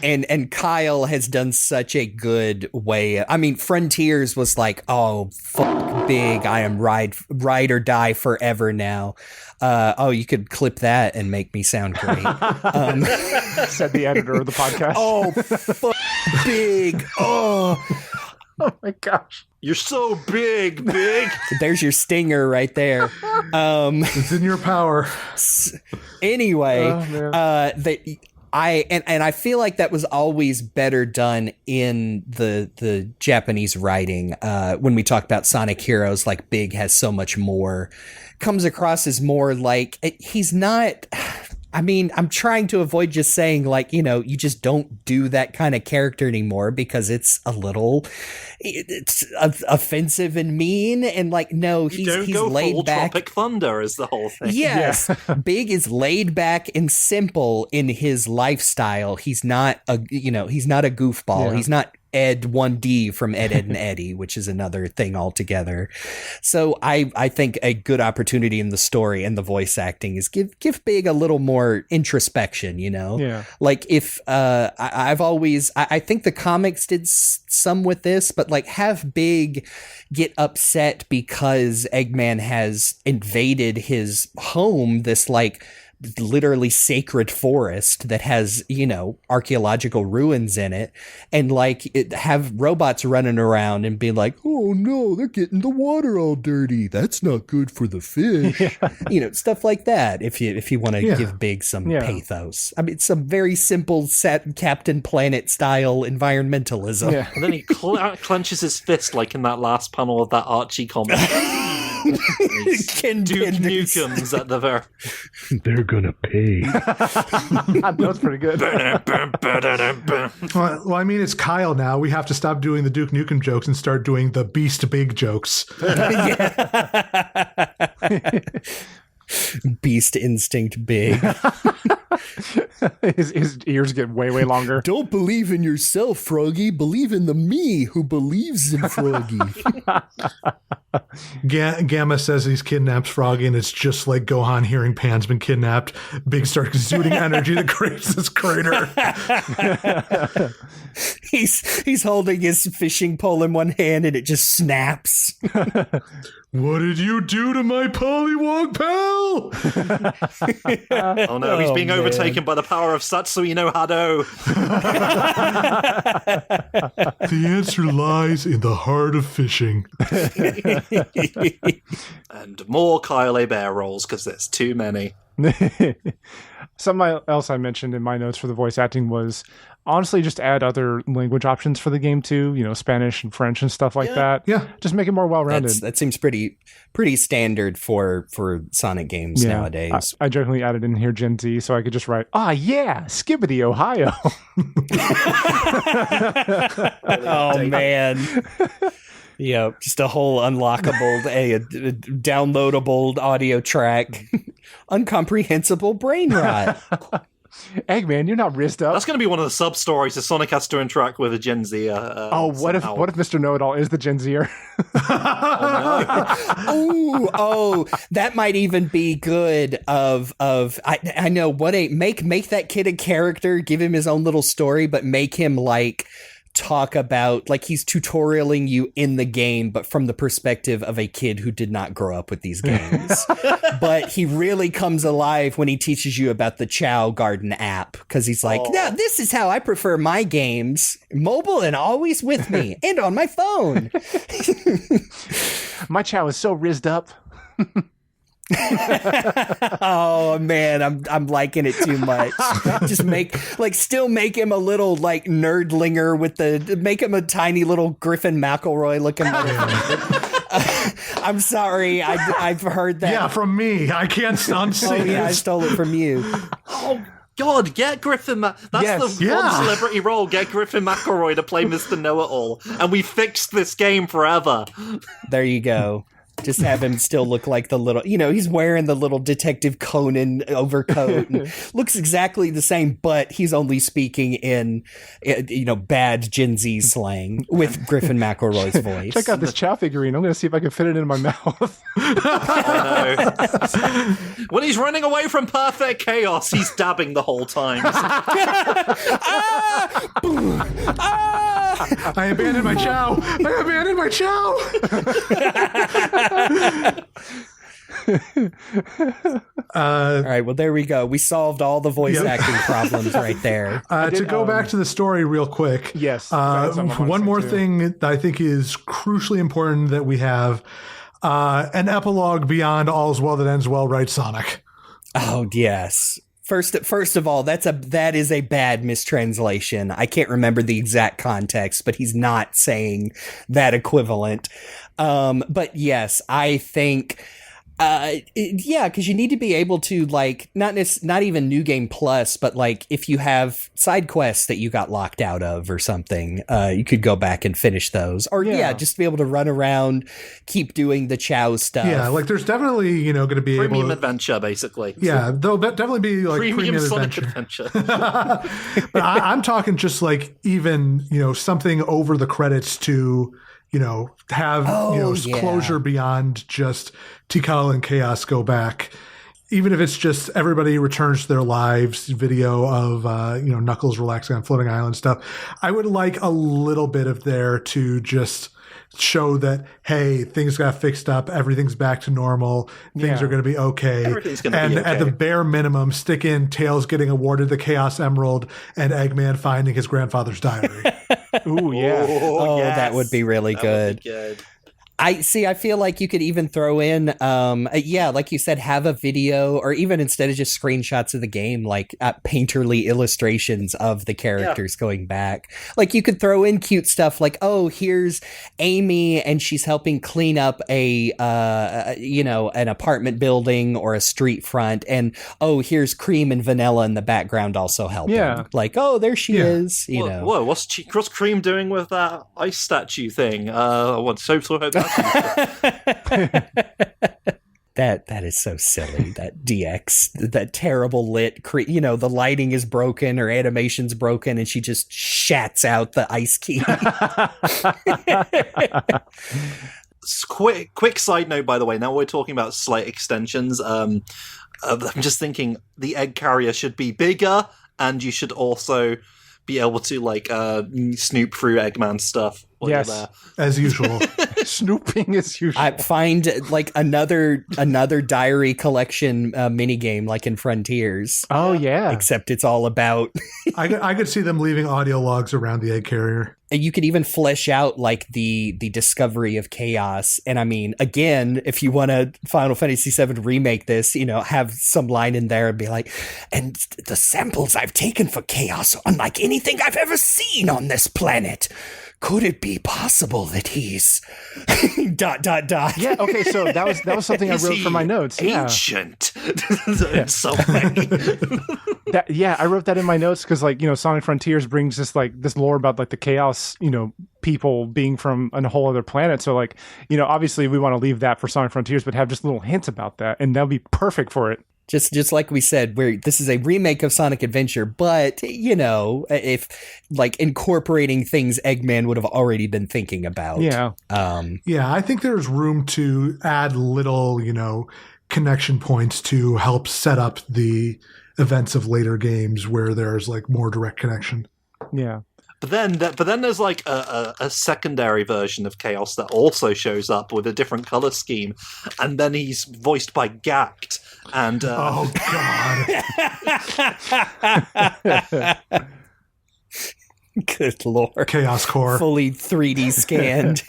And Kyle has done such a good way. I mean, Frontiers was like, oh, fuck Big. I am ride or die forever now. You could clip that and make me sound great. Said the editor of the podcast. Oh, fuck Big. Oh my gosh. You're so big. There's your stinger right there. It's in your power. Anyway, Oh, I feel like that was always better done in the Japanese writing. When we talk about Sonic Heroes, like Big has so much more, comes across as more like he's not. I mean, I'm trying to avoid just saying like, you just don't do that kind of character anymore because it's it's offensive and mean, and like, no, he's laid back. Tropic Thunder is the whole thing. Yes. Yeah. Big is laid back and simple in his lifestyle. He's not a goofball. Yeah. He's not Ed 1D from Ed, Edd and Eddy, which is another thing altogether. So I think a good opportunity in the story and the voice acting is give Big a little more introspection, Yeah. Like if I think the comics did some with this, but like have Big get upset because Eggman has invaded his home, this like literally sacred forest that has, archaeological ruins in it, and like have robots running around and be like, oh no, they're getting the water all dirty. That's not good for the fish. Yeah. Stuff like that. If you want to give Big some pathos. I mean, it's some very simple Captain Planet style environmentalism. Yeah. And then he clenches his fist like in that last panel of that Archie comic. Duke Nukem's at the very. They're gonna pay. That's pretty good. Well, I mean, it's Kyle now. We have to stop doing the Duke Nukem jokes and start doing the Beast Big jokes. Beast instinct Big. His ears get way longer. Don't believe in yourself, Froggy. Believe in the me who believes in Froggy. Gamma says he's kidnapped Froggy, and it's just like Gohan hearing Pan's been kidnapped. Big starts exuding energy that creates this crater. He's holding his fishing pole in one hand, and it just snaps. What did you do to my Pollywog pal? Oh no, he's being overtaken by the power of Satsui no Hado. The answer lies in the heart of fishing. And more Kyle Bear rolls because there's too many. Something else I mentioned in my notes for the voice acting was Honestly, just add other language options for the game too. Spanish and French and stuff like that. Yeah. Just make it more well-rounded. That seems pretty standard for Sonic games nowadays. I jokingly added in here Gen Z, so I could just write, Skibbity, Ohio. Oh, man. Yeah, just a whole unlockable, a downloadable audio track. Uncomprehensible brain rot. Eggman, you're not wrist up. That's going to be one of the sub-stories that Sonic has to interact with a Gen Z. What if Mr. Know-It-All is the Gen Zer? That might even be good. I know what make that kid a character, give him his own little story, but make him talk about he's tutorialing you in the game, but from the perspective of a kid who did not grow up with these games. But he really comes alive when he teaches you about the Chow Garden app, because he's no, this is how I prefer my games, mobile and always with me and on my phone. My Chow is so rizzed up. Oh man, I'm liking it too much. Just still make him a little nerdlinger make him a tiny little Griffin McElroy looking motherfucker. I'm sorry, I've heard that. Yeah, from me. I can't unsee it. I stole it from you. Oh God, get Griffin. That's the one celebrity role. Get Griffin McElroy to play Mr. Know-It-All, and we fixed this game forever. There you go. Just have him still look like the little, he's wearing the little Detective Conan overcoat and looks exactly the same, but he's only speaking in, bad Gen Z slang with Griffin McElroy's voice. Check out this Chow figurine. I'm going to see if I can fit it in my mouth. I know. When he's running away from perfect chaos, he's dabbing the whole time. I abandoned my Chow. All right, well, there we go. We solved all the voice acting problems right there. To go back to the story real quick. Yes. One more thing that I think is crucially important that we have an epilogue beyond All's Well That Ends Well, right, Sonic? Oh, yes. First of all, that is a bad mistranslation. I can't remember the exact context, but he's not saying that equivalent. But yes, I think, because you need to be able to not even New Game Plus, but if you have side quests that you got locked out of or something, you could go back and finish those, or just be able to run around, keep doing the Chow stuff. Yeah, there's definitely going to be premium adventure, basically. Yeah, there'll definitely be premium Sonic adventure. But I'm talking just even something over the credits to have closure beyond just Tikal and Chaos go back. Even if it's just everybody returns to their lives, video of Knuckles relaxing on floating island stuff. I would like a little bit of there to just show that, hey, things got fixed up, everything's back to normal, things are going to be okay. Everything's going to be okay. At the bare minimum, stick in Tails getting awarded the Chaos Emerald and Eggman finding his grandfather's diary. Ooh, yeah. Oh, yes. That would be really good. Would be good. I feel like you could even throw in, like you said, have a video, or even instead of just screenshots of the game, painterly illustrations of the characters going back. You could throw in cute stuff here's Amy and she's helping clean up an apartment building or a street front, and here's Cream and Vanilla in the background also helping. Yeah. There she is. Whoa, what's Cream doing with that ice statue thing? That is so silly. That DX, that terrible lit, the lighting is broken, her animation's broken, and she just shats out the ice key. Quick side note, by the way. Now we're talking about slight extensions. I'm just thinking the egg carrier should be bigger, and you should also be able to snoop through Eggman stuff. while Yes. you're there. As usual. Snooping as usual. I find like another diary collection mini game like in Frontiers. Oh yeah. Except it's all about. I could see them leaving audio logs around the egg carrier. And you could even flesh out like the discovery of chaos. And I mean, again, if you want to Final Fantasy VII remake this, have some line in there and be like, and the samples I've taken for chaos are unlike anything I've ever seen on this planet. Could it be possible that he's ... Yeah, okay, so that was something I wrote for my notes. Yeah. Ancient. In some way. I wrote that in my notes because Sonic Frontiers brings this lore about like the chaos, people being from a whole other planet. So obviously we want to leave that for Sonic Frontiers, but have just little hints about that, and that'll be perfect for it. Just like we said, where this is a remake of Sonic Adventure, but if like incorporating things Eggman would have already been thinking about. Yeah. I think there's room to add little, connection points to help set up the events of later games where there's like more direct connection. Yeah. But then there's like a secondary version of Chaos that also shows up with a different color scheme, and then he's voiced by Gact. And oh god, good lord, Chaos Core, fully 3D scanned.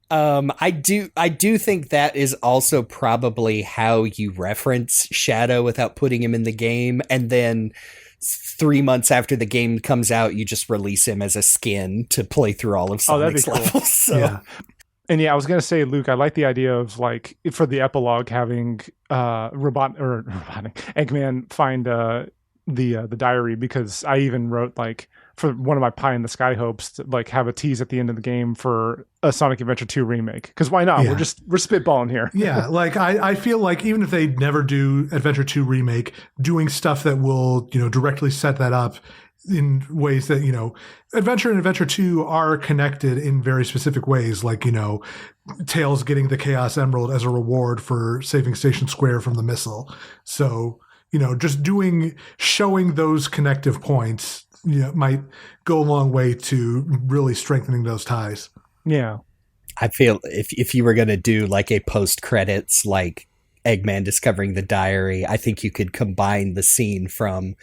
I do think that is also probably how you reference Shadow without putting him in the game, and then 3 months after the game comes out, you just release him as a skin to play through all of Sonic's levels. So. Yeah. And I was gonna say, Luke, I like the idea of like for the epilogue having Eggman find the diary, because I even wrote like for one of my pie in the sky hopes to like have a tease at the end of the game for a Sonic Adventure 2 remake, because why not? Yeah. We're spitballing here. Yeah, like I feel like even if they never do Adventure 2 remake, doing stuff that will directly set that up in ways that Adventure and Adventure 2 are connected in very specific ways, like Tails getting the Chaos Emerald as a reward for saving Station Square from the missile. So just showing those connective points might go a long way to really strengthening those ties. Yeah. I feel if you were going to do like a post credits, like Eggman discovering the diary, I think you could combine the scene from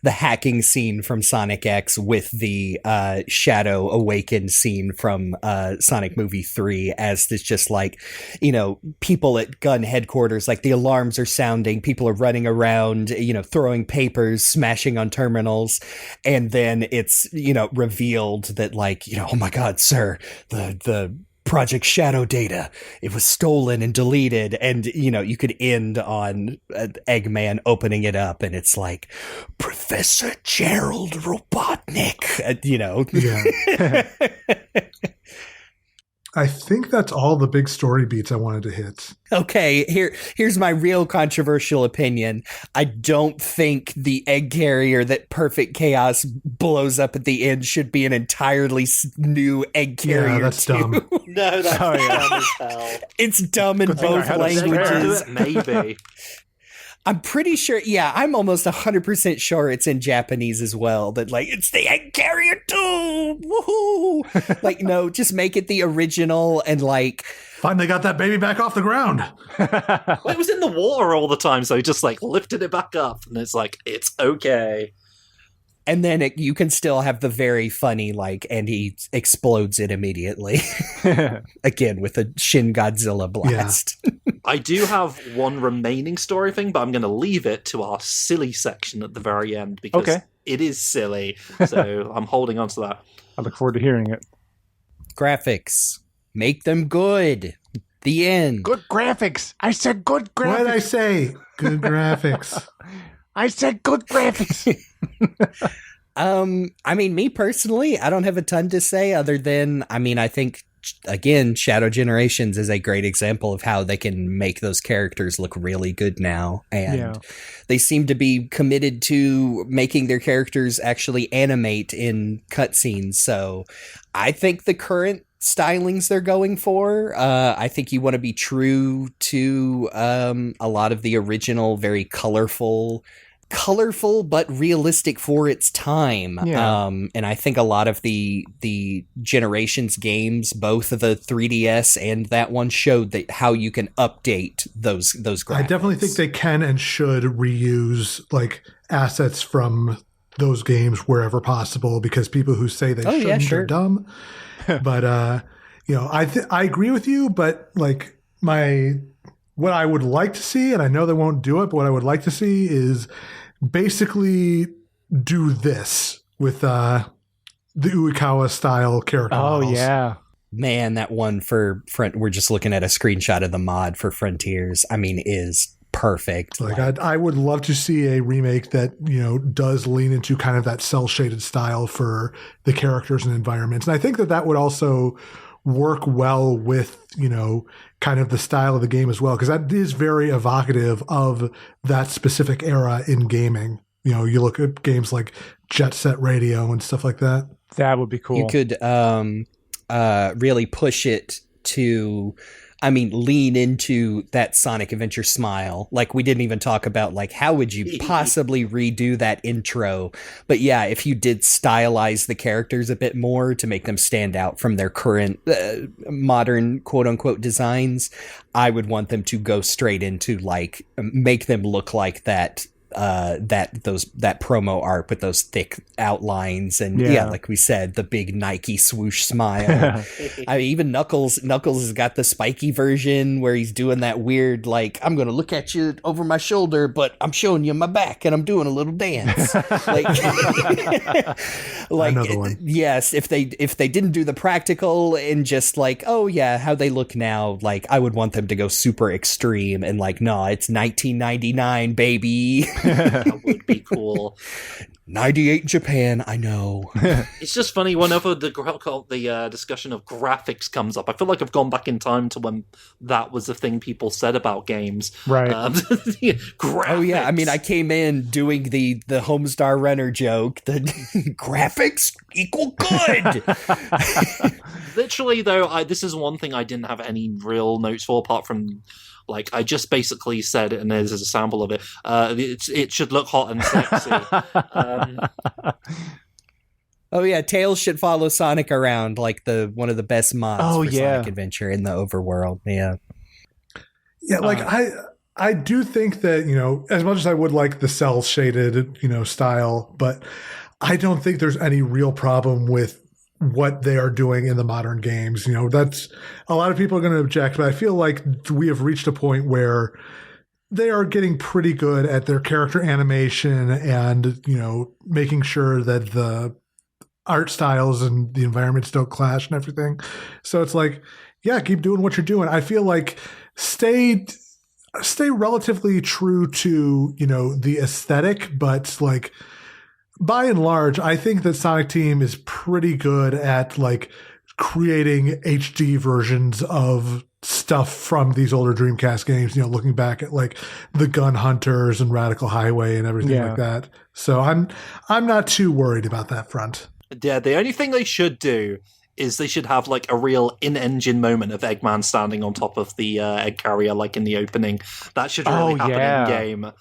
the hacking scene from Sonic X with the Shadow Awakened scene from Sonic Movie 3 as this just like, people at gun headquarters, like the alarms are sounding, people are running around, throwing papers, smashing on terminals. And then it's, revealed that like, oh my God, sir, the Project Shadow data, it was stolen and deleted, and you could end on Eggman opening it up and it's like Professor Gerald Robotnik, Yeah. I think that's all the big story beats I wanted to hit. Okay, here's my real controversial opinion. I don't think the egg carrier that Perfect Chaos blows up at the end should be an entirely new egg carrier. Yeah, that's dumb. No, that's dumb as hell. It's dumb in both languages. Maybe. I'm pretty sure, I'm almost 100% sure it's in Japanese as well, that like, it's the egg carrier too! Woohoo! Like, no, just make it the original and like... Finally got that baby back off the ground! Well, it was in the water all the time, so he just like lifted it back up, and it's like, it's okay. And then you can still have the very funny, like, and he explodes it immediately. Again, with a Shin Godzilla blast. Yeah. I do have one remaining story thing, but I'm going to leave it to our silly section at the very end, because it is silly. So I'm holding on to that. I look forward to hearing it. Graphics. Make them good. The end. Good graphics. I said good graphics. What did I say? Good graphics. I said good graphics. I mean, me personally, I don't have a ton to say other than, I think, again, Shadow Generations is a great example of how they can make those characters look really good now. And they seem to be committed to making their characters actually animate in cutscenes. So I think the current stylings they're going for, I think you want to be true to a lot of the original, very colorful colorful but realistic for its time. Yeah. And I think a lot of the Generations games, both the 3DS and that one, showed that how you can update those graphics. I definitely think they can and should reuse like assets from those games wherever possible, because people who say they shouldn't are dumb. But I agree with you, but like what I would like to see, and I know they won't do it, but what I would like to see is basically do this with the Uekawa style character models. Yeah. Man, that one for we're just looking at a screenshot of the mod for Frontiers. I mean, is perfect. Like I would love to see a remake that, does lean into kind of that cell shaded style for the characters and environments. And I think that would also work well with, kind of the style of the game as well, because that is very evocative of that specific era in gaming. You look at games like Jet Set Radio and stuff like that. That would be cool. You could really push it to, lean into that Sonic Adventure smile. Like, we didn't even talk about, like, how would you possibly redo that intro? But yeah, if you did stylize the characters a bit more to make them stand out from their current modern quote-unquote designs, I would want them to go straight into, like, make them look like that promo art with those thick outlines and like we said, the big Nike swoosh smile. Even Knuckles has got the spiky version where he's doing that weird, like, I'm gonna look at you over my shoulder, but I'm showing you my back and I'm doing a little dance. Another one. Yes, if they didn't do the practical and just like, oh yeah, how they look now, like, I would want them to go super extreme and like, no, it's 1999, baby. That would be cool. 98 Japan, I know. It's just funny whenever the discussion of graphics comes up. I feel like I've gone back in time to when that was the thing people said about games. Right. Graphics. Oh yeah, I came in doing the Homestar Runner joke. The graphics equal good. Literally, though, this is one thing I didn't have any real notes for, apart from, like, I just basically said it, and there's a sample of it. It should look hot and sexy. Oh yeah, Tails should follow Sonic around like one of the best mods for Sonic Adventure in the overworld. Yeah. Yeah, like I do think that, as much as I would like the cell shaded, style, but I don't think there's any real problem with what they are doing in the modern games. That's a lot of people are going to object, but I feel like we have reached a point where they are getting pretty good at their character animation and, making sure that the art styles and the environments don't clash and everything. So it's like, yeah, keep doing what you're doing. I feel like stay relatively true to, the aesthetic, but like, by and large, I think that Sonic Team is pretty good at like creating HD versions of stuff from these older Dreamcast games, looking back at like the Gun Hunters and Radical Highway and everything like that. So I'm not too worried about that front. Yeah, the only thing they should do is they should have like a real in-engine moment of Eggman standing on top of the egg carrier, like in the opening. That should really happen in game.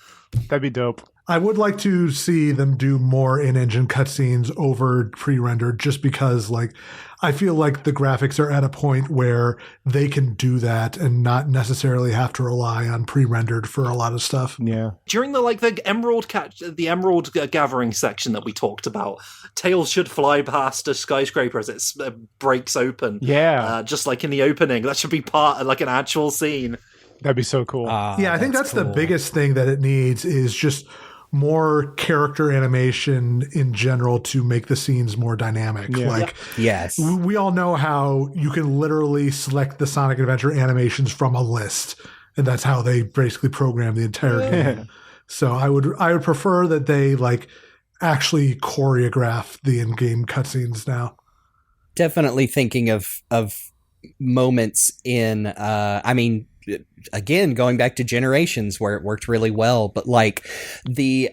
That'd be dope. I would like to see them do more in-engine cutscenes over pre-rendered, just because, like, I feel like the graphics are at a point where they can do that and not necessarily have to rely on pre-rendered for a lot of stuff. Yeah. During the emerald gathering section that we talked about, Tails should fly past a skyscraper as it breaks open. Yeah. Just like in the opening. That should be part of like an actual scene. That'd be so cool. Yeah, I think that's cool. The biggest thing that it needs is just more character animation in general to make the scenes more dynamic. Yeah. Like, yes, we all know how you can literally select the Sonic Adventure animations from a list, and that's how they basically program the entire game. So I would prefer that they like actually choreograph the in-game cutscenes now. Definitely thinking of moments in again, going back to Generations where it worked really well, but like the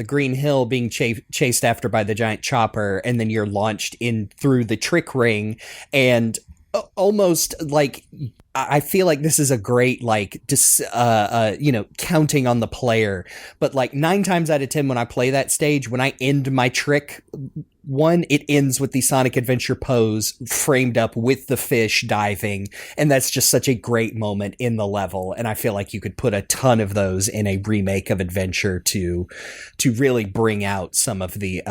Green Hill being chased after by the giant chopper, and then you're launched in through the trick ring, and almost like I feel like this is a great like counting on the player, but like 9 times out of 10 when I play that stage, when I end my trick one, it ends with the Sonic Adventure pose framed up with the fish diving, and that's just such a great moment in the level, and I feel like you could put a ton of those in a remake of Adventure to really bring out some of the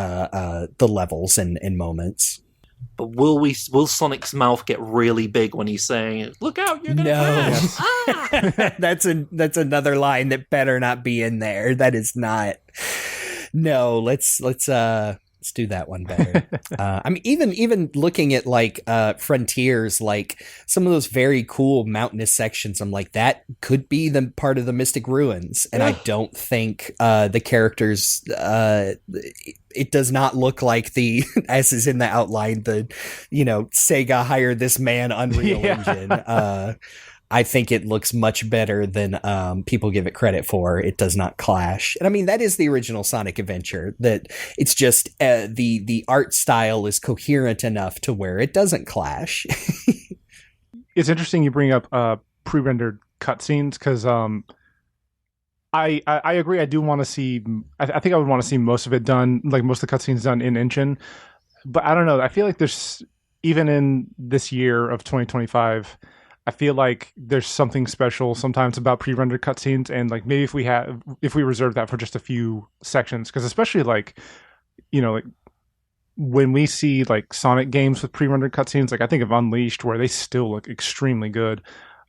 levels and moments. But will Sonic's mouth get really big when he's saying, "Look out, you're gonna crash"? Ah! That's another line that better not be in there. That is not. No, let's do that one better. I mean, even looking at like Frontiers, like some of those very cool mountainous sections, I'm like, that could be the part of the Mystic Ruins, and I don't think the characters. It does not look like the, as is in the outline, the, Sega hired this man Unreal Engine. I think it looks much better than people give it credit for. It does not clash. And I mean, that is the original Sonic Adventure, that it's just the art style is coherent enough to where it doesn't clash. It's interesting you bring up pre-rendered cutscenes, because I agree. I do want to see. I think I would want to see most of it done, like most of the cutscenes done in engine. But I don't know. I feel like there's, even in this year of 2025, I feel like there's something special sometimes about pre-rendered cutscenes, and like maybe if we reserve that for just a few sections, because especially like when we see like Sonic games with pre-rendered cutscenes, like I think of Unleashed, where they still look extremely good.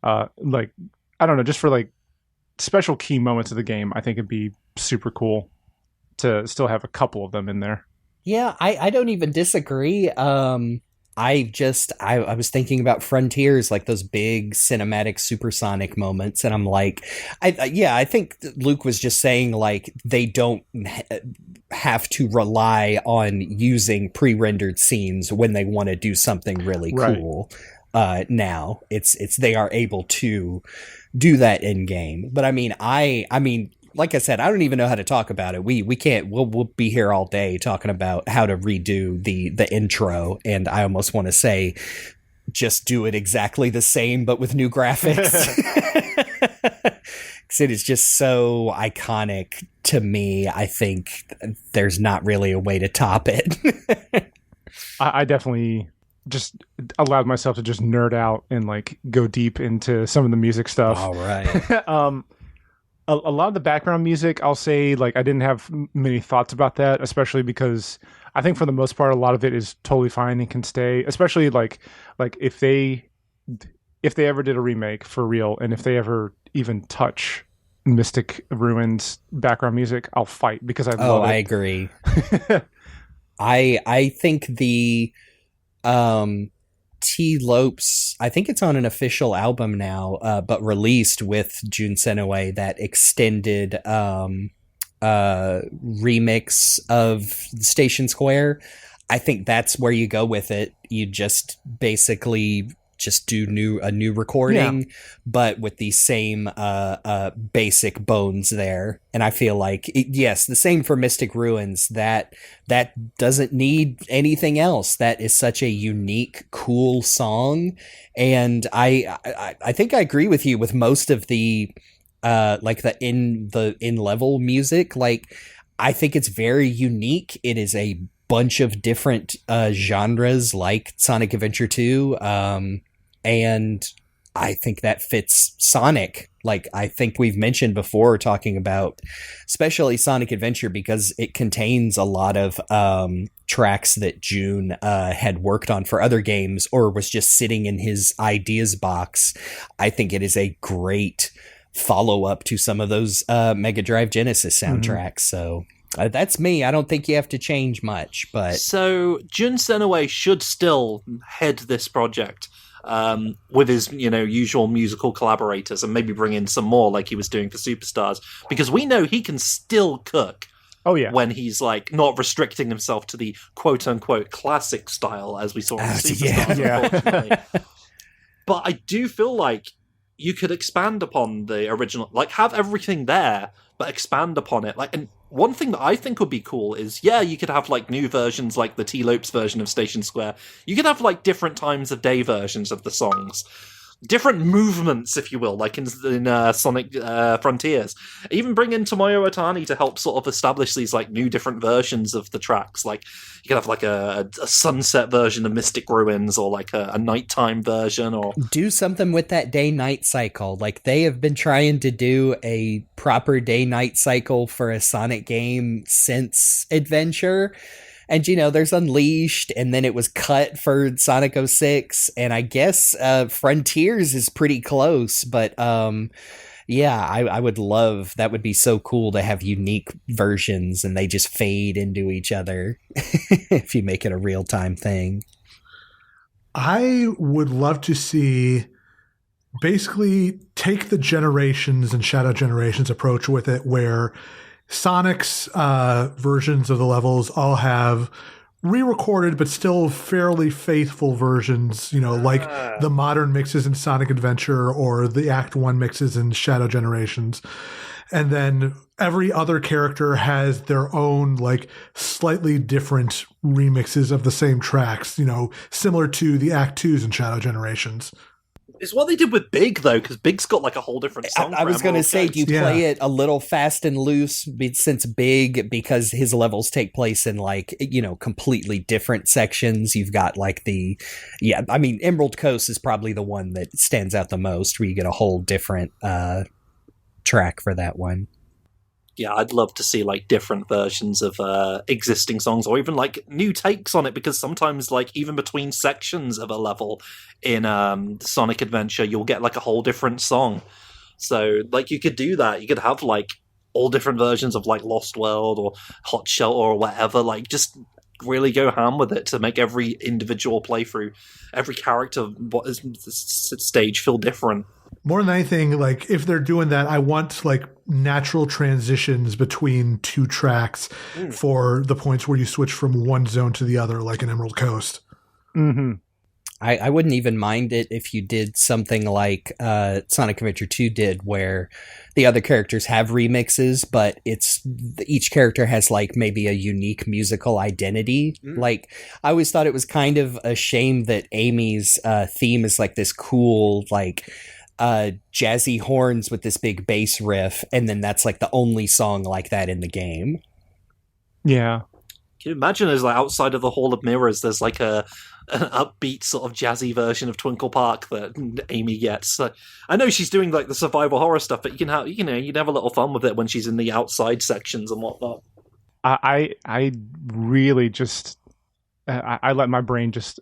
Like I don't know, just for like special key moments of the game, I think it'd be super cool to still have a couple of them in there. Yeah, I don't even disagree. I was thinking about Frontiers, like those big cinematic supersonic moments, and I'm like, I think Luke was just saying like they don't have to rely on using pre-rendered scenes when they want to do something really cool. Now it's they are able to do that in game. But I mean, like I said, I don't even know how to talk about it. We can't. We'll be here all day talking about how to redo the intro, and I almost want to say, just do it exactly the same but with new graphics. Because it is just so iconic to me. I think there's not really a way to top it. I definitely just allowed myself to just nerd out and like go deep into some of the music stuff. All right. A lot of the background music, I'll say, like I didn't have many thoughts about that, especially because I think for the most part, a lot of it is totally fine and can stay. Especially like if they ever did a remake for real, and if they ever even touch Mystic Ruins background music, I'll fight because I love it. I agree. I think the T. Lopes, I think it's on an official album now, but released with Jun Senoue, that extended remix of Station Square. I think that's where you go with it. You just basically just do a new recording, but with the same basic bones there. And I feel like yes, the same for Mystic Ruins. That doesn't need anything else. That is such a unique, cool song, and I think I agree with you with most of the like the in level music. Like I think it's very unique. It is a bunch of different genres, like Sonic Adventure 2. And I think that fits Sonic. Like I think we've mentioned before, talking about especially Sonic Adventure, because it contains a lot of tracks that Jun had worked on for other games or was just sitting in his ideas box. I think it is a great follow-up to some of those Mega Drive Genesis soundtracks. So that's me. I don't think you have to change much. But so Jun Senoue should still head this project with his usual musical collaborators, and maybe bring in some more like he was doing for Superstars, because we know he can still cook. Oh yeah, when he's like not restricting himself to the quote unquote classic style as we saw in Superstars, unfortunately. But I do feel like you could expand upon the original, like have everything there, but expand upon it. Like, and one thing that I think would be cool is, yeah, you could have like new versions, like the T-Lopes version of Station Square. You could have like different times of day versions of the songs. Different movements, if you will, like in Sonic Frontiers. Even bring in Tomoyo Otani to help sort of establish these like new different versions of the tracks. Like you could have like a sunset version of Mystic Ruins, or like a nighttime version, or do something with that day-night cycle. Like they have been trying to do a proper day-night cycle for a Sonic game since Adventure. And, you know, there's Unleashed, and then it was cut for Sonic 06, and I guess Frontiers is pretty close, but yeah, I would love, that would be so cool to have unique versions, and they just fade into each other if you make it a real-time thing. I would love to see basically take the Generations and Shadow Generations approach with it, where Sonic's versions of the levels all have re-recorded but still fairly faithful versions, you know, like the modern mixes in Sonic Adventure or the Act 1 mixes in Shadow Generations. And then every other character has their own, like, slightly different remixes of the same tracks, you know, similar to the Act 2s in Shadow Generations. It's what they did with Big, though, because Big's got like a whole different song. I was going to say, do you play it a little fast and loose since Big, because his levels take place in like, you know, completely different sections? You've got like Emerald Coast is probably the one that stands out the most, where you get a whole different track for that one. Yeah, I'd love to see like different versions of existing songs, or even like new takes on it, because sometimes like even between sections of a level in Sonic Adventure, you'll get like a whole different song. So like you could do that. You could have like all different versions of like Lost World or Hot Shelter or whatever. Like just really go ham with it to make every individual playthrough, every character stage feel different. More than anything, like if they're doing that, I want like natural transitions between two tracks for the points where you switch from one zone to the other, like in Emerald Coast. Mm-hmm. I wouldn't even mind it if you did something like Sonic Adventure 2 did, where the other characters have remixes, but each character has like maybe a unique musical identity. Like I always thought it was kind of a shame that Amy's theme is like this cool, like jazzy horns with this big bass riff, and then that's like the only song like that in the game. Yeah. Can you imagine as like outside of the Hall of Mirrors, there's like an upbeat sort of jazzy version of Twinkle Park that Amy gets. So, I know she's doing like the survival horror stuff, but you'd have a little fun with it when she's in the outside sections and whatnot. I really just I let my brain just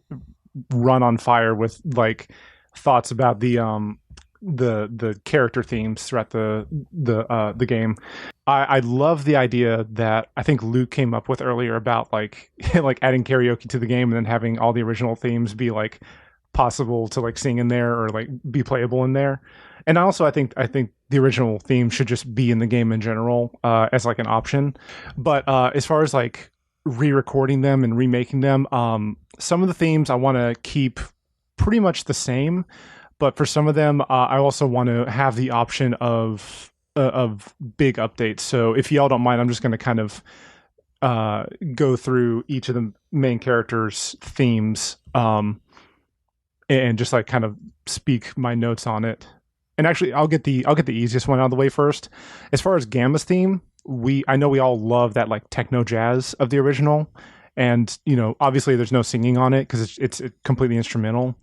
run on fire with like thoughts about the character themes throughout the game. I love the idea that I think Luke came up with earlier about like like adding karaoke to the game and then having all the original themes be like possible to like sing in there or like be playable in there. And also I think the original theme should just be in the game in general as like an option. But as far as like re-recording them and remaking them, some of the themes I want to keep pretty much the same. But for some of them, I also want to have the option of big updates. So if y'all don't mind, I'm just going to kind of go through each of the main characters' themes and just like kind of speak my notes on it. And actually, I'll get the easiest one out of the way first. As far as Gamma's theme, I know we all love that like techno jazz of the original, and you know, obviously there's no singing on it because it's completely instrumental.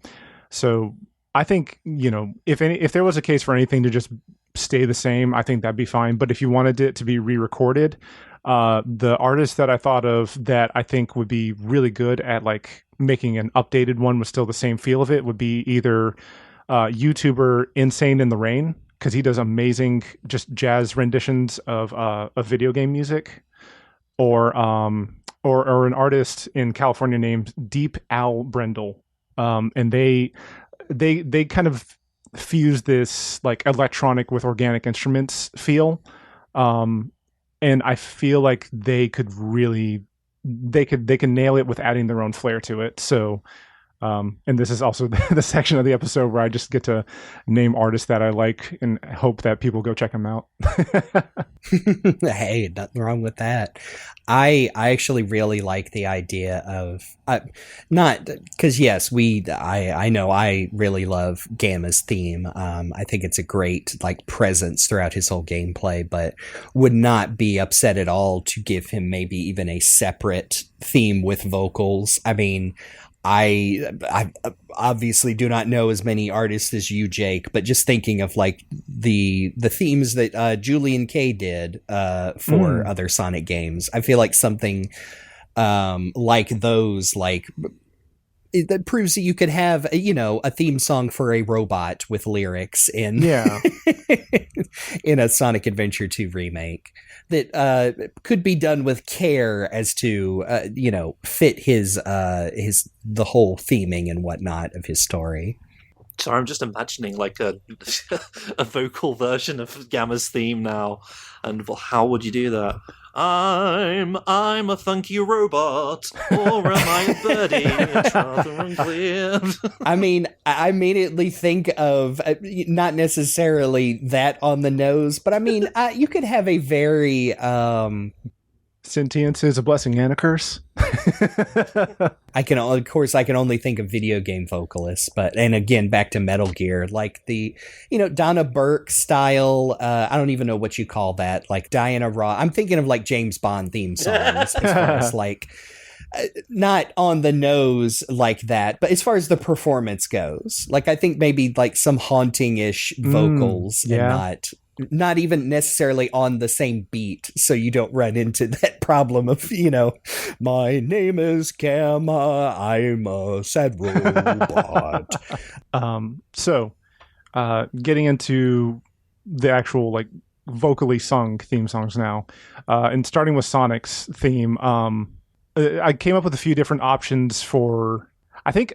So I think, you know, if there was a case for anything to just stay the same, I think that'd be fine. But if you wanted it to be re-recorded, the artist that I thought of that I think would be really good at like making an updated one with still the same feel of it would be either YouTuber Insane in the Rain, because he does amazing just jazz renditions of video game music, or an artist in California named Deep Al Brendel, and they kind of fuse this like electronic with organic instruments feel, and I feel like they can nail it with adding their own flair to it. So And this is also the section of the episode where I just get to name artists that I like and hope that people go check them out. Hey, nothing wrong with that. I actually really like the idea of not because yes, I know I really love Gamma's theme. I think it's a great like presence throughout his whole gameplay, but would not be upset at all to give him maybe even a separate theme with vocals. I mean, I obviously do not know as many artists as you, Jake, but just thinking of like the themes that Julian K did for other Sonic games, I feel like something like those, like that proves that you could have a theme song for a robot with lyrics in in a Sonic Adventure 2 remake that could be done with care as to fit his the whole theming and whatnot of his story. Sorry, I'm just imagining like a a vocal version of Gamma's theme now, and well, how would you do that? I'm a funky robot, or am I a birdie? It's rather unclear. I mean, I immediately think of not necessarily that on the nose, but I mean, you could have a very Sentience is a blessing and a curse. I can only think of video game vocalists, and again, back to Metal Gear, like the, Donna Burke style, I don't even know what you call that, like Diana Ross. I'm thinking of like James Bond theme songs as far as like, not on the nose like that, but as far as the performance goes, like I think maybe like some haunting-ish vocals and not even necessarily on the same beat, so you don't run into that problem of, my name is Gamma, I'm a sad robot. So getting into the actual like vocally sung theme songs now, and starting with Sonic's theme, I came up with a few different options for. I think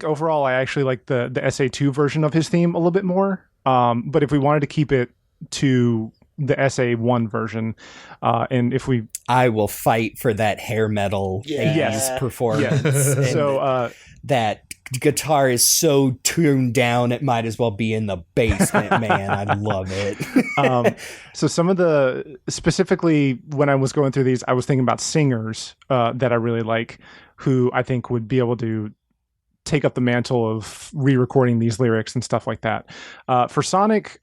overall I actually like the SA2 version of his theme a little bit more. But if we wanted to keep it to the SA1 version, and if I will fight for that hair metal 80s performance. Yes. So that guitar is so tuned down it might as well be in the basement, man. I love it. So some of the, specifically when I was going through these, I was thinking about singers that I really like, who I think would be able to take up the mantle of re-recording these lyrics and stuff like that. For Sonic,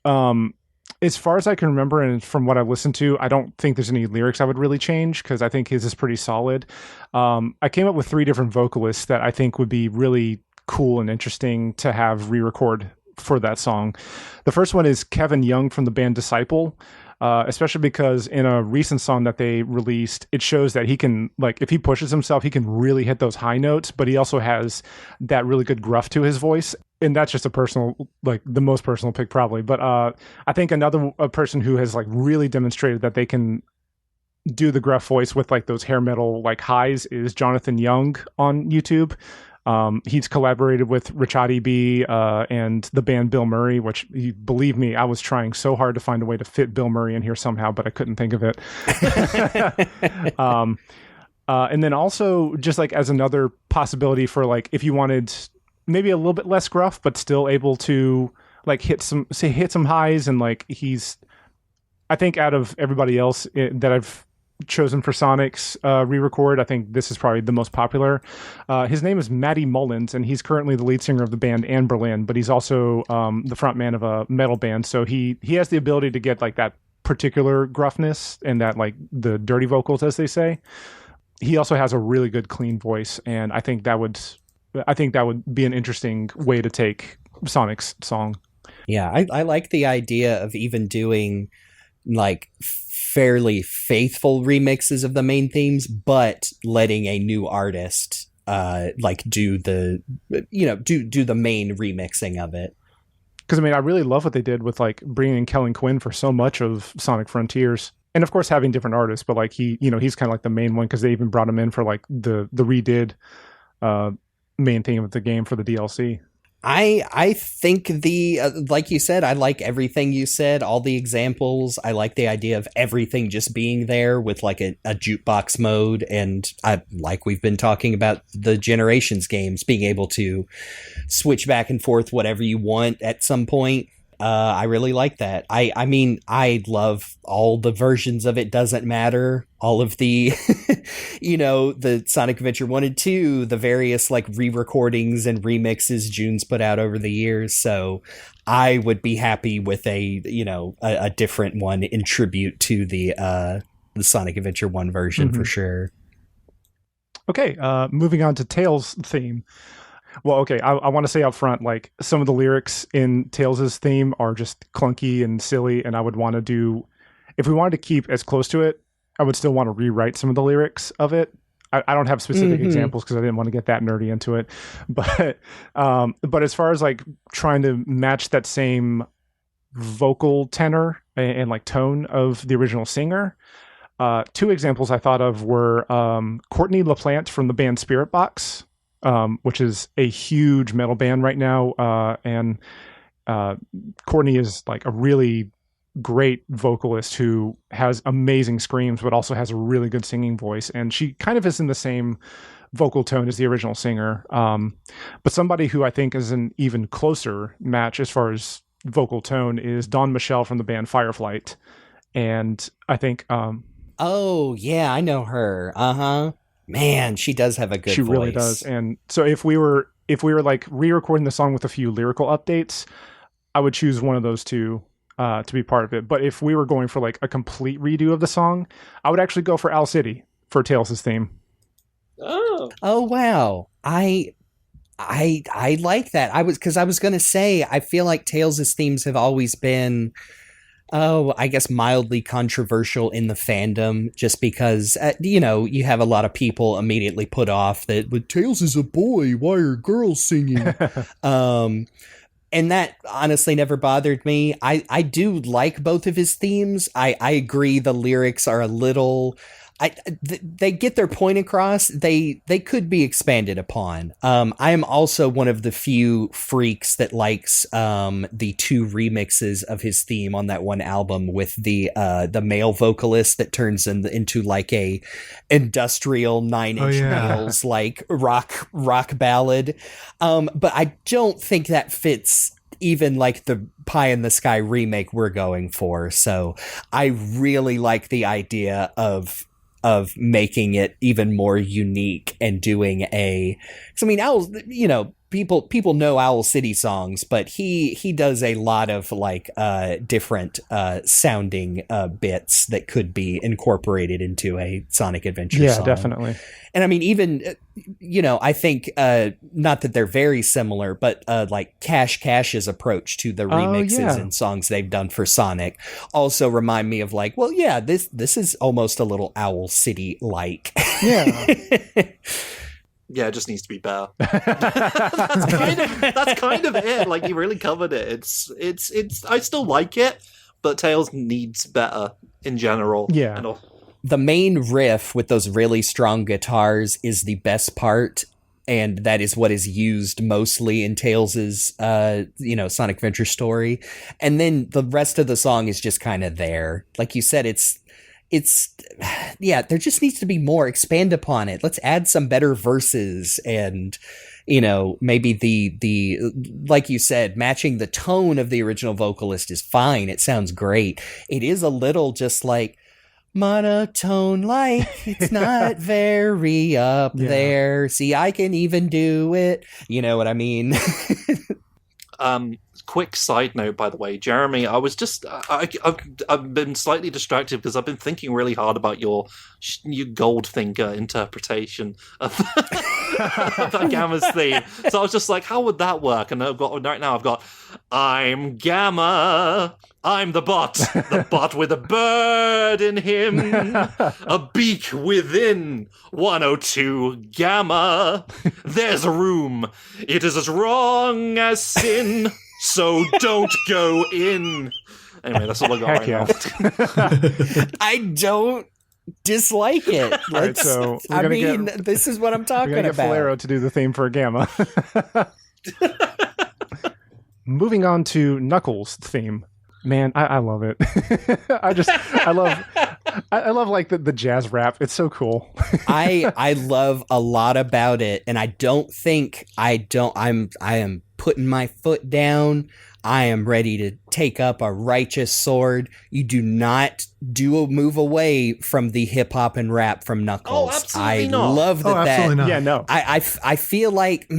as far as I can remember, and from what I've listened to, I don't think there's any lyrics I would really change, because I think his is pretty solid. I came up with 3 different vocalists that I think would be really cool and interesting to have re-record for that song. The first one is Kevin Young from the band Disciple, especially because in a recent song that they released, it shows that he can, like, if he pushes himself, he can really hit those high notes, but he also has that really good gruff to his voice. And that's just a personal, like the most personal pick probably. But I think another person who has like really demonstrated that they can do the gruff voice with like those hair metal like highs is Jonathan Young on YouTube. He's collaborated with Richard B and the band Bill Murray, which, believe me, I was trying so hard to find a way to fit Bill Murray in here somehow, but I couldn't think of it. And then also just like as another possibility for like, if you wanted maybe a little bit less gruff, but still able to like hit some highs, and like I think out of everybody else that I've chosen for Sonic's re-record, I think this is probably the most popular. His name is Matty Mullins, and he's currently the lead singer of the band Anne Berlin, but he's also the front man of a metal band, so he has the ability to get like that particular gruffness and that like the dirty vocals, as they say. He also has a really good clean voice, and I think that would be an interesting way to take Sonic's song. Yeah, I like the idea of even doing like fairly faithful remixes of the main themes, but letting a new artist like do the main remixing of it. Because I mean, I really love what they did with like bringing in Kellen Quinn for so much of Sonic Frontiers, and of course having different artists. But like he's kind of like the main one, because they even brought him in for like the redid main theme of the game for the DLC. I think like you said, I like everything you said, all the examples. I like the idea of everything just being there with like a jukebox mode, and I like we've been talking about the Generations games being able to switch back and forth whatever you want at some point. I really like that. I mean, I love all the versions of it. Doesn't matter. All of the, the Sonic Adventure 1 and 2, the various like re-recordings and remixes June's put out over the years. So I would be happy with a different one in tribute to the Sonic Adventure 1 version for sure. Okay, moving on to Tails' theme. Well, okay, I want to say up front, like, some of the lyrics in Tails' theme are just clunky and silly, and I would want to do, if we wanted to keep as close to it, I would still want to rewrite some of the lyrics of it. I don't have specific examples because I didn't want to get that nerdy into it, but as far as like trying to match that same vocal tenor and like tone of the original singer, two examples I thought of were Courtney LaPlante from the band Spirit Box, which is a huge metal band right now. And Courtney is like a really great vocalist who has amazing screams, but also has a really good singing voice. And she kind of is in the same vocal tone as the original singer. But somebody who I think is an even closer match as far as vocal tone is Dawn Michelle from the band Fireflight. And I think... oh, yeah, I know her. Uh-huh. Man, she does have a good voice. She really does. And so if we were like re-recording the song with a few lyrical updates, I would choose one of those two to be part of it. But if we were going for like a complete redo of the song, I would actually go for Owl City for Tails' theme. Oh wow. I like that. I was going to say, I feel like Tails' themes have always been, I guess mildly controversial in the fandom, just because, you have a lot of people immediately put off that, but Tails is a boy, why are girls singing? And that honestly never bothered me. I do like both of his themes. I agree the lyrics are a little... they get their point across. They could be expanded upon. I am also one of the few freaks that likes the two remixes of his theme on that one album with the male vocalist that turns into like a industrial 9-inch Nails like rock ballad. But I don't think that fits even like the pie in the sky remake we're going for. So I really like the idea of making it even more unique and doing Owls, people know Owl City songs, but he does a lot of like different sounding bits that could be incorporated into a Sonic Adventure song. Yeah, definitely. And I mean, even, I think, not that they're very similar, but like Cash's approach to the remixes and songs they've done for Sonic also remind me of like, well, yeah, this is almost a little Owl City-like. Yeah. Yeah, it just needs to be better. That's kind of it. Like, you really covered it. It's. I still like it, but Tails needs better in general. Yeah. The main riff with those really strong guitars is the best part, and that is what is used mostly in Tails' Sonic Adventure story. And then the rest of the song is just kind of there. Like you said, it's there just needs to be more. Expand upon it. Let's add some better verses and, maybe the like you said, matching the tone of the original vocalist is fine. It sounds great. It is a little just like monotone, like it's not very up there. See, I can even do it. You know what I mean? Quick side note, by the way, Jeremy, I was just I've been slightly distracted because I've been thinking really hard about your Goldfinger interpretation of that Gamma's theme. So I was just like, how would that work? And I've got I'm Gamma, I'm the bot with a bird in him, a beak within 102 Gamma. There's a room. It is as wrong as sin. So don't go in. Anyway, that's all I got right now. I don't dislike it. Right, so this is what I'm talking we're gonna about. get Falero to do the theme for Gamma. moving on to Knuckles' theme. Man, I love it. I love like the jazz rap. It's so cool. I love a lot about it, and I am putting my foot down. I am ready to take up a righteous sword. You do not do a move away from the hip hop and rap from Knuckles. Oh, absolutely not. I love that. Absolutely not. Yeah, no. I feel like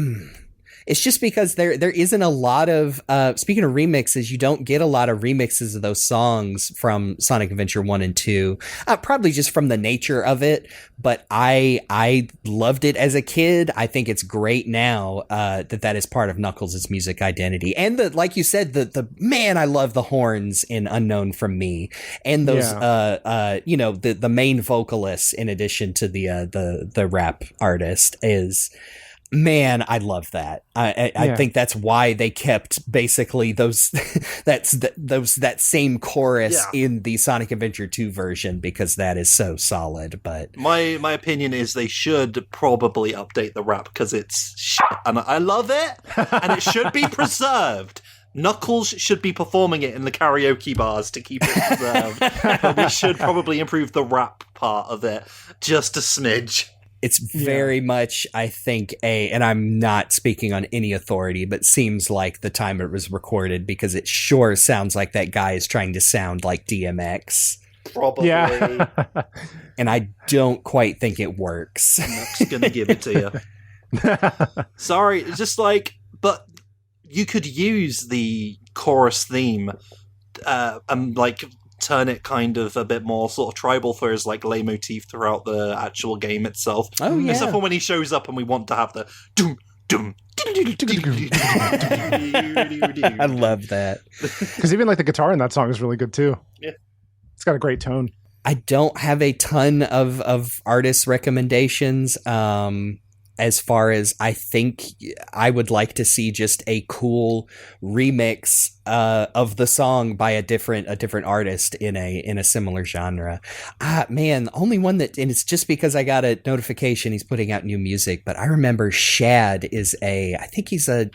it's just because there isn't a lot of speaking of remixes, you don't get a lot of remixes of those songs from Sonic Adventure 1 and 2. Probably just from the nature of it, but I loved it as a kid. I think it's great now that is part of Knuckles' music identity. And like you said, the man, I love the horns in Unknown From Me, and those the main vocalists in addition to the rap artist is. Man, I love that. I think that's why they kept basically that same chorus in the Sonic Adventure 2 version, because that is so solid. But my opinion is they should probably update the rap because it's shit, and I love it, and it should be preserved. Knuckles should be performing it in the karaoke bars to keep it preserved. But we should probably improve the rap part of it just a smidge. it's very much, I think, and I'm not speaking on any authority, but seems like the time it was recorded, because it sure sounds like that guy is trying to sound like DMX. Probably. Yeah. And I don't quite think it works. I'm not gonna give it to you. Sorry, it's just like, but you could use the chorus theme and like turn it kind of a bit more sort of tribal for his like leitmotif throughout the actual game itself. Oh yeah. Except for when he shows up and we want to have the doom doom. I love that. Because even like the guitar in that song is really good too. Yeah. It's got a great tone. I don't have a ton of artist recommendations. As far as, I think I would like to see just a cool remix of the song by a different artist in a similar genre. Man, only one that, and it's just because I got a notification he's putting out new music, but I remember Shad is I think he's a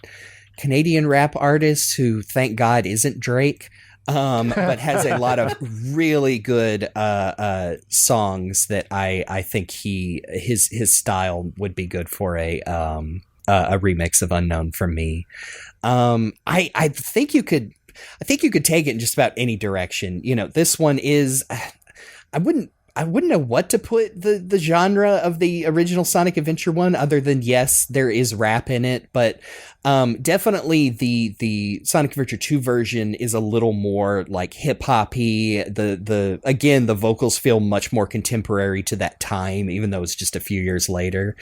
Canadian rap artist who, thank God, isn't Drake. But has a lot of really good songs that I think his style would be good for a remix of Unknown From Me. I think you could take it in just about any direction. You know, this one is, I wouldn't know what to put the genre of the original Sonic Adventure one, other than, yes, there is rap in it, but definitely the Sonic Adventure 2 version is a little more like hip hoppy. Again, the vocals feel much more contemporary to that time, even though it's just a few years later.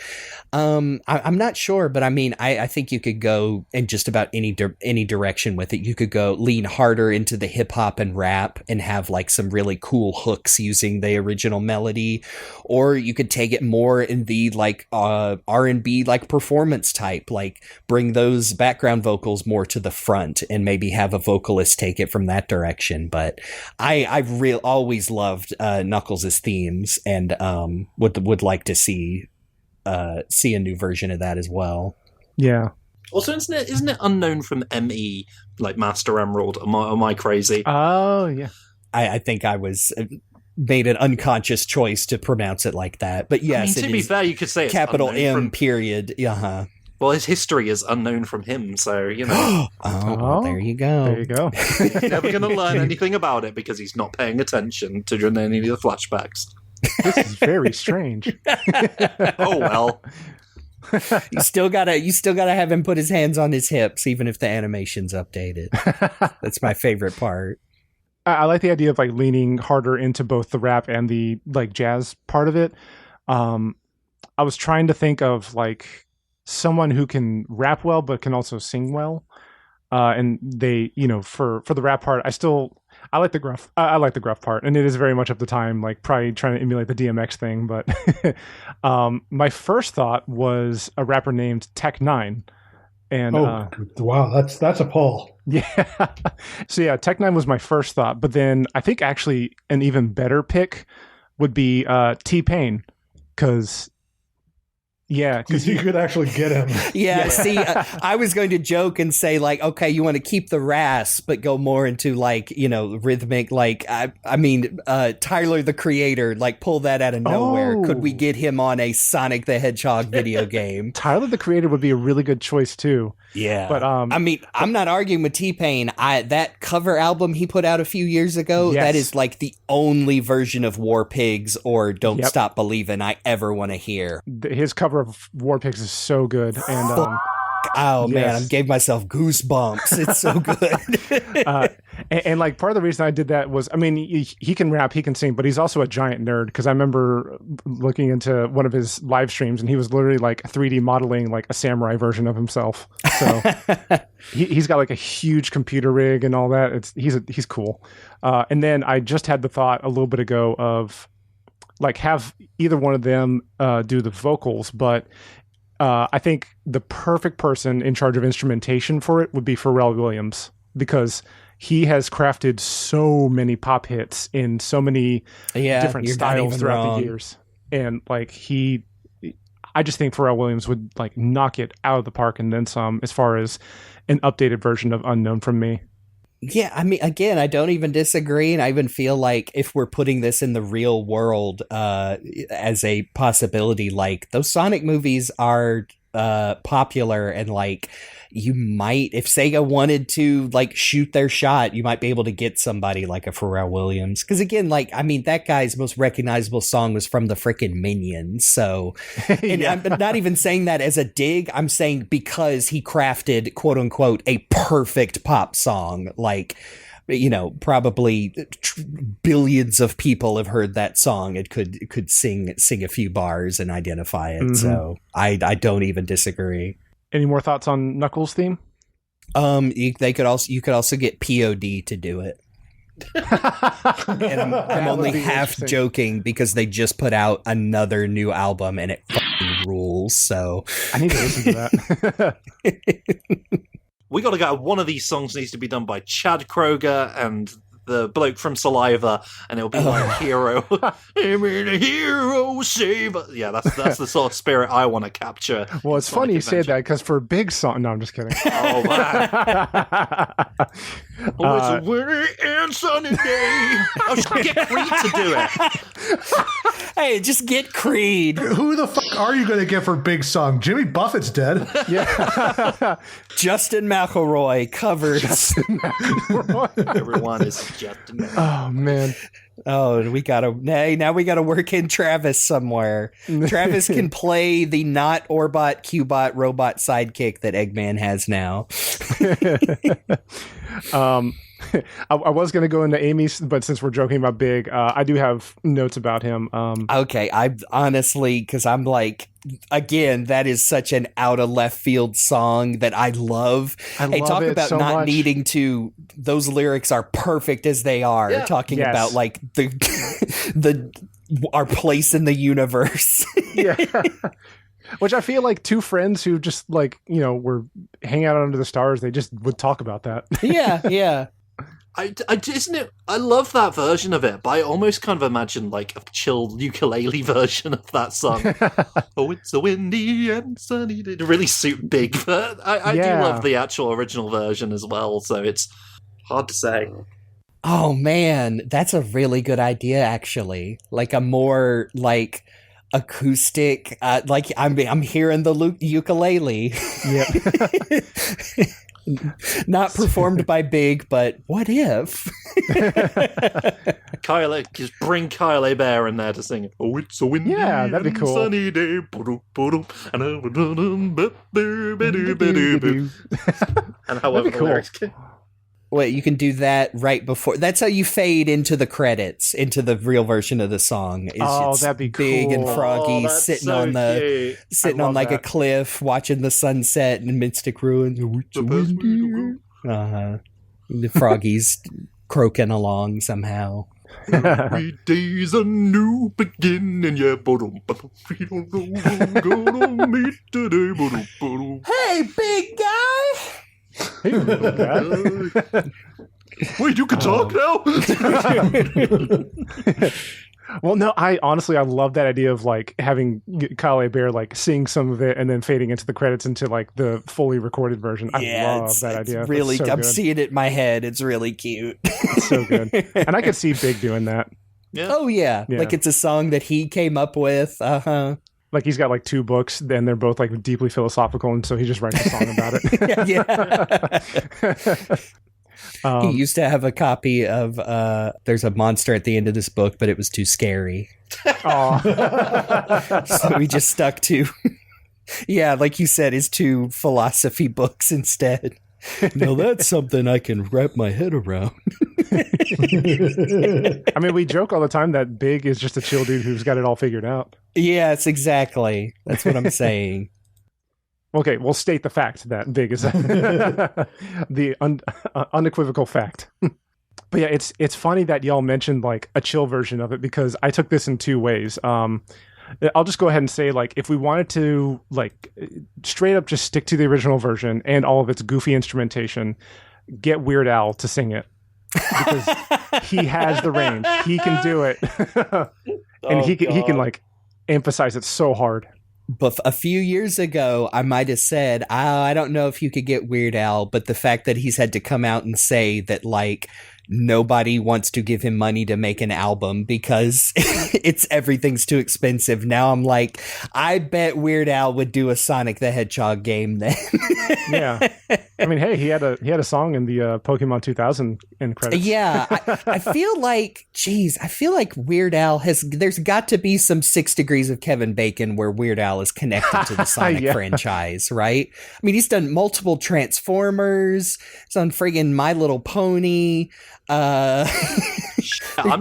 I'm not sure, but I mean, I think you could go in just about any direction with it. You could go lean harder into the hip hop and rap and have like some really cool hooks using the original melody, or you could take it more in the like R&B like performance type, like bring those background vocals more to the front and maybe have a vocalist take it from that direction. But I've always loved Knuckles' themes, and would like to see a new version of that as well. Yeah. Also, isn't it Unknown From ME, like Master Emerald? Am I crazy? Oh yeah. I think I was made an unconscious choice to pronounce it like that, but yes, I mean, to be fair, you could say it's capital Unknown M period. Well, his history is unknown from him, so, you know. Oh, there you go. There you go. He's never going to learn anything about it because he's not paying attention to any of the flashbacks. This is very strange. Oh, well. You still gotta have him put his hands on his hips, even if the animation's updated. That's my favorite part. I like the idea of like leaning harder into both the rap and the like jazz part of it. I was trying to think of like someone who can rap well but can also sing well. And they, you know, for the rap part, I like the gruff. I like the gruff part, and it is very much of the time, like probably trying to emulate the DMX thing. But my first thought was a rapper named Tech9. And wow, that's a pull. Yeah. So yeah, Tech9 was my first thought, but then I think actually an even better pick would be T-Pain, because Yeah, because you could actually get him. Yeah, see, I was going to joke and say, like, okay, you want to keep the rasp, but go more into, like, you know, rhythmic, like, I mean, Tyler, the Creator, like, pull that out of nowhere. Could we get him on a Sonic the Hedgehog video game? Tyler, the Creator would be a really good choice, too. Yeah. But, I mean, I'm not arguing with T-Pain. That cover album he put out a few years ago, that is, like, the only version of War Pigs or Don't Stop Believin' I ever want to hear. His cover of War Pigs is so good. And man, I gave myself goosebumps. It's so good. and like part of the reason I did that was, I mean, he can rap, he can sing, but he's also a giant nerd, because I remember looking into one of his live streams and he was literally like 3D modeling like a samurai version of himself. So he's got like a huge computer rig and all that. He's cool. And then I just had the thought a little bit ago of like have either one of them do the vocals, but I think the perfect person in charge of instrumentation for it would be Pharrell Williams, because he has crafted so many pop hits in so many different styles throughout the years. And like I just think Pharrell Williams would like knock it out of the park and then some, as far as an updated version of Unknown from me. Yeah, I mean, again, I don't even disagree, and I even feel like if we're putting this in the real world as a possibility, like those Sonic movies are popular, and like you might, if Sega wanted to like shoot their shot, you might be able to get somebody like a Pharrell Williams, because again, like, I mean, that guy's most recognizable song was from the freaking Minions. So, and I'm not even saying that as a dig. I'm saying because he crafted, quote unquote, a perfect pop song. Like, you know, probably billions of people have heard that song. It could sing a few bars and identify it. Mm-hmm. So I don't even disagree. Any more thoughts on Knuckles' theme? You could also get POD to do it. And I'm only half joking because they just put out another new album and it fucking rules. So I need to listen to that. We got to go. One of these songs needs to be done by Chad Kroger and the bloke from Saliva, and it'll be like Hero. I mean, a hero save. Yeah, that's the sort of spirit I want to capture. Well, it's funny you say that, because for big song. No, I'm just kidding. Oh man. Oh, it's a windy and sunny day. I'll just get Creed to do it. Hey, just get Creed. Who the fuck are you going to get for big song? Jimmy Buffett's dead. Yeah. Justin McElroy covers. Everyone is Justin McElroy. Oh man. Oh, now we gotta work in Travis somewhere. Travis can play the not Orbot Qbot robot sidekick that Eggman has now. I was going to go into Amy's, but since we're joking about Big, I do have notes about him. Okay, I honestly, because I'm like, again, that is such an out of left field song that I love. Talk about so not needing to. Those lyrics are perfect as they are. Yeah. Talking about like the our place in the universe. Yeah. Which I feel like two friends who just like, you know, were hanging out under the stars, they just would talk about that. Yeah. I love that version of it, but I almost kind of imagine like a chill ukulele version of that song. Oh, it's a windy and sunny day. To really suit Big, but I do love the actual original version as well, so it's hard to say. Oh man, that's a really good idea, actually. Like a more like acoustic, like I'm hearing the ukulele. Yeah. Not performed by Big, but what if? Just bring Kyle A. Bear in there to sing. Oh, it's a windy that'd be cool. Sunny day. And however the lyrics go. Wait, you can do that right before. That's how you fade into the credits, into the real version of the song. That'd be cool. Big and Froggy sitting so on like a cliff, watching the sunset in Mystic Ruins. The Froggy's croaking along somehow. Every day's a new beginning, yeah. We don't know who's gonna meet today. Hey, big guy! Hey, little guy. Wait, you can talk now? Well, no, I honestly I love that idea of like having Kale Bear like sing some of it and then fading into the credits into like the fully recorded version. I love that idea. It's really, so I'm good. seeing it in my head. It's really cute. It's so good, and I could see Big doing that. Yeah. Oh yeah. Yeah. Like it's a song that he came up with. Like he's got like 2 books, and they're both like deeply philosophical, and so he just writes a song about it. Yeah. He used to have a copy of there's a monster at the end of this book, but it was too scary. So we just stuck to yeah, like you said, his 2 philosophy books instead. No, that's something I can wrap my head around. I mean, we joke all the time that Big is just a chill dude who's got it all figured out. Yes, exactly. That's what I'm saying. Okay, we'll state the fact that Big is the unequivocal fact. But yeah, it's funny that y'all mentioned like a chill version of it, because I took this in 2 ways. I'll just go ahead and say, like, if we wanted to like straight up just stick to the original version and all of its goofy instrumentation, get Weird Al to sing it, because he has the range. He can do it. And he can like emphasize it so hard. But a few years ago, I might have said, I don't know if you could get Weird Al, but the fact that he's had to come out and say that, like, nobody wants to give him money to make an album because everything's too expensive. Now I'm like, I bet Weird Al would do a Sonic the Hedgehog game then. Yeah. I mean, hey, he had a song in the Pokemon 2000 end credits. Yeah, I feel like, I feel like Weird Al there's got to be some 6 Degrees of Kevin Bacon where Weird Al is connected to the Sonic franchise, right? I mean, he's done multiple Transformers, he's done friggin' My Little Pony. I'm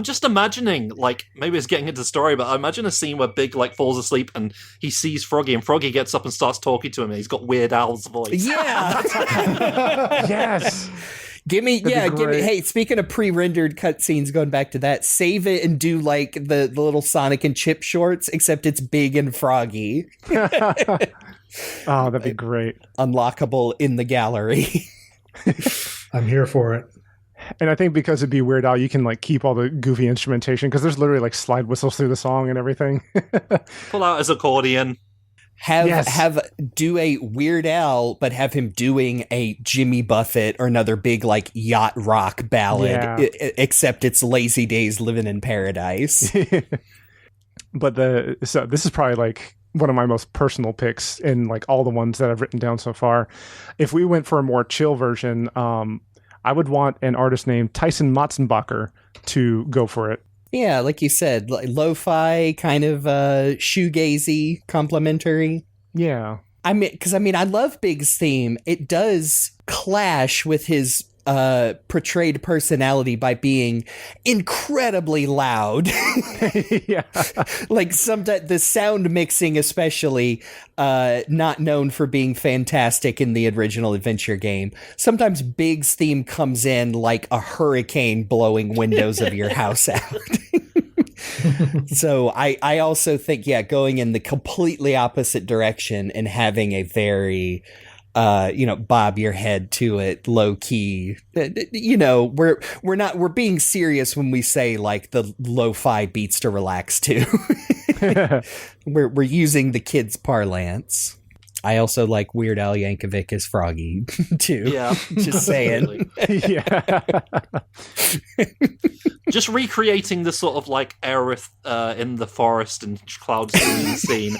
just imagining, like, maybe it's getting into the story, but I imagine a scene where Big, like, falls asleep and he sees Froggy, and Froggy gets up and starts talking to him, and he's got Weird Al's voice. Yeah. Yes. Give me, hey, speaking of pre-rendered cutscenes, going back to that, save it and do like the little Sonic and Chip shorts, except it's Big and Froggy. Oh, that'd be great. Unlockable in the gallery. I'm here for it. And I think because it'd be Weird Al, you can like keep all the goofy instrumentation, because there's literally like slide whistles through the song and everything. Pull out his accordion. Have do a Weird Al, but have him doing a Jimmy Buffett or another big like yacht rock ballad, except it's Lazy Days Living in Paradise. But so this is probably like one of my most personal picks in like all the ones that I've written down so far. If we went for a more chill version, I would want an artist named Tyson Matzenbacher to go for it. Yeah, like you said, like lo-fi, kind of shoegazy, complimentary. Yeah. I mean, because I love Big's theme. It does clash with his portrayed personality by being incredibly loud. Yeah. Like sometimes the sound mixing, especially, not known for being fantastic in the original Adventure game. Sometimes Big's theme comes in like a hurricane blowing windows of your house out. So I also think, going in the completely opposite direction and having a very bob your head to it, low key. We're being serious when we say like the lo-fi beats to relax to. We're using the kids' parlance. I also like Weird Al Yankovic as Froggy too. Yeah, just saying. Yeah. Just recreating the sort of like Aerith in the forest and cloud scene.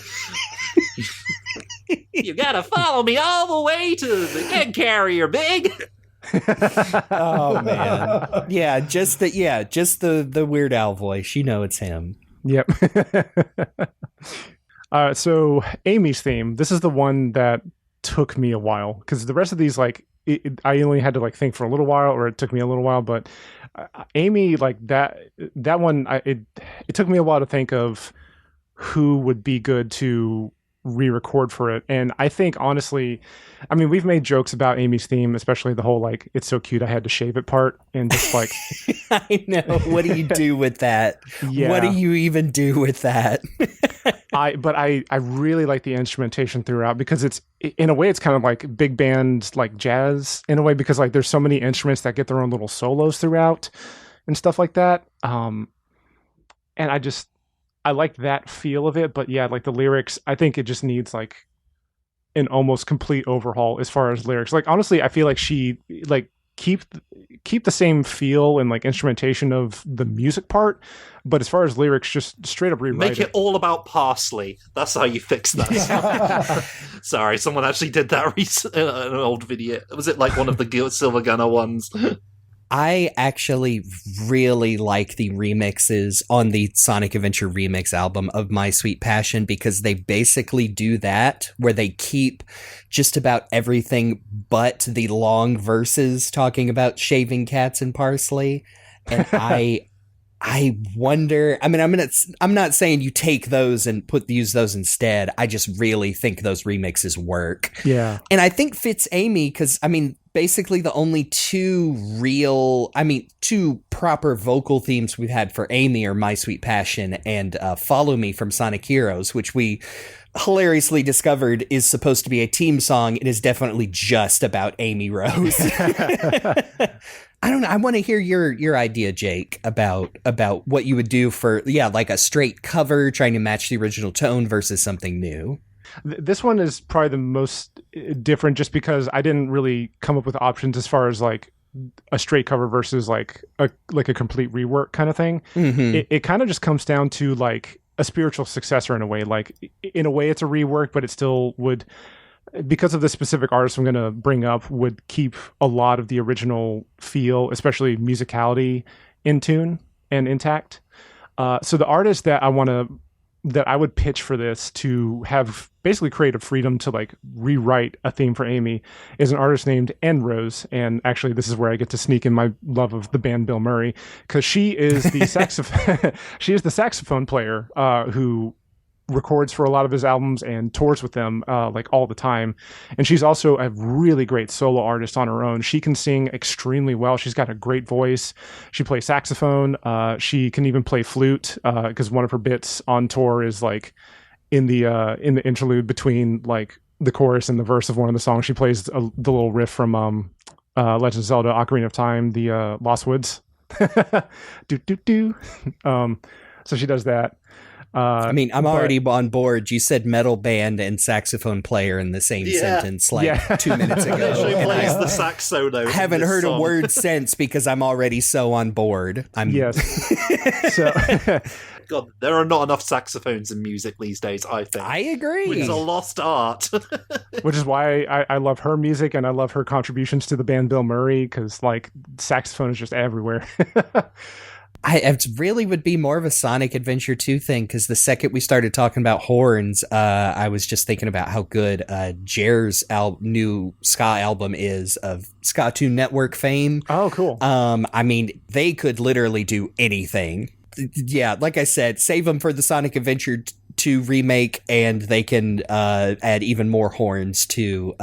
You gotta follow me all the way to the egg carrier, Big. Oh man, yeah, just the Weird Al voice. You know, it's him. Yep. So Amy's theme. This is the one that took me a while, because the rest of these, like, I only had to like think for a little while, or it took me a little while. But Amy, like that one, it took me a while to think of who would be good to re-record for it. And I think honestly, I mean, we've made jokes about Amy's theme, especially the whole like "it's so cute I had to shave it" part, and just like I know, what do you do with that? Yeah. What do you even do with that? I really like the instrumentation throughout, because it's, in a way, it's kind of like big band like jazz in a way, because like there's so many instruments that get their own little solos throughout and stuff like that. and I like that feel of it, but yeah, like the lyrics, I think it just needs like an almost complete overhaul as far as lyrics. Like honestly, I feel like she like keep the same feel and like instrumentation of the music part, but as far as lyrics, just straight up rewrite Make it all about parsley. That's how you fix that. Sorry, someone actually did that in an old video. Was it like one of the Silver Gunner ones? I actually really like the remixes on the Sonic Adventure Remix album of My Sweet Passion, because they basically do that, where they keep just about everything but the long verses talking about shaving cats and parsley. And I wonder, I mean, I'm not saying you take those and use those instead. I just really think those remixes work. Yeah. And I think fits Amy because, I mean, basically the only two proper vocal themes we've had for Amy are My Sweet Passion and Follow Me from Sonic Heroes, which we hilariously discovered is supposed to be a team song. It is definitely just about Amy Rose. I don't know. I want to hear your idea, Jake, about what you would do for, like a straight cover, trying to match the original tone versus something new. This one is probably the most different just because I didn't really come up with options as far as like a straight cover versus like a complete rework kind of thing. Mm-hmm. It kind of just comes down to like a spiritual successor in a way. Like in a way it's a rework, but it still would, because of the specific artist I'm going to bring up, would keep a lot of the original feel, especially musicality, in tune and intact. So the artist that I would pitch for this to have basically creative freedom to like rewrite a theme for Amy is an artist named Rose. And actually this is where I get to sneak in my love of the band Bill Murray, because she is the saxophone player who records for a lot of his albums and tours with them like all the time. And she's also a really great solo artist on her own. She can sing extremely well. She's got a great voice. She plays saxophone. She can even play flute because one of her bits on tour is like in the interlude between like the chorus and the verse of one of the songs. She plays the little riff from Legend of Zelda: Ocarina of Time, the Lost Woods. do do do. So she does that. I mean, I'm already on board. You said metal band and saxophone player in the same sentence 2 minutes ago. She plays the sax solo. I haven't heard a word since because I'm already so on board. Yes. So, God, there are not enough saxophones in music these days, I think. I agree. It's a lost art. Which is why I love her music and I love her contributions to the band Bill Murray, because like saxophone is just everywhere. It really would be more of a Sonic Adventure 2 thing, because the second we started talking about horns, I was just thinking about how good Jer's new ska album is, of Ska Tune Network fame. Oh, cool. I mean, they could literally do anything. Yeah, like I said, save them for the Sonic Adventure 2 remake, and they can add even more horns to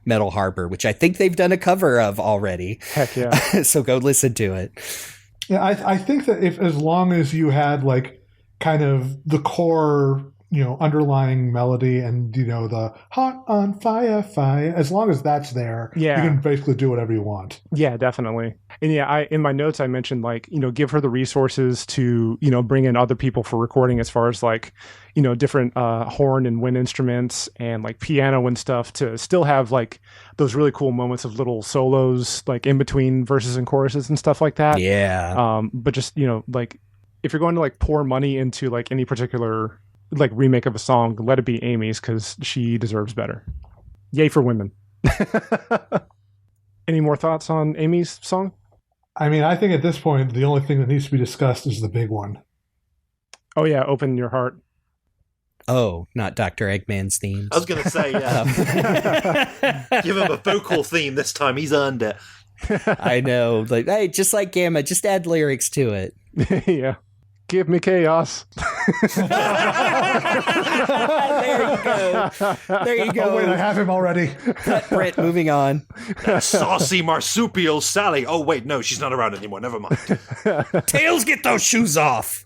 Metal Harbor, which I think they've done a cover of already. Heck yeah. So go listen to it. Yeah, I think that as long as you had like kind of the core, underlying melody and, the hot on fire, as long as that's there, you can basically do whatever you want. Yeah, definitely. And yeah, in my notes, I mentioned like, give her the resources to, bring in other people for recording as far as like, different horn and wind instruments and like piano and stuff, to still have like those really cool moments of little solos, like in between verses and choruses and stuff like that. Yeah. But just, like if you're going to like pour money into like any particular like remake of a song, let it be Amy's, because she deserves better. Yay for women. Any more thoughts on Amy's song? I mean, I think at this point, the only thing that needs to be discussed is the big one. Oh yeah, Open Your Heart. Oh, not Dr. Eggman's themes. I was going to say, yeah. Give him a vocal theme this time. He's earned it. I know. Like, hey, just like Gamma, just add lyrics to it. Yeah. Give me chaos. There you go. There you go. Oh, wait, I have him already. Cut, Brett, moving on. That saucy marsupial Sally. Oh, wait, no, she's not around anymore. Never mind. Tails, get those shoes off.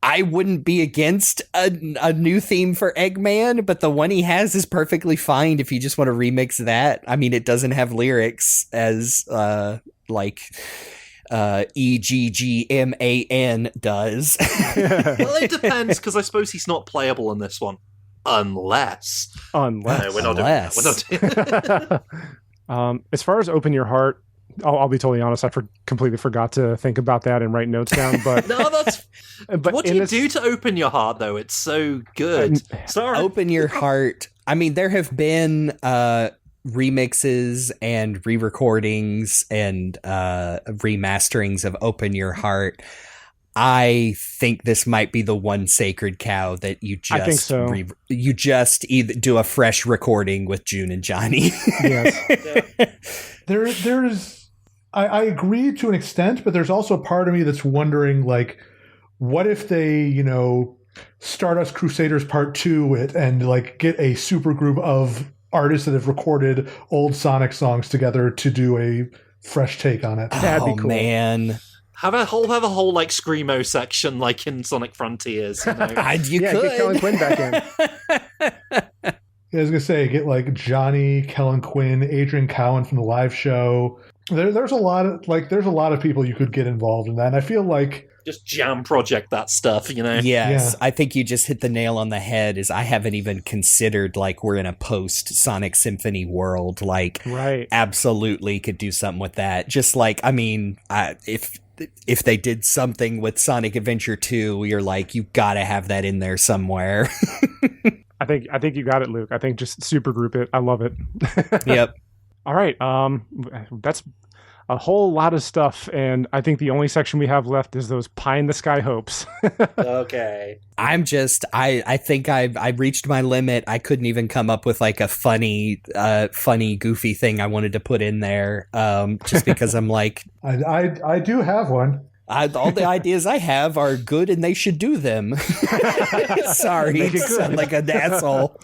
I wouldn't be against a new theme for Eggman, but the one he has is perfectly fine if you just want to remix that. I mean, it doesn't have lyrics as EGGMAN does. Well, it depends, because I suppose he's not playable in this one. Unless. No, we're not doing that. We're not doing that. As far as Open Your Heart, I'll be totally honest, I completely forgot to think about that and write notes down. But No, that's... but What do you do to open your heart, though? It's so good. Sorry. Open Your Heart. I mean, there have been remixes and re-recordings and remasterings of Open Your Heart. I think this might be the one sacred cow that you just I think so. You just either do a fresh recording with June and Johnny. Yes. There's I agree to an extent, but there's also a part of me that's wondering, like, what if they, Stardust Crusaders Part 2 it and like get a super group of artists that have recorded old Sonic songs together to do a fresh take on it. That'd be cool. Man. Have a whole like screamo section like in Sonic Frontiers. You Get Kellen Quinn back in. I was gonna say, get like Johnny, Kellen Quinn, Adrian Cowan from the live show. There's a lot of people you could get involved in that. And I feel like just jam project that stuff, Yes, Yeah. I think you just hit the nail on the head. Is I haven't even considered like we're in a post Sonic Symphony world. Like, Right. absolutely could do something with that. Just like, I mean, if they did something with Sonic Adventure 2, you're like, you gotta have that in there somewhere. I think you got it, Luke. I think just super group it. I love it. Yep. All right. That's a whole lot of stuff, and I think the only section we have left is those pie in the sky hopes. Okay. I'm just, I think I reached my limit. I couldn't even come up with like a funny, goofy thing I wanted to put in there. Just because I'm like, I do have one. all the ideas I have are good and they should do them. Sorry, Make it I sound good. like an asshole.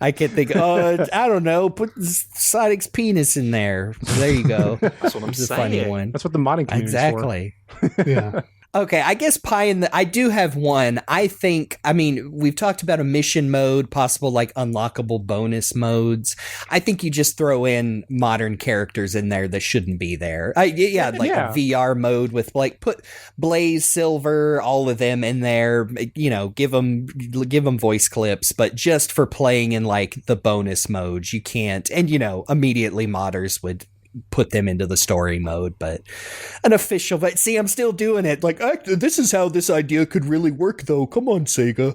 I can't think. I don't know. Put Sonic's penis in there. There you go. That's what I'm It's a saying. funny one. That's what the modding community Exactly. Yeah. Okay, I guess I do have one. I mean, we've talked about a mission mode, possible like unlockable bonus modes. I think you just throw in modern characters in there that shouldn't be there. A VR mode with like put Blaze, Silver, all of them in there, give them voice clips, but just for playing in like the bonus modes, you can't. And immediately modders would put them into the story mode, but an official, but see, I'm still doing it. Like, this is how this idea could really work, though. Come on, Sega.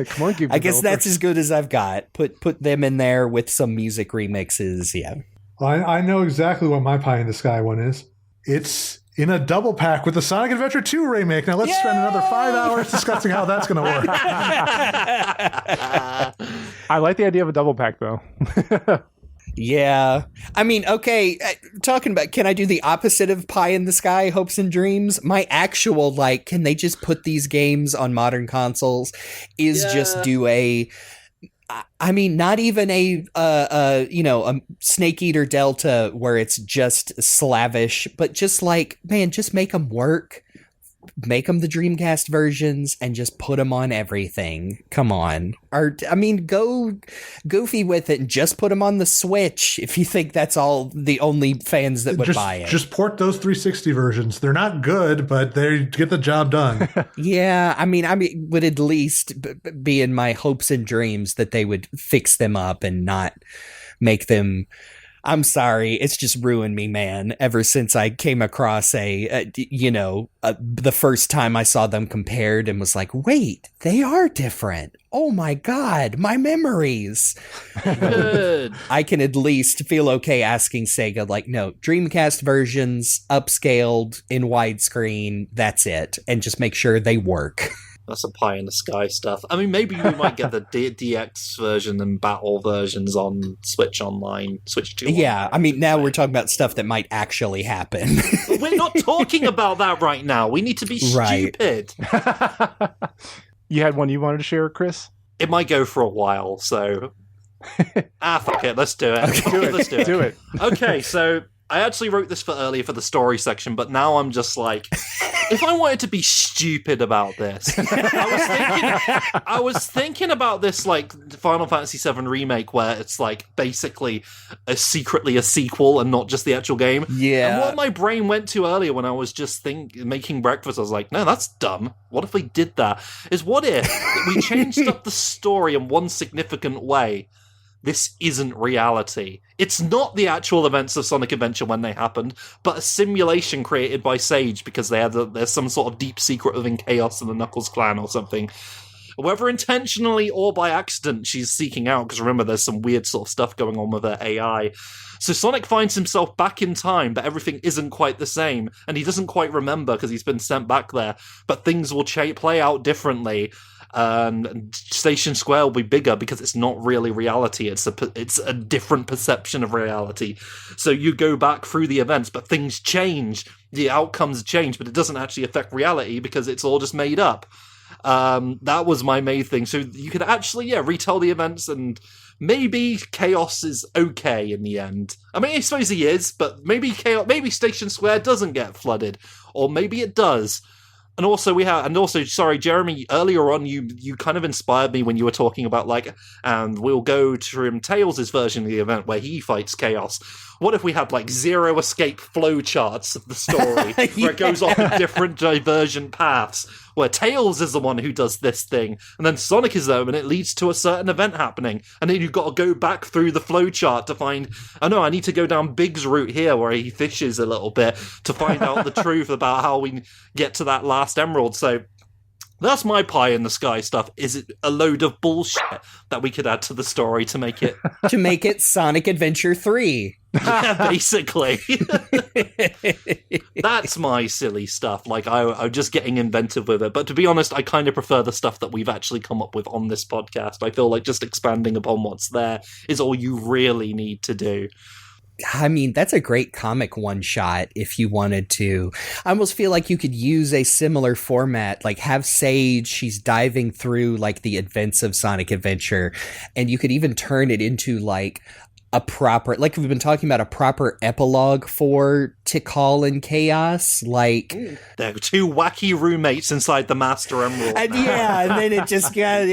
Come on, I guess that's as good as I've got. Put them in there with some music remixes. Yeah. Well, I know exactly what my pie in the sky one is. It's in a double pack with the Sonic Adventure 2 remake. Now let's spend another 5 hours discussing how that's going to work. I like the idea of a double pack, though. Yeah. I mean, okay, talking about, can I do the opposite of pie in the sky, hopes and dreams? My actual, like, can they just put these games on modern consoles is just do I mean, not even a Snake Eater Delta where it's just slavish, but just like, man, just make them work. Make them the Dreamcast versions and just put them on everything. Come on. Go goofy with it and just put them on the Switch if you think that's all the only fans that would buy it. Just port those 360 versions. They're not good, but they get the job done. Yeah, I would at least be in my hopes and dreams that they would fix them up and not make them... I'm sorry, it's just ruined me, man. Ever since I came across the first time I saw them compared and was like, wait, they are different. Oh my God, my memories. Good. I can at least feel okay asking Sega, like, no, Dreamcast versions, upscaled in widescreen, that's it. And just make sure they work. That's some pie in the sky stuff. I mean, maybe we might get the DX version and battle versions on Switch Online, Switch 2. Yeah, I mean, now we're talking about stuff that might actually happen. But we're not talking about that right now. We need to be stupid. You had one you wanted to share, Chris? It might go for a while, so... fuck it, let's do it. Okay, Let's do it. Do it. Okay, so I actually wrote this for earlier for the story section, but now I'm just like, if I wanted to be stupid about this, I was thinking about this like Final Fantasy VII Remake, where it's like basically secretly a sequel and not just the actual game. Yeah. And what my brain went to earlier when I was just making breakfast, I was like, no, that's dumb. What if we did that? Is what if we changed up the story in one significant way? This isn't reality. It's not the actual events of Sonic Adventure when they happened, but a simulation created by Sage because there's some sort of deep secret within Chaos and the Knuckles clan or something. Whether intentionally or by accident, she's seeking out, because remember, there's some weird sort of stuff going on with her AI. So Sonic finds himself back in time, but everything isn't quite the same, and he doesn't quite remember because he's been sent back there, but things will play out differently. And Station Square will be bigger because it's not really reality. It's a different perception of reality. So you go back through the events, but things change. The outcomes change, but it doesn't actually affect reality because it's all just made up. That was my main thing. So you could actually, retell the events, and maybe Chaos is okay in the end. I mean, I suppose he is, but maybe Station Square doesn't get flooded, or maybe it does. And also, sorry, Jeremy, earlier on, you kind of inspired me when you were talking about, like, and we'll go to Tails' version of the event where he fights Chaos. What if we had, like, zero escape flowcharts of the story, where it goes off in different divergent paths, where Tails is the one who does this thing, and then Sonic is there, and it leads to a certain event happening, and then you've got to go back through the flowchart to find, I need to go down Big's route here, where he fishes a little bit, to find out the truth about how we get to that last emerald. So that's my pie in the sky stuff. Is it a load of bullshit that we could add to the story to make it Sonic Adventure 3? Yeah, basically. That's my silly stuff. Like, I'm just getting inventive with it. But to be honest, I kind of prefer the stuff that we've actually come up with on this podcast. I feel like just expanding upon what's there is all you really need to do. I mean, that's a great comic one-shot if you wanted to. I almost feel like you could use a similar format, like have Sage, she's diving through like the events of Sonic Adventure, and you could even turn it into like a proper, like we've been talking about, a proper epilogue for Tikal and Chaos, like they're two wacky roommates inside the Master Emerald. And then it just got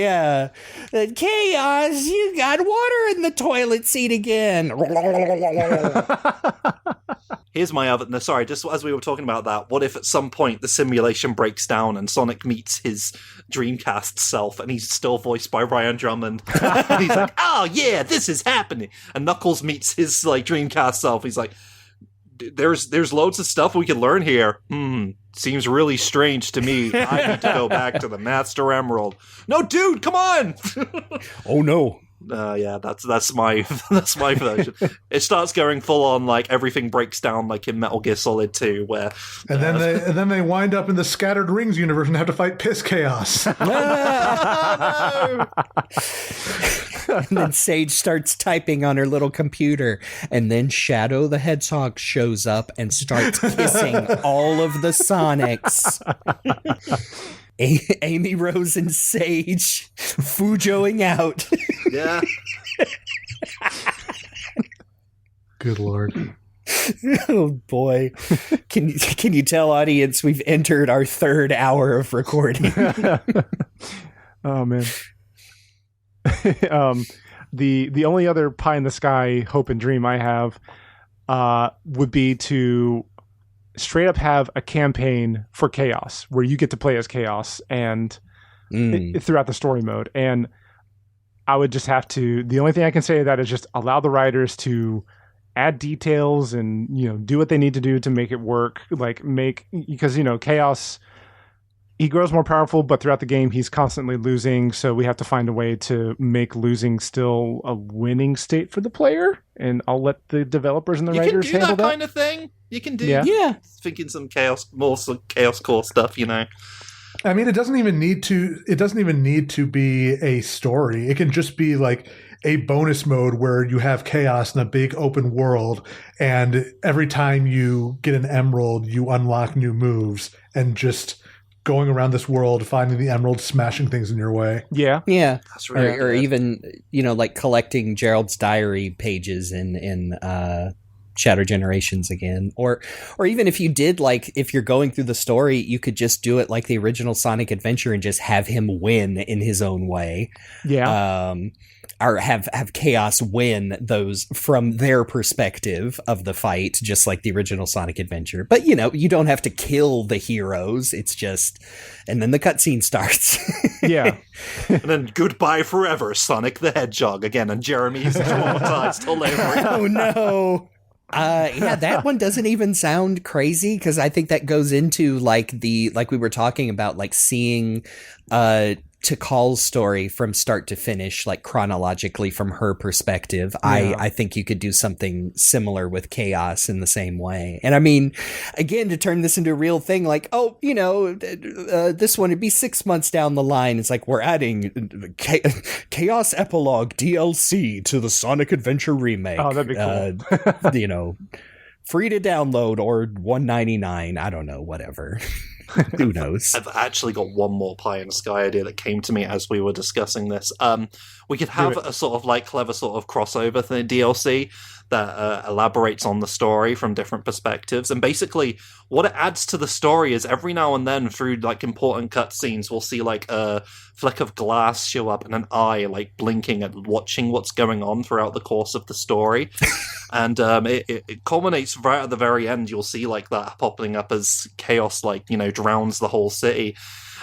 Chaos, you got water in the toilet seat again. Here's my other... No, sorry, just as we were talking about that, what if at some point the simulation breaks down and Sonic meets his Dreamcast self and he's still voiced by Ryan Drummond? And he's like, oh yeah, this is happening. And Knuckles meets his like Dreamcast self. He's like, there's loads of stuff we can learn here. Seems really strange to me. I need to go back to the Master Emerald. No, dude, come on! Oh no. Yeah, that's my version. It starts going full on, like everything breaks down, like in Metal Gear Solid 2, where and then they wind up in the Scattered Rings universe and have to fight Piss Chaos. No! And then Sage starts typing on her little computer, and then Shadow the Hedgehog shows up and starts kissing all of the Sonics. Amy Rose and Sage Fujoing out. Yeah. Good Lord. Oh boy. Can you tell, audience, we've entered our third hour of recording? Oh man. The only other pie in the sky hope and dream I have would be to straight up have a campaign for Chaos where you get to play as Chaos and throughout the story mode. And I would just have to, the only thing I can say to that is just allow the writers to add details and, do what they need to do to make it work. Because, Chaos, he grows more powerful, but throughout the game, he's constantly losing. So we have to find a way to make losing still a winning state for the player. And I'll let the developers and the writers handle that. You can do that kind of thing. You can do, yeah. Thinking some Chaos core stuff, I mean, it doesn't even need to be a story. It can just be like a bonus mode where you have Chaos in a big open world, and every time you get an emerald, you unlock new moves, and just going around this world, finding the emerald, smashing things in your way. Yeah. Yeah. That's really or even, like collecting Gerald's diary pages in Shadow Generations again. Or even if you did, like, if you're going through the story, you could just do it like the original Sonic Adventure and just have him win in his own way. Yeah. Or have Chaos win those from their perspective of the fight, just like the original Sonic Adventure. But, you know, you don't have to kill the heroes. It's just... And then the cutscene starts. Yeah. And then goodbye forever, Sonic the Hedgehog again. And Jeremy's traumatized all over it. Oh, no. Yeah, that one doesn't even sound crazy, because I think that goes into like we were talking about, like seeing Tikal's story from start to finish, like chronologically from her perspective. Yeah. I think you could do something similar with Chaos in the same way. And I mean, again, to turn this into a real thing, like, oh, you know, this one would be 6 months down the line. It's like, we're adding Chaos Epilogue DLC to the Sonic Adventure remake. Oh, that'd be cool. You know, free to download or $1.99. I don't know, whatever. Who knows? I've actually got one more pie in the sky idea that came to me as we were discussing this. We could have a sort of like clever sort of crossover thing, DLC that elaborates on the story from different perspectives. And basically what it adds to the story is every now and then through like important cutscenes, we'll see like a fleck of glass show up and an eye like blinking and watching what's going on throughout the course of the story. And it culminates right at the very end. You'll see like that popping up as Chaos, like, you know, drowns the whole city.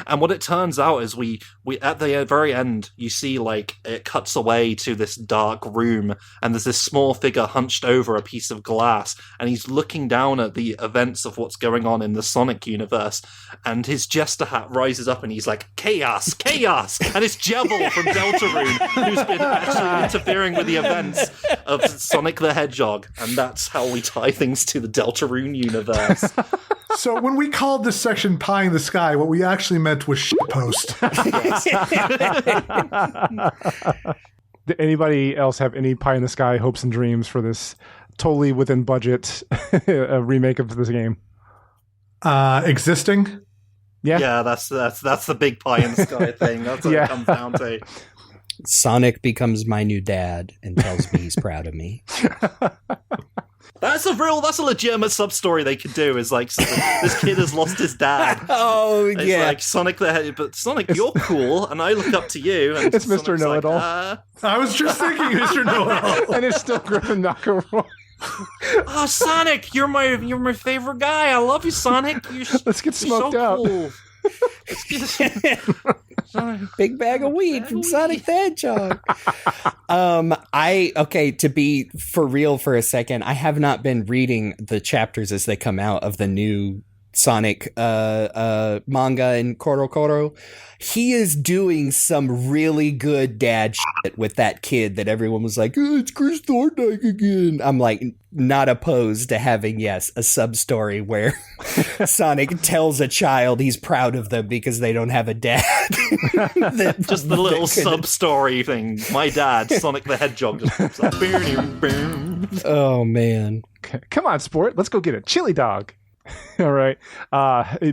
And what it turns out is we at the very end, you see like it cuts away to this dark room, and there's this small figure hunched over a piece of glass, and he's looking down at the events of what's going on in the Sonic universe. And his jester hat rises up, and he's like, "Chaos, chaos!" And it's Jevil from Deltarune, who's been actually interfering with the events of Sonic the Hedgehog, and that's how we tie things to the Deltarune universe. So when we called this section Pie in the Sky, what we actually meant was shitpost. Did anybody else have any Pie in the Sky hopes and dreams for this totally within budget remake of this game? Existing? Yeah, that's the big Pie in the Sky thing. That's what it comes down to. Sonic becomes my new dad and tells me he's proud of me. That's a legitimate sub-story they could do, is like, this kid has lost his dad. Oh, it's yeah. like, Sonic the Hedgehog, but Sonic, you're cool, and I look up to you. And it's Mr. Know-It-All. I was just thinking Mr. Know-It-All. And it's still Griffin Nakamura. Oh, Sonic, you're my favorite guy. I love you, Sonic. Let's get smoked out. Cool. Big bag of weed from Sonic the Hedgehog. To be for real for a second, I have not been reading the chapters as they come out of the new Sonic manga in Koro. He is doing some really good dad shit with that kid that everyone was like, oh, it's Chris Thorndike again. I'm like, not opposed to having, yes, a sub-story where Sonic tells a child he's proud of them because they don't have a dad. Just the little sub-story thing. My dad, Sonic the Hedgehog, just pops up. Oh, man. Okay. Come on, sport. Let's go get a chili dog. All right.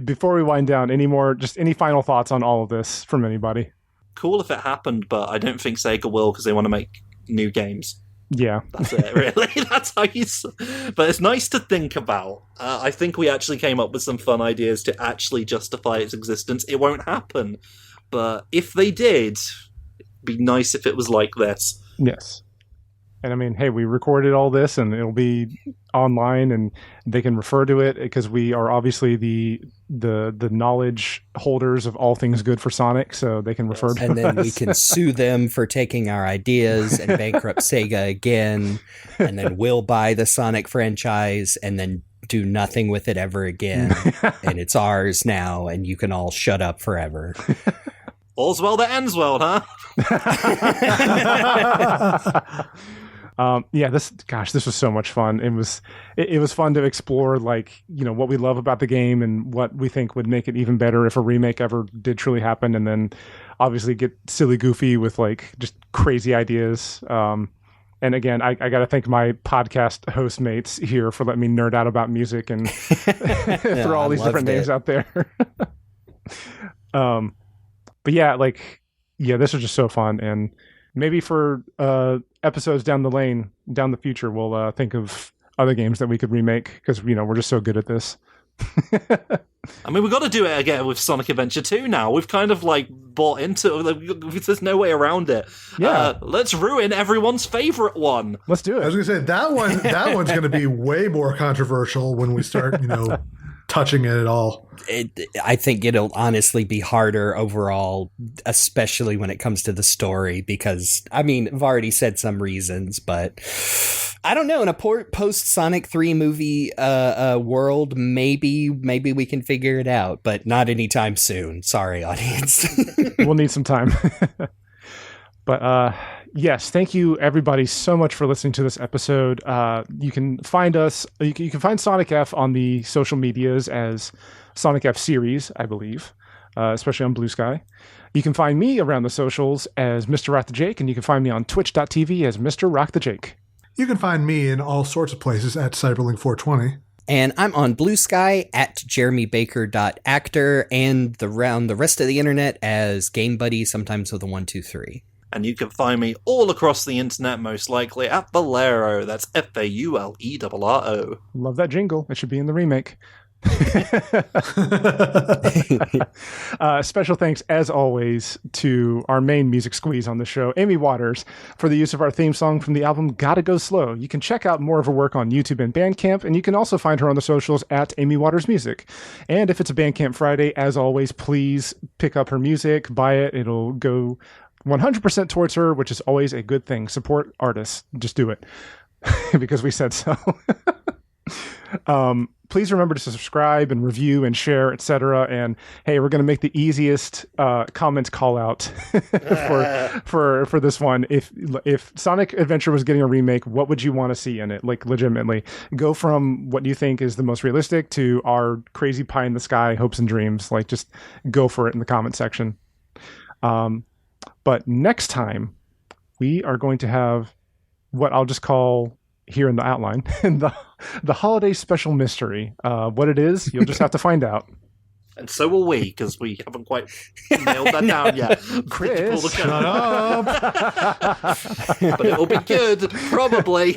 Before we wind down, any final thoughts on all of this from anybody? Cool if it happened, but I don't think Sega will, because they want to make new games. Yeah. That's it, really. That's how you... But it's nice to think about. I think we actually came up with some fun ideas to actually justify its existence. It won't happen. But if they did, it'd be nice if it was like this. Yes. And I mean, hey, we recorded all this and it'll be online and they can refer to it because we are obviously the knowledge holders of all things good for Sonic, so they can refer to us. And then we can sue them for taking our ideas and bankrupt Sega again. And then we'll buy the Sonic franchise and then do nothing with it ever again. And it's ours now and you can all shut up forever. All's well that ends well, huh? This was so much fun. It was fun to explore, like, you know, what we love about the game and what we think would make it even better if a remake ever did truly happen, and then obviously get silly goofy with like just crazy ideas. And again, I got to thank my podcast host mates here for letting me nerd out about music and throw all these different names out there. But this was just so fun, and maybe for episodes down the future, we'll think of other games that we could remake because we're just so good at this. I mean, we've got to do it again with Sonic Adventure 2 now. We've kind of bought into it. There's no way around it. Yeah. Let's ruin everyone's favorite one. Let's do it. I was going to say that one's going to be way more controversial when we start, touching it at all. I think it'll honestly be harder overall, especially when it comes to the story, because, I mean, I've already said some reasons, but I don't know. In a post-Sonic 3 movie world, maybe we can figure it out, but not anytime soon. Sorry, audience. We'll need some time. But yes, thank you everybody so much for listening to this episode. You can find us. You can find Sonic F on the social medias as Sonic F Series, I believe, especially on Blue Sky. You can find me around the socials as Mr. Rock the Jake, and you can find me on twitch.tv as Mr. Rock the Jake. You can find me in all sorts of places at Cyberlink420. And I'm on Blue Sky at jeremybaker.actor and around the rest of the internet as Game Buddy, sometimes with a 123. And you can find me all across the internet, most likely, at Valero. That's Faulerro. Love that jingle. It should be in the remake. Special thanks, as always, to our main music squeeze on the show, Amy Waters, for the use of our theme song from the album Gotta Go Slow. You can check out more of her work on YouTube and Bandcamp, and you can also find her on the socials at Amy Waters Music. And if it's a Bandcamp Friday, as always, please pick up her music, buy it. It'll go 100% towards her, which is always a good thing. Support artists. Just do it. Because we said so. Please remember to subscribe and review and share, etc. And hey, we're going to make the easiest comments call out for this one. If Sonic Adventure was getting a remake, what would you want to see in it? Like, legitimately, go from what you think is the most realistic to our crazy pie in the sky hopes and dreams. Like, just go for it in the comment section. But next time, we are going to have what I'll just call here in the outline the holiday special mystery. What it is, you'll just have to find out. And so will we, because we haven't quite nailed that down yet. Chris, shut up. But it'll be good, probably.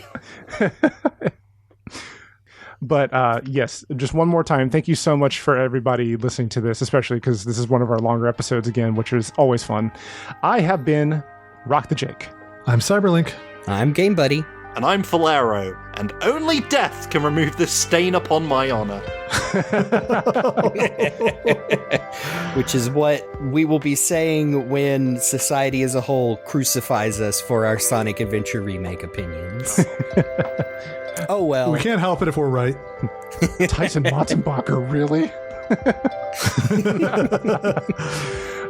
But yes, just one more time, thank you so much for everybody listening to this, especially because this is one of our longer episodes again, which is always fun. I have been Rock the Jake. I'm Cyberlink. I'm Game Buddy. And I'm Falero, and only death can remove this stain upon my honor. Which is what we will be saying when society as a whole crucifies us for our Sonic Adventure remake opinions. Oh well. We can't help it if we're right. Tyson Motzenbacher, really?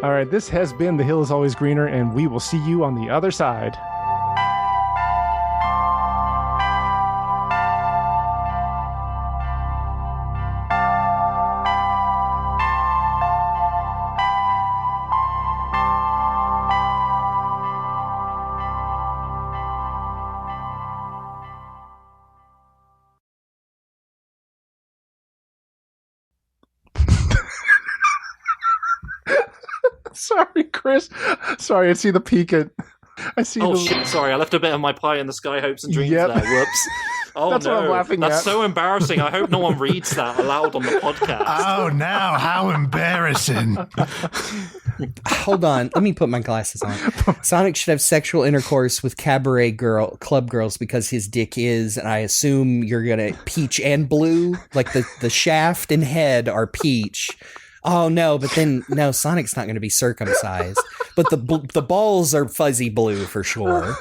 All right, this has been The Hill is Always Greener, and we will see you on the other side. Sorry, Chris. Sorry, I see the peak at... I see shit, sorry, I left a bit of my pie in the sky hopes and dreams there. Whoops. Oh, That's what I'm laughing That's at. so embarrassing. I hope no one reads that aloud on the podcast. Oh, now, how embarrassing. Hold on, let me put my glasses on. Sonic should have sexual intercourse with club girls because his dick is, and I assume you're gonna peach and blue, like the shaft and head are peach. Oh no, but then no, Sonic's not going to be circumcised. But the balls are fuzzy blue for sure.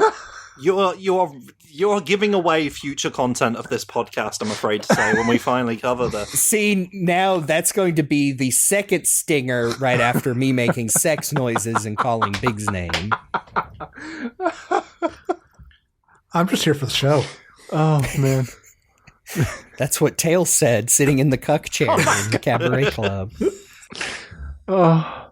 You're giving away future content of this podcast, I'm afraid to say, when we finally cover this. See, now that's going to be the second stinger right after me making sex noises and calling Big's name. I'm just here for the show. Oh, man. That's what Tails said, sitting in the cuck chair in the cabaret club. Oh.